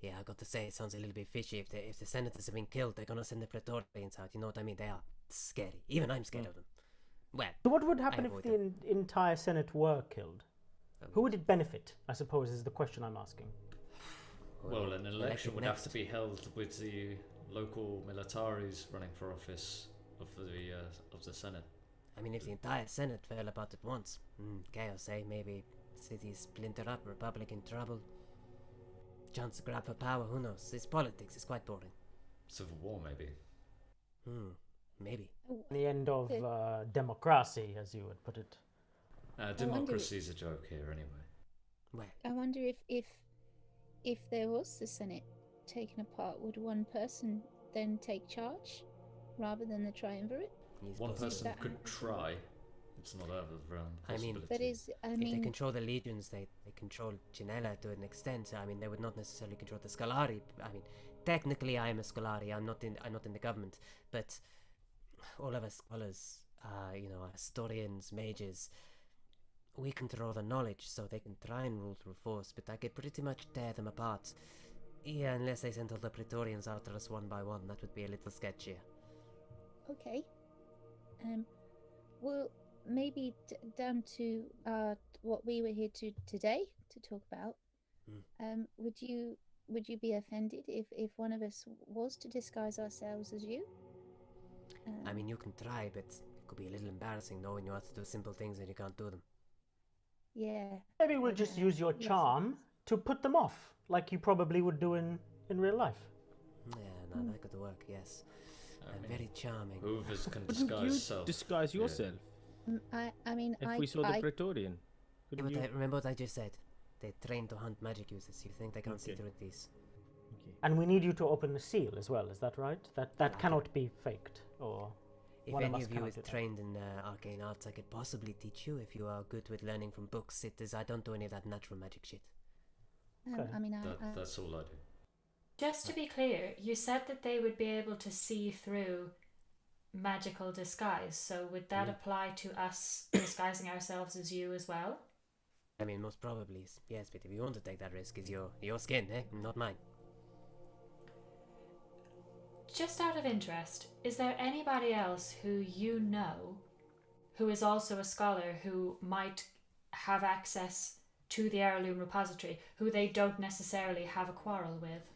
Yeah, I got to say, it sounds a little bit fishy. If the senators have been killed, they're gonna send the Praetorians out. You know what I mean? They are scary. Even I'm scared of them. Well, So what would happen if the entire Senate were killed? Who would it benefit? I suppose is the question I'm asking. Well, an election would have to be held with the local militaries running for office of the Senate. I mean, if the entire Senate fell apart at once, chaos, eh? Maybe cities splinter up, Republic in trouble. Chance to grab for power, who knows? It's politics, it's quite boring. Civil war, maybe. Maybe. The end of democracy, as you would put it. Democracy's a joke here, anyway. Well, I wonder if there was the Senate taken apart, would one person then take charge rather than the triumvirate? One person could try. It's not out of the realm of possibility. If they control the legions, they control Janella to an extent. I mean, they would not necessarily control the Scholari. I mean, technically, I am a Scholari. I'm not in the government, but all of us scholars, historians, mages, we control the knowledge, so they can try and rule through force. But I could pretty much tear them apart. Yeah, unless they sent all the Praetorians after us one by one, that would be a little sketchier. Okay. Well, maybe down to what we were here today to talk about. Would you be offended if one of us was to disguise ourselves as you? I mean, you can try, but it could be a little embarrassing knowing you have to do simple things and you can't do them. Yeah. Maybe we'll just use your charm to put them off, like you probably would do in real life. Yeah, no, that could work, yes. Very charming. Hoovers can Wouldn't disguise you self. disguise yourself? If we saw the Praetorian. Remember what I just said? They're trained to hunt magic users. You think they can't see through these? And we need you to open the seal as well, is that right? That cannot be faked, or if one any us of you cannot is do that. trained in arcane arts, I could possibly teach you if you are good with learning from books. I don't do any of that natural magic shit. Okay. That's all I do. Just to be clear, you said that they would be able to see through magical disguise, so would that apply to us disguising ourselves as you as well? I mean, most probably, yes, but if you want to take that risk, it's your skin, not mine. Just out of interest, is there anybody else who you know who is also a scholar who might have access to the heirloom repository, who they don't necessarily have a quarrel with?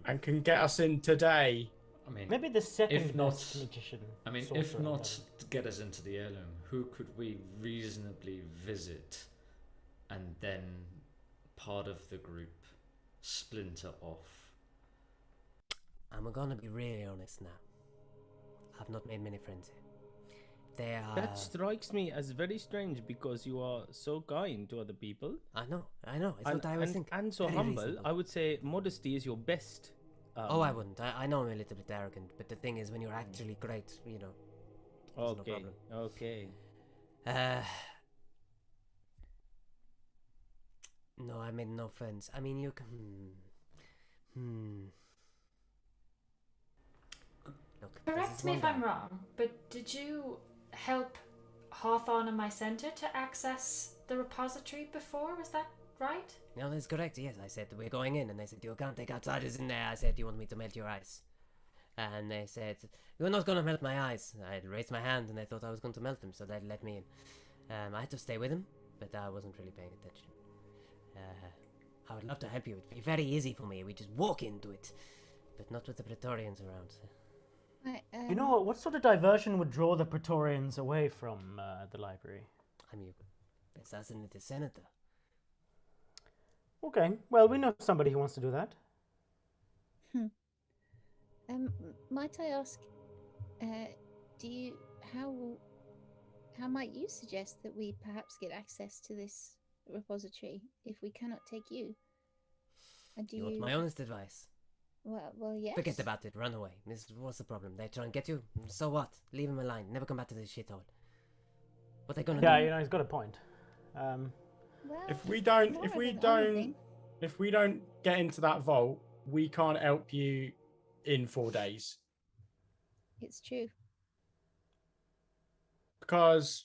And can get us in today? I mean, Maybe the second if not, best magician. I mean, if not to get us into the heirloom, who could we reasonably visit and then part of the group splinter off? I'm gonna be really honest now. I've not made many friends here. They are... That strikes me as very strange because you are so kind to other people. I know. It's what I was thinking. And so Very humble. reasonable. I would say modesty is your best. I wouldn't. I know I'm a little bit arrogant, but the thing is, when you're actually great, there's no problem. Okay. No, I made no friends. I mean, you can... Look, Correct me if I'm wrong, but did you help Hawthorne and my centre to access the repository before? Was that right? No, that's correct. Yes, I said we're going in, and they said you can't take outsiders in there. I said, you want me to melt your ice? And they said, you're not gonna melt my eyes. I raised my hand, and they thought I was going to melt them, so they let me in. I had to stay with them, but I wasn't really paying attention. I would love to help you. It'd be very easy for me. We just walk into it, but not with the Praetorians around. You know, what sort of diversion would draw the Praetorians away from the library? I'm your assassinated senator. Okay, well, we know somebody who wants to do that. Might I ask, how might you suggest that we perhaps get access to this repository if we cannot take you? And do You want my honest advice? Well, yes. Forget about it. Run away. What's the problem? They try and get you. So what? Leave him alone. Never come back to this shithole. What they gonna do? Yeah, you know, he's got a point. Well, If we more don't get into that vault, we can't help you in 4 days. It's true. Because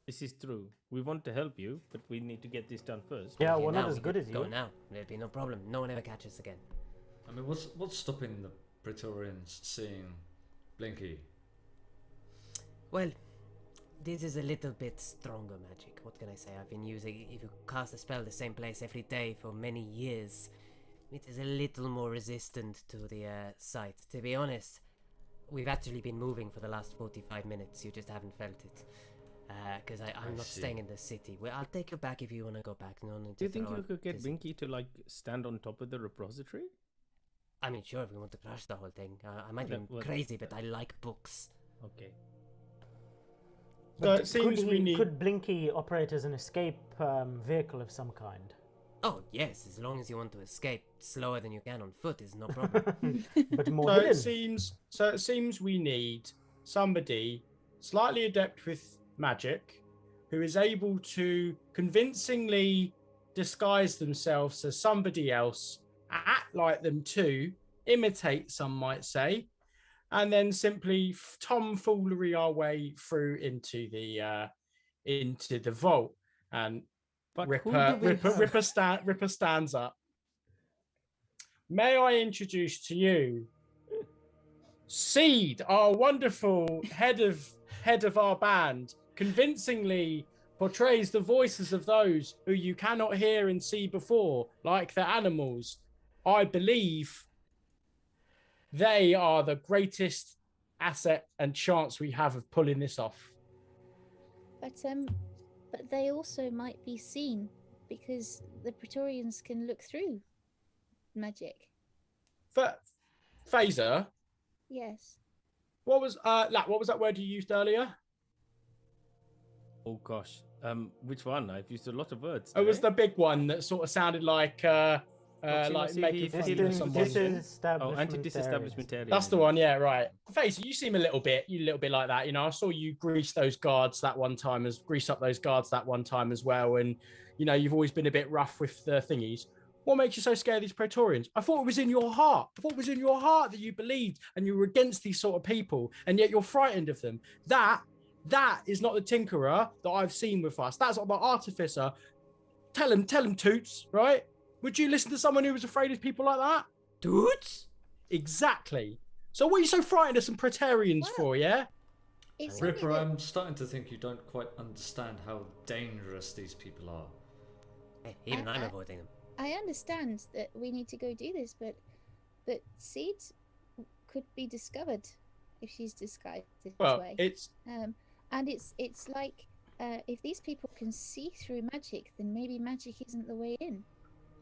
This is true. We want to help you, but we need to get this done first. Yeah, Okay, we're now not as we good could as go you. now. There'd be no problem. No one ever catches us again. I mean, what's stopping the Praetorians seeing Blinky? Well, this is a little bit stronger magic. What can I say? I've been using. If you cast a spell the same place every day for many years, it is a little more resistant to the sight. To be honest, we've actually been moving for the last 45 minutes. You just haven't felt it. Because I'm not see. staying in the city. Well, I'll take you back if you want to go back. No need Do to you think throw you a could get visit. Binky to like stand on top of the repository? I mean, sure, if we want to crush the whole thing. I might Okay, be well- crazy, but I like books. Okay. So it seems we need. Could Blinky operate as an escape vehicle of some kind? Oh, yes, as long as you want to escape slower than you can on foot is no problem. But more So hidden. it seems we need somebody slightly adept with magic who is able to convincingly disguise themselves as somebody else, act like them too, imitate, some might say, and then simply tomfoolery our way through into the vault. And But Ripper stands up. May I introduce to you Seed, our wonderful head of our band, convincingly portrays the voices of those who you cannot hear and see before, like the animals. I believe they are the greatest asset and chance we have of pulling this off. But they also might be seen because the Praetorians can look through magic. But Faeza, Yes. what was that word you used earlier? Oh gosh. Which one? I've used a lot of words. It was today. the big one that sort of sounded like Proximity, making fun of feeling, someone. Oh, anti-disestablishmentarian. That's the one, yeah, right. Faeza, you seem a little bit like that. You know, I saw you grease up those guards that one time as well, and you know, you've always been a bit rough with the thingies. What makes you so scared of these Praetorians? I thought it was in your heart. I thought it was in your heart that you believed and you were against these sort of people, and yet you're frightened of them. That is not the tinkerer that I've seen with us. That's not the artificer. Tell him, Toots, right? Would you listen to someone who was afraid of people like that? Toots? Exactly. So what are you so frightened of some Praetorians Well, for, yeah? It's only Ripper, that- I'm starting to think you don't quite understand how dangerous these people are. Hey, even I'm I- avoiding them. I understand that we need to go do this, but Seed could be discovered if she's disguised this Well, way. it's And it's like if these people can see through magic, then maybe magic isn't the way in.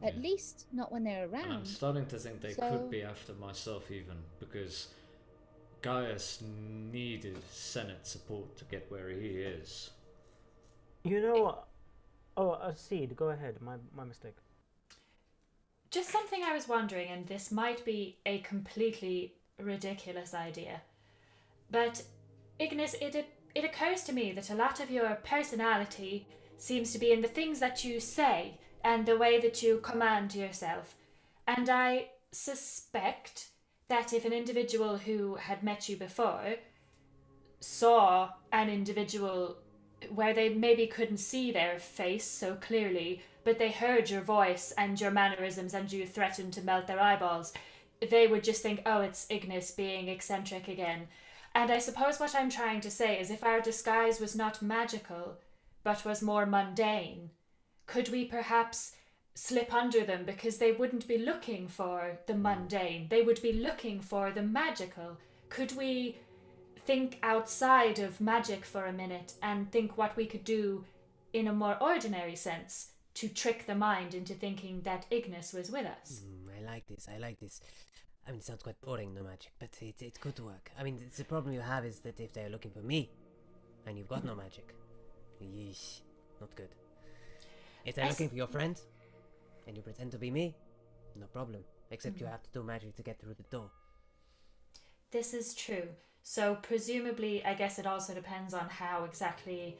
At Yeah. least not when they're And I'm around. starting to think they So- could be after myself even, because Gaius needed Senate support to get where he is. You know, Seed, go ahead. My mistake. Just something I was wondering, and this might be a completely ridiculous idea, but Ignis, it occurs to me that a lot of your personality seems to be in the things that you say and the way that you command yourself. And I suspect that if an individual who had met you before saw an individual where they maybe couldn't see their face so clearly, but they heard your voice and your mannerisms and you threatened to melt their eyeballs, they would just think, oh, it's Ignis being eccentric again. And I suppose what I'm trying to say is if our disguise was not magical, but was more mundane, could we perhaps slip under them because they wouldn't be looking for the mundane, they would be looking for the magical? Could we think outside of magic for a minute and think what we could do in a more ordinary sense to trick the mind into thinking that Ignis was with us? I like this. I mean, it sounds quite boring, no magic, but it could work. I mean, the problem you have is that if they're looking for me, and you've got no magic, yeesh, not good. If they're looking for your friend, and you pretend to be me, no problem. Except you have to do magic to get through the door. This is true. So presumably, I guess it also depends on how exactly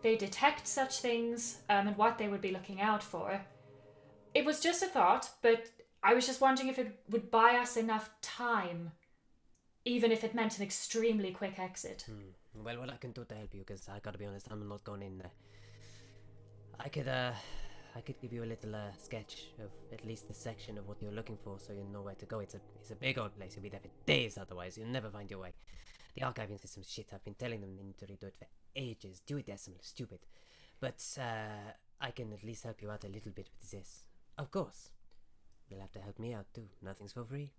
they detect such things, and what they would be looking out for. It was just a thought, but I was just wondering if it would buy us enough time, even if it meant an extremely quick exit. Well, what I can do to help you, because I gotta be honest, I'm not going in there. I could give you a little sketch of at least the section of what you're looking for, so you know where to go. It's a big old place. You'll be there for days otherwise. You'll never find your way. The archiving system's shit. I've been telling them they need to redo it for ages. Dewey Decimal is stupid. But I can at least help you out a little bit with this. Of course. You'll have to help me out too. Nothing's for free.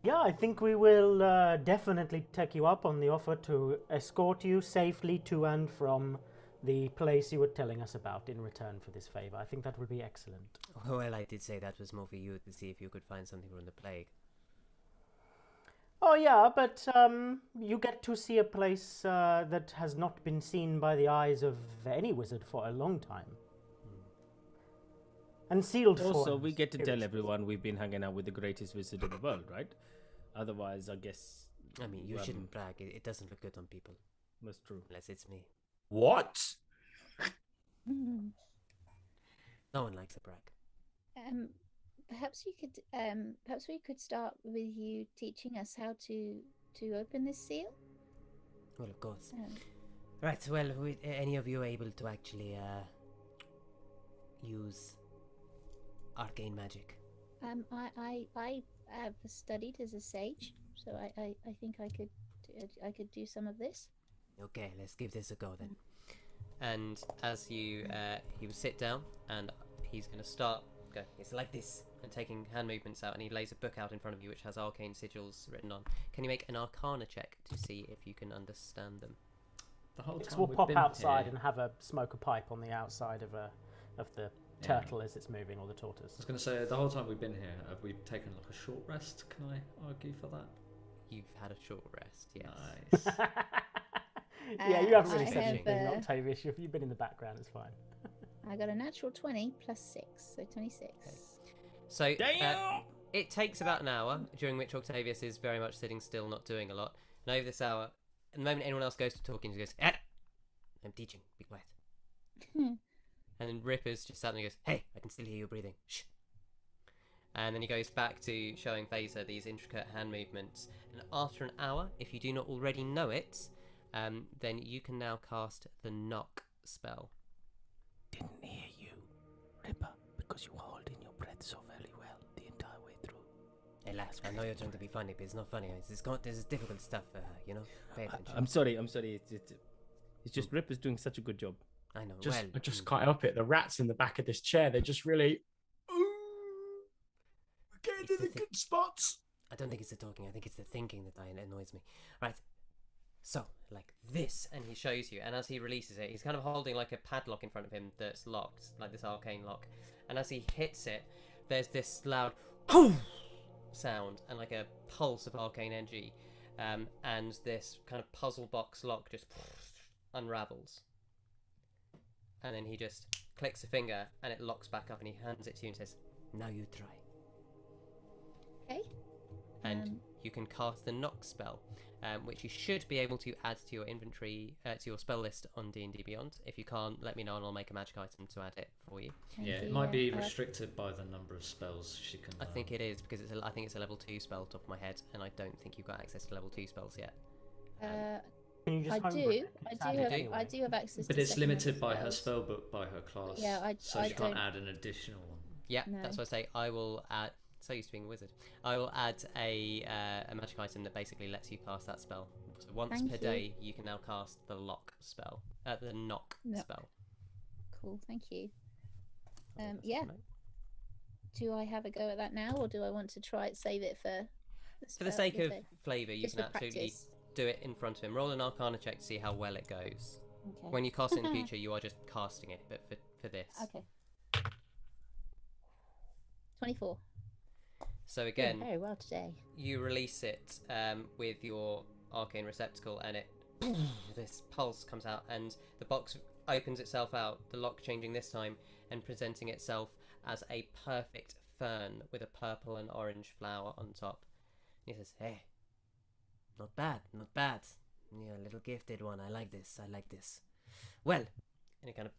Yeah, I think we will definitely take you up on the offer to escort you safely to and from the place you were telling us about in return for this favor. I think that would be excellent. Well, I did say that was more for you to see if you could find something from the plague. Oh yeah, but you get to see a place that has not been seen by the eyes of any wizard for a long time. And sealed for. Also, we get to tell everyone we've been hanging out with the greatest wizard in the world, right? Otherwise, I guess... I mean, you shouldn't brag. It doesn't look good on people. That's true. Unless it's me. What? No one likes a brag. Perhaps we could start with you teaching us how to open this seal. Well, of course. Right, well, any of you able to actually use arcane magic? I have studied as a sage, so I think I could do some of this. Okay, let's give this a go then. And as you sit down, and he's going to start going, it's like this, and taking hand movements out, and he lays a book out in front of you which has arcane sigils written on. Can you make an arcana check to see if you can understand them? The whole time We'll we've pop been outside here, and smoke a pipe on the outside of the turtle as it's moving, or the tortoise. I was going to say, the whole time we've been here, have we taken like a short rest? Can I argue for that? You've had a short rest, yes. Nice. Yeah, you haven't really I said have, anything, Octavius. You've been in the background, it's fine. I got a natural 20 plus 6, so 26. Okay. So it takes about an hour, during which Octavius is very much sitting still, not doing a lot. And over this hour, the moment anyone else goes to talking, he goes, I'm teaching, be quiet. And then Ripper's just suddenly goes, hey, I can still hear you breathing, shh. And then he goes back to showing Faeza these intricate hand movements. And after an hour, if you do not already know it, then you can now cast the knock spell. Didn't hear you, Ripper, because you were holding your breath so very well the entire way through. Relax, I know you're trying to be funny, but it's not funny. This is difficult stuff for her, you know? Pay attention. I'm sorry. It's just Ripper's doing such a good job. I know, I just can't help it. The rats in the back of this chair, they're just really... getting in the good spots. I don't think it's the talking, I think it's the thinking that annoys me. Right, so, like this, and he shows you, and as he releases it, he's kind of holding like a padlock in front of him that's locked, like this arcane lock, and as he hits it, there's this loud sound, and like a pulse of arcane energy, and this kind of puzzle box lock just unravels. And then he just clicks a finger, and it locks back up, and he hands it to you and says, now you try. Okay. And you can cast the knock spell, which you should be able to add to your inventory, to your spell list on D&D Beyond. If you can't, let me know and I'll make a magic item to add it for you. Yeah, it might be restricted by the number of spells she can... I think it is, because I think it's a level 2 spell top of my head, and I don't think you've got access to level 2 spells yet. Can you just I homebrew do. it? Can you just add it anyway? I do have access But to it's secondary limited by her spells. spell book, by her class. Yeah, so I she can't don't- add an additional one. Yeah, No. that's what I say. I will add. So used to being a wizard. I will add a magic item that basically lets you cast that spell. So once Thank per you. day, you can now cast the lock spell, the knock Yep. spell. Cool, thank you. I think that's Yeah. good to know. Do I have a go at that now, or do I want to try it, save it for? For the sake of flavour, you Just can for absolutely practice. do it in front of him. Roll an Arcana check to see how well it goes. Okay. When you cast it in the future, you are just casting it, but for this. Okay. 24. So Doing again, very well today. you release it with your arcane receptacle, and it this pulse comes out, and the box opens itself out, the lock changing this time and presenting itself as a perfect fern with a purple and orange flower on top. And he says, "Hey, not bad, not bad. You're a little gifted one. I like this. I like this. Well," and he kind of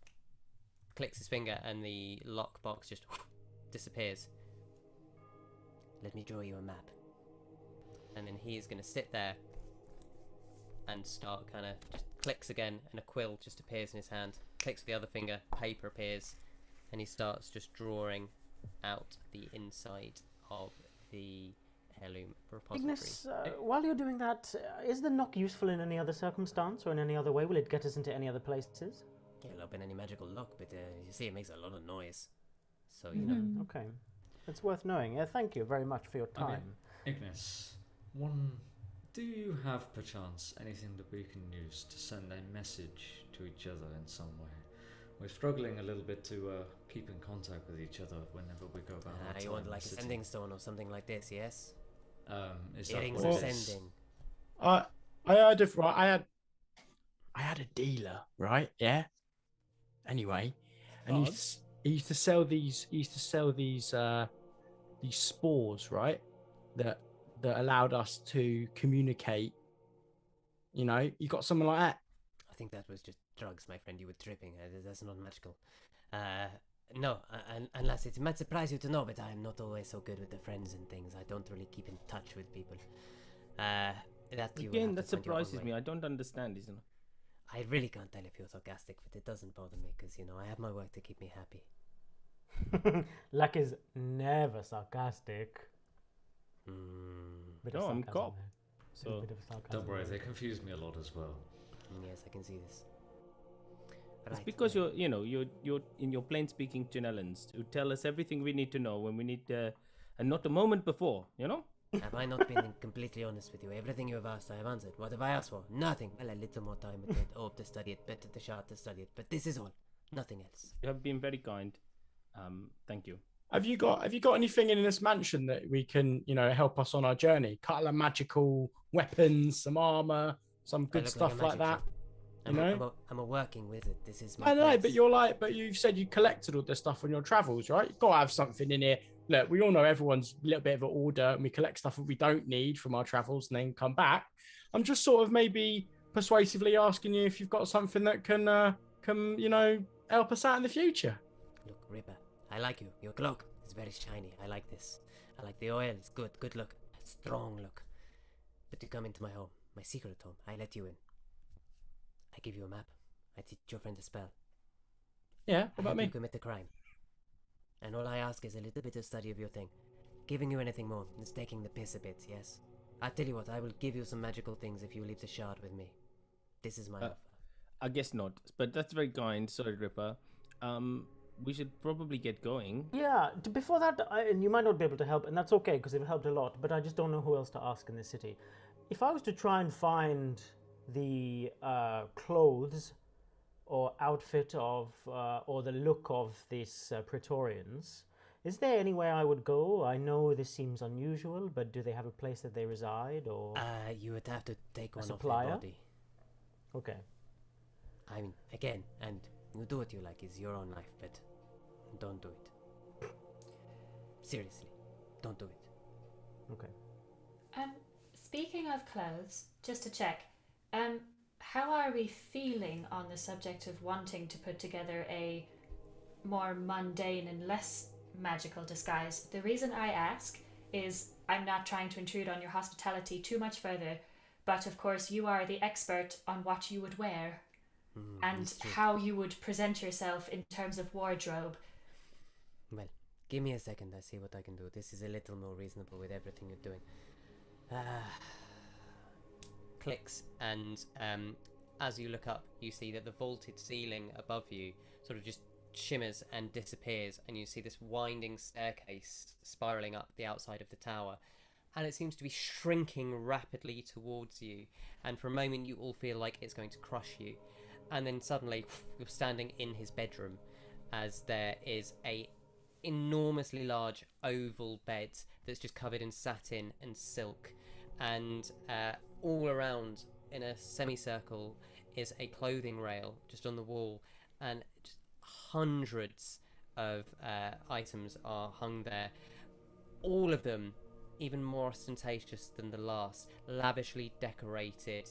clicks his finger, and the lock box just disappears. "Let me draw you a map." And then he is going to sit there and start kind of just clicks again, and a quill just appears in his hand. Clicks with the other finger, paper appears, and he starts just drawing out the inside of the heirloom repository. Ignis, while you're doing that, is the knock useful in any other circumstance or in any other way? Will it get us into any other places? It'll open any magical lock, but you see, it makes a lot of noise. So you know. Mhm. Okay, it's worth knowing. Yeah, thank you very much for your I mean, time. Ignis, do you have perchance anything that we can use to send a message to each other in some way? We're struggling a little bit to keep in contact with each other whenever we go about our time You want in like the a city. sending stone or something like this, yes? Is that Earrings what of it is? sending. I heard of right. I had a dealer, right? Yeah. Anyway, and he used to sell these. He used to sell these spores, right? That allowed us to communicate. You know, you got something like that. I think that was just drugs, my friend. You were tripping. That's not magical. No, unless it might surprise you to know, but I am not always so good with the friends and things. I don't really keep in touch with people. That you will Again, have that to find your own surprises way. me. I don't understand, isn't it? I really can't tell if you're sarcastic, but it doesn't bother me because, you know, I have my work to keep me happy. Luck is never sarcastic. Bit of No, I'm sarcasm cop. there. So Bit of sarcasm Don't worry, there. they confuse me a lot as well. Yes, I can see this. it's Right, because well, you're in your plain speaking Janellans to tell us everything we need to know when we need and not a moment before, you know? Have I not been completely honest with you? Everything you have asked, I have answered. What have I asked for? Nothing. Well, a little more time with it. Hope to study it, better the shot to study it. But this is all. Nothing else. You have been very kind. Thank you. Have you got anything in this mansion that we can, help us on our journey? Couple of magical weapons, some armor, some I good look stuff a like that. magic I'm a working wizard. This is my I know, place. but you've said you collected all this stuff on your travels, right? You've got to have something in here. Look, we all know everyone's a little bit of an order, and we collect stuff that we don't need from our travels and then come back. I'm just sort of maybe persuasively asking you if you've got something that can help us out in the future. Look, Ripper, I like you. Your cloak is very shiny. I like this. I like the oil. It's good. Good look. Strong look. But you come into my home, my secret home. I let you in. I give you a map. I teach your friend a spell. Yeah, I what about help me? you commit a crime. And all I ask is a little bit of study of your thing. Giving you anything more is taking the piss a bit, yes? I tell you what, I will give you some magical things if you leave the shard with me. This is my offer. I guess not, but that's very kind. Sorry, Ripper. We should probably get going. Yeah, before that, and you might not be able to help, and that's okay because it helped a lot, but I just don't know who else to ask in this city. If I was to try and find the clothes or outfit of, or the look of these Praetorians, is there anywhere I would go? I know this seems unusual, but do they have a place that they reside, or...? You would have to take one off their supplier? body. Okay. I mean, again, and you do what you like, it's your own life, but don't do it. Seriously, don't do it. Okay. Speaking of clothes, just to check, how are we feeling on the subject of wanting to put together a more mundane and less magical disguise? The reason I ask is I'm not trying to intrude on your hospitality too much further, but of course you are the expert on what you would wear and That's true. how you would present yourself in terms of wardrobe. Well, give me a second, I see what I can do. This is a little more reasonable with everything you're doing. Clicks, and as you look up, you see that the vaulted ceiling above you sort of just shimmers and disappears, and you see this winding staircase spiraling up the outside of the tower, and it seems to be shrinking rapidly towards you, and for a moment you all feel like it's going to crush you, and then suddenly you're standing in his bedroom as there is a enormously large oval bed that's just covered in satin and silk, and all around in a semicircle is a clothing rail just on the wall, and just hundreds of items are hung there, all of them even more ostentatious than the last, lavishly decorated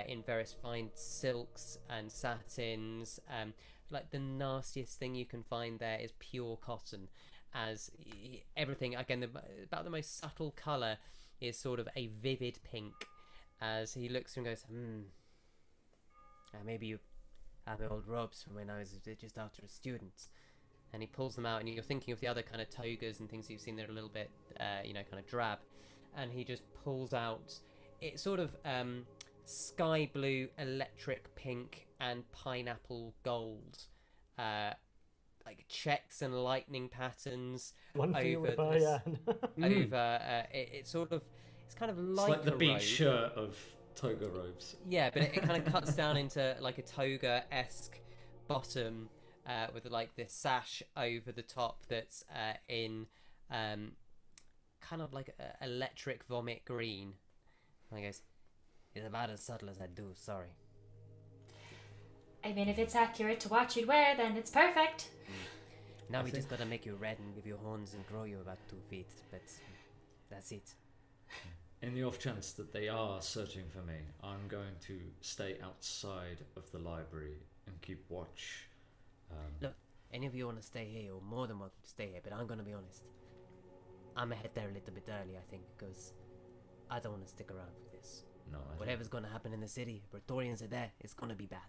in various fine silks and satins. Like the nastiest thing you can find there is pure cotton, as everything, again, about the most subtle colour is sort of a vivid pink, as he looks and goes, maybe you have my old robes from when I was just after a student. And he pulls them out, and you're thinking of the other kind of togas and things you've seen that are a little bit, kind of drab. And he just pulls out, it's sort of sky blue, electric pink, and pineapple gold, like checks and lightning patterns One for you, over Brian. it's sort of, it's kind of It's like like the a beach robe. shirt of toga robes. Yeah, but it kind of cuts down into like a toga-esque bottom with like this sash over the top that's in kind of like electric vomit green. And he goes, it's about as subtle as I do, sorry. I mean, if it's accurate to what you'd wear, then it's perfect. Now we just gotta make you red and give you horns and grow you about 2 feet, but that's it. In the off chance that they are searching for me, I'm going to stay outside of the library and keep watch. Look, any of you want to stay here, you're more than welcome to stay here, but I'm gonna be honest. I'm gonna head there a little bit early, I think, because I don't want to stick around for this. No, I Whatever's gonna happen in the city, Praetorians are there, it's gonna be bad.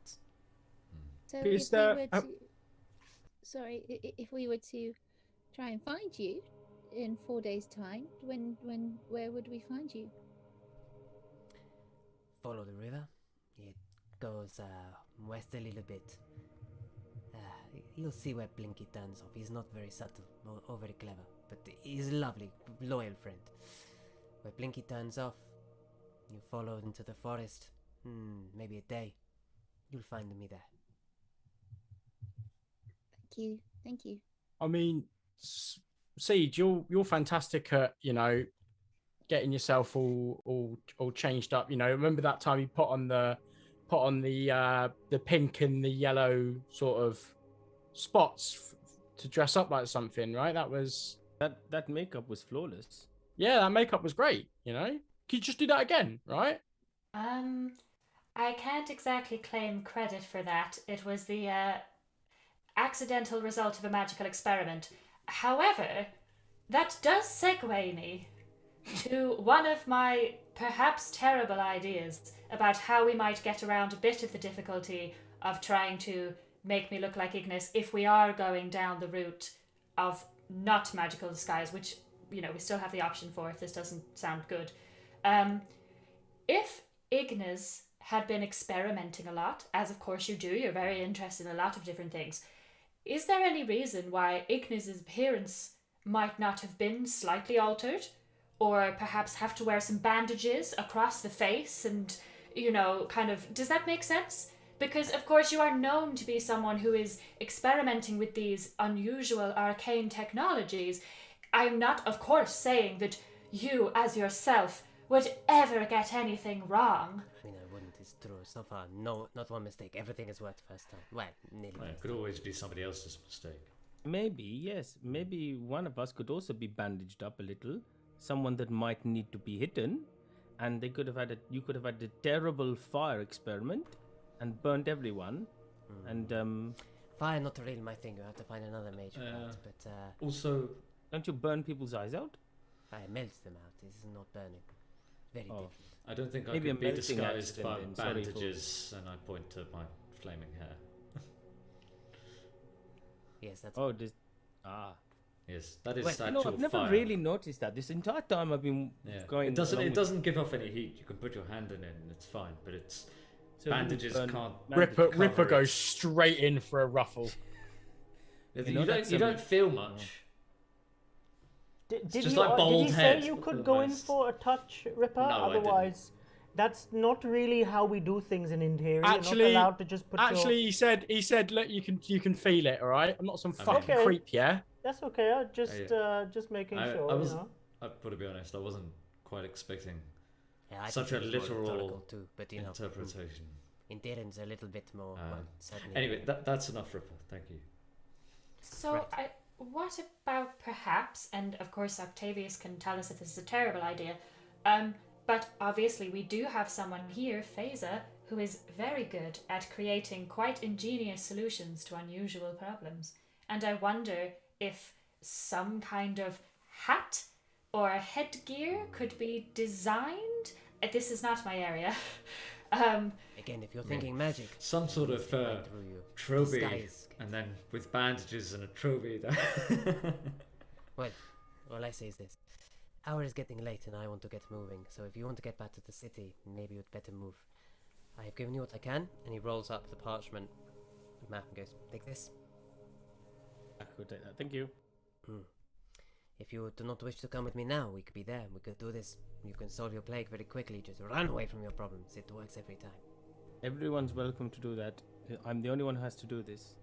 So Is if we there- were to, if we were to try and find you in 4 days' time, where would we find you? Follow the river. It goes west a little bit. You'll see where Blinky turns off. He's not very subtle or very clever, but he's a lovely, loyal friend. Where Blinky turns off, you follow into the forest. Maybe a day. You'll find me there. Thank you. I mean, Siege, you're fantastic at, getting yourself all changed up. Remember that time you put on the pink and the yellow sort of spots to dress up like something, right? That makeup was flawless. Yeah, that makeup was great. Could you just do that again, right? I can't exactly claim credit for that. It was the accidental result of a magical experiment. However, that does segue me to one of my perhaps terrible ideas about how we might get around a bit of the difficulty of trying to make me look like Ignis if we are going down the route of not magical disguise, which, we still have the option for if this doesn't sound good. If Ignis had been experimenting a lot, as of course you do, you're very interested in a lot of different things, is there any reason why Ignis's appearance might not have been slightly altered? Or perhaps have to wear some bandages across the face and, does that make sense? Because, of course, you are known to be someone who is experimenting with these unusual arcane technologies. I'm not, of course, saying that you, as yourself, would ever get anything wrong. I mean, I wouldn't, it's true. So far, no, not one mistake. Everything has worked first time. Well, nearly Well, it first could time. always be somebody else's mistake. Maybe, yes. Maybe one of us could also be bandaged up a little. Someone that might need to be hidden. And you could have had a terrible fire experiment and burnt everyone. And Fire, not really my thing. You have to find another mage for that. But Also, don't you burn people's eyes out? I melt them out. This is not burning. Very Oh. deadly. I don't think I Maybe a could be melting disguised by accident then, sorry for- bandages, and I point to my flaming hair. Yes, that's. Oh, this. Ah. Yes, that is Well, actual I've never fire. really noticed that. This entire time I've been Yeah. going. It doesn't. along It with- doesn't give off any heat. You can put your hand in it, and it's fine. But it's so it wouldn't bandages burn- can't. Ripper cover it. goes straight in for a ruffle. You, know, that's don't feel much. Did just you, like did bald he head, say you could go in almost. for a touch, Ripper? No, I didn't. Otherwise, that's not really how we do things in Interior. Actually- You're not allowed to just put Actually, he said, look, you can feel it, all right? I'm not some fucking Okay. creep, yeah? That's okay. I'm just making sure. I was. You know? I've got to be honest. I wasn't quite expecting Yeah, I such think a it was more literal rhetorical too, but you know, interpretation. Interior's a little bit more. Well, certainly. Anyway, that's enough, Ripper. Thank you. So, what about perhaps, and of course Octavius can tell us if this is a terrible idea, but obviously we do have someone here, Faeza, who is very good at creating quite ingenious solutions to unusual problems. And I wonder if some kind of hat or a headgear could be designed. This is not my area. Again, if you're thinking magic, Some sort of right through you. trophy, Disguise. and then with bandages and a trophy. Well, all I say is this. Hour is getting late and I want to get moving, so if you want to get back to the city, maybe you'd better move. I have given you what I can, and he rolls up the parchment map and goes, take this. I could take that. Thank you. If you do not wish to come with me now, we could be there, we could do this. You can solve your plague very quickly, just run away from your problems, it works every time. Everyone's welcome to do that. I'm the only one who has to do this.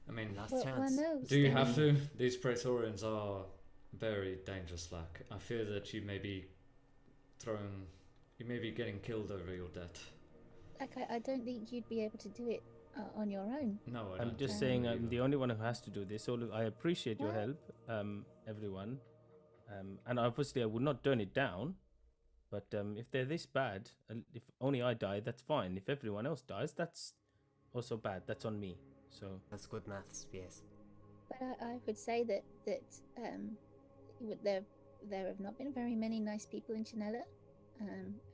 I mean, Last Well, chance. no, do you stay. have to? These Praetorians are very dangerous, Lack. I fear that you may be getting killed over your debt. Like, I don't think you'd be able to do it on your own. No, I I'm don't just think saying you I'm will. the only one who has to do this. So I appreciate your Well- help, everyone. And obviously I would not turn it down. But if they're this bad, if only I die, that's fine. If everyone else dies, that's also bad. That's on me. So That's good maths, yes. But I would say that there have not been very many nice people in Chanella,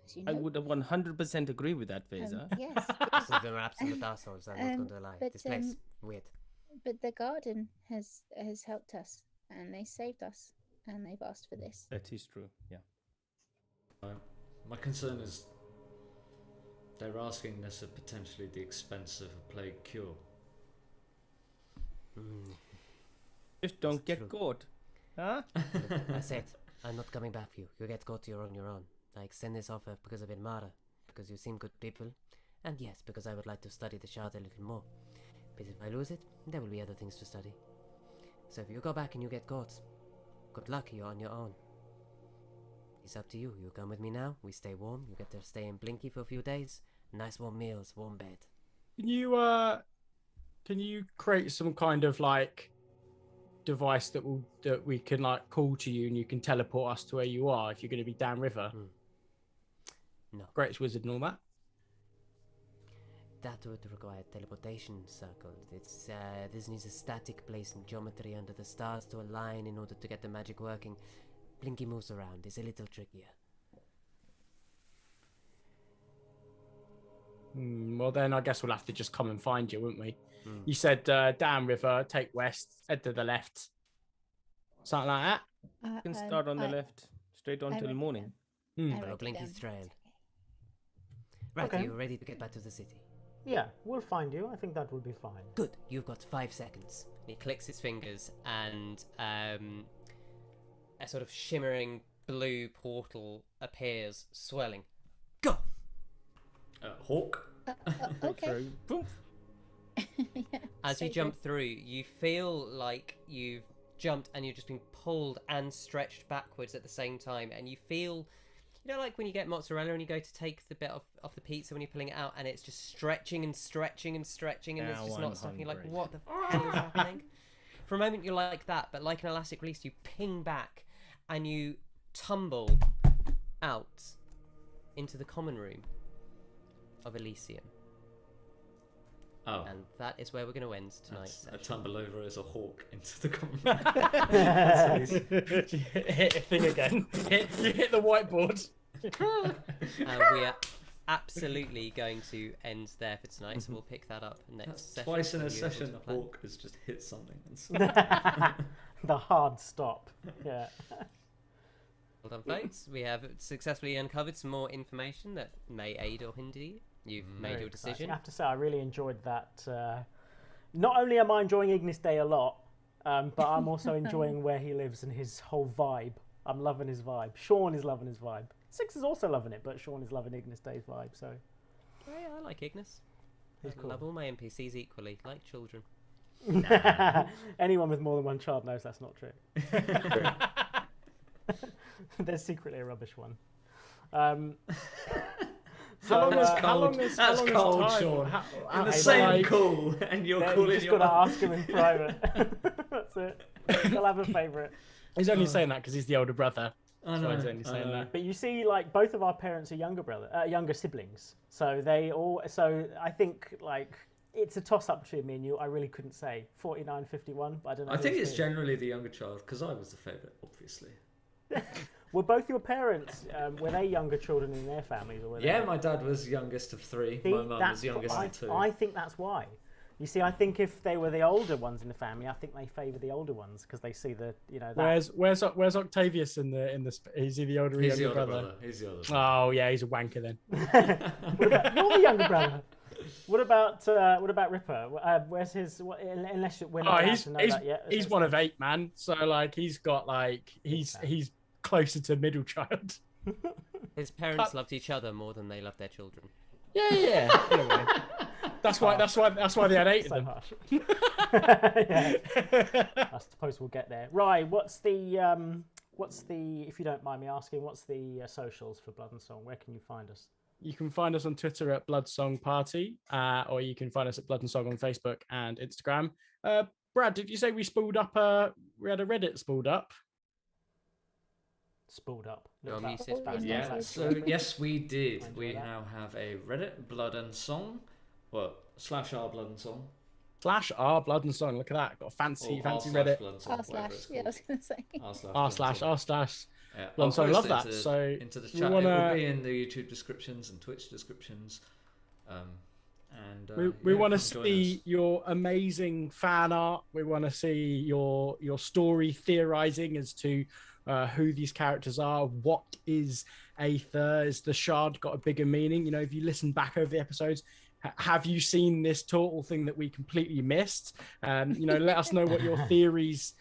as you know. I would 100% agree with that, Faeza. Yes, Some of them are absolute assholes, I'm not going to lie. but, This place, weird. but the garden has helped us, and they saved us, and they've asked for this. That is true. Yeah. My concern is they're asking this at potentially the expense of a plague cure. Just don't get true. caught. Huh? I said, I'm not coming back for you. You get caught, you're on your own. I extend this offer because of Ilmara, because you seem good people, and yes, because I would like to study the shard a little more. But if I lose it, there will be other things to study. So if you go back and you get caught, good luck, you're on your own. It's up to you. You come with me now, we stay warm, you get to stay in Blinky for a few days, nice warm meals, warm bed. Can you create some kind of like device that we can like call to you and you can teleport us to where you are if you're going to be downriver? No. Greatest wizard and all that. That would require teleportation circle. It's this needs a static place in geometry under the stars to align in order to get the magic working. Blinky moves around. It's a little trickier. Well, then I guess we'll have to just come and find you, won't we? You said downriver, take west, head to the left, something like that. You can start on the left, straight on I till wrote it morning. Follow Blinky's trail. Right, Okay. are you ready to get back to the city? Yeah, we'll find you. I think that will be fine. Good. You've got 5 seconds. He clicks his fingers, and a sort of shimmering blue portal appears, swelling. Go. Hawk. Okay. Boom. Yeah, As you so jump good. through, you feel like you've jumped and you're just being pulled and stretched backwards at the same time. And you feel, you know, like when you get mozzarella and you go to take the bit off the pizza when you're pulling it out, and it's just stretching and stretching and stretching, and Now it's just I'm not stopping. You're like, hungry. what the hell is happening? For a moment, you're like that, but like an elastic release, you ping back and you tumble out into the common room of Elysium. Oh. And that is where we're going to end tonight's I session. tumble over as a hawk into the Hit a thing again. You hit the whiteboard. We are absolutely going to end there for tonight, so we'll pick that up next session. Twice in for a you all session, to a plan. hawk has just hit something. The hard stop. Yeah. Well done, folks. We have successfully uncovered some more information that may aid or hinder you. You've made Very your exciting. decision. I have to say, I really enjoyed that. Not only am I enjoying Ignis Day a lot, but I'm also enjoying where he lives and his whole vibe. I'm loving his vibe. Sean is loving his vibe. Six is also loving it, but Sean is loving Ignis Day's vibe. So Oh, yeah, I like Ignis. he's I cool. love all my NPCs equally, like children. Anyone with more than one child knows that's not true. There's secretly a rubbish one. How long is That's cold, time? Sean. In the hey, same like- call, and you're You calling just your got to ask him in private. That's it. He'll have a favourite. He's only saying that because he's the older brother. I That's know, why he's only saying that. But you see, like both of our parents are younger siblings. So they all. So I think like it's a toss up between me and you. I really couldn't say 49, 51. But I don't know. I think who's it's who. generally the younger child, because I was the favourite, obviously. Were both your parents were they younger children in their families, or were they? Yeah, my dad was youngest of 3. See, My mum was that's youngest what of 2. I think that's why. You see, I think if they were the older ones in the family, I think they favour the older ones because they see the that. Where's Octavius in the is he the older or He's the younger older brother? brother. He's the older brother. Oh yeah, he's a wanker then. What about, you're the younger brother. What about Ripper? Where's his? Unless we're not allowed to know that yet. He's one of 8, man. So like he's got like he's closer to middle child. His parents loved each other more than they loved their children. Yeah. Anyway. That's why they had 8 of So them. harsh. Yeah. I suppose we'll get there. Right, what's the if you don't mind me asking, what's the socials for Blood and Song? Where can you find us? You can find us on Twitter at Blood Song Party, or you can find us at Blood and Song on Facebook and Instagram. Brad, did you say we spooled up? We had a Reddit spooled up. Spooled up. You're Look, muted, that's Brad. Yeah, nice. so yes, we did. Enjoy We that. now have a Reddit, Blood and Song. Well, /r Blood and Song. /r Blood and Song. Look at that. Got a fancy Reddit. Blood and Song, whatever it's Yeah, I was called. going to say. r/r/. Yeah, Blood and Song, I'll love post that. it So into the we chat. It wanna- will be in the YouTube descriptions and Twitch descriptions. We want to come join see us. your amazing fan art. We want to see your story theorizing as to who these characters are. What is Aether? Is the shard got a bigger meaning? You know, if you listen back over the episodes, have you seen this turtle thing that we completely missed? You know, let us know what your theories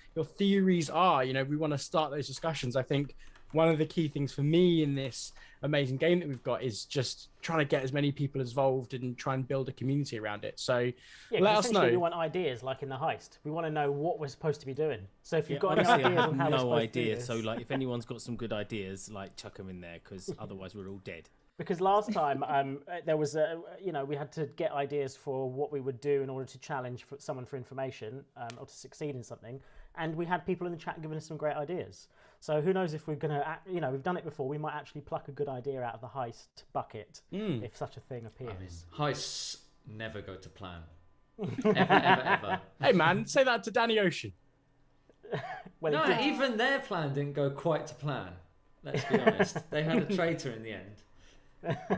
are. You know, we want to start those discussions. I think one of the key things for me in this amazing game that we've got is just trying to get as many people involved and try and build a community around it. So Yeah, 'cause let us essentially know. We want ideas, like in the heist. We want to know what we're supposed to be doing. So if you've got any Honestly, I ideas have on how we're no supposed to do idea. this. So, like, if anyone's got some good ideas, like, chuck them in there, because otherwise we're all dead. Because last time there was we had to get ideas for what we would do in order to challenge someone for information or to succeed in something, and we had people in the chat giving us some great ideas. So who knows if we're gonna, we've done it before. We might actually pluck a good idea out of the heist bucket if such a thing appears. I mean, heists never go to plan. Ever. Hey man, say that to Danny Ocean. Well, No, it did- even their plan didn't go quite to plan. Let's be honest. They had a traitor in the end.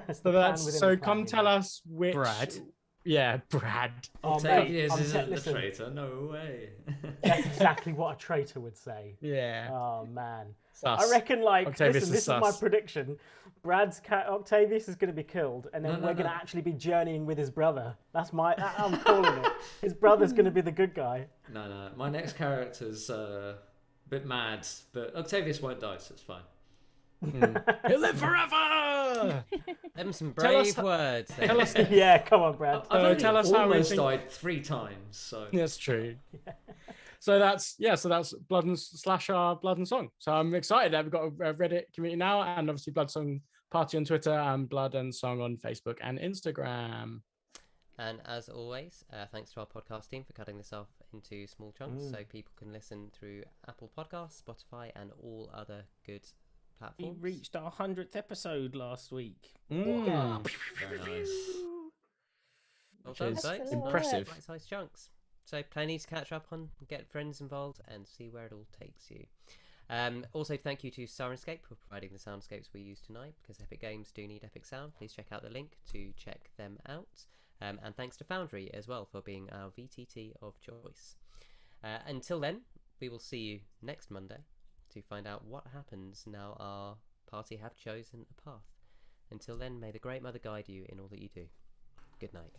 it's the plan within the plan, come you tell know. us which Brad. Yeah, Brad. Oh, mate, Octavius I'm isn't the listen, traitor. No way. That's exactly what a traitor would say. Yeah. Oh man. Sus. I reckon, like, Octavius listen, is this is my sus. prediction. Octavius is going to be killed, and then No, we're no. going to actually be journeying with his brother. I'm calling it. His brother's going to be the good guy. No. My next character's a bit mad, but Octavius won't die, so it's fine. He'll live forever! Them some Tell us- brave words. there. Tell us, Yeah, come on, Brad. I've only tell us how we almost think- died 3 times, so That's true. So that's Blood and /r Blood and Song. So I'm excited that we've got a Reddit community now, and obviously Blood Song Party on Twitter and Blood and Song on Facebook and Instagram. And as always, thanks to our podcast team for cutting this off into small chunks so people can listen through Apple Podcasts, Spotify, and all other good We platforms. reached our 100th episode last week. very nice. Well Well done, is folks. Excellent impressive. Nice size chunks. So plenty to catch up on, get friends involved, and see where it all takes you. Also, thank you to Sirenscape for providing the soundscapes we use tonight, because Epic Games do need epic sound. Please check out the link to check them out. And thanks to Foundry as well for being our VTT of choice. Until then, we will see you next Monday to find out what happens now our party have chosen a path. Until then, may the Great Mother guide you in all that you do. Good night.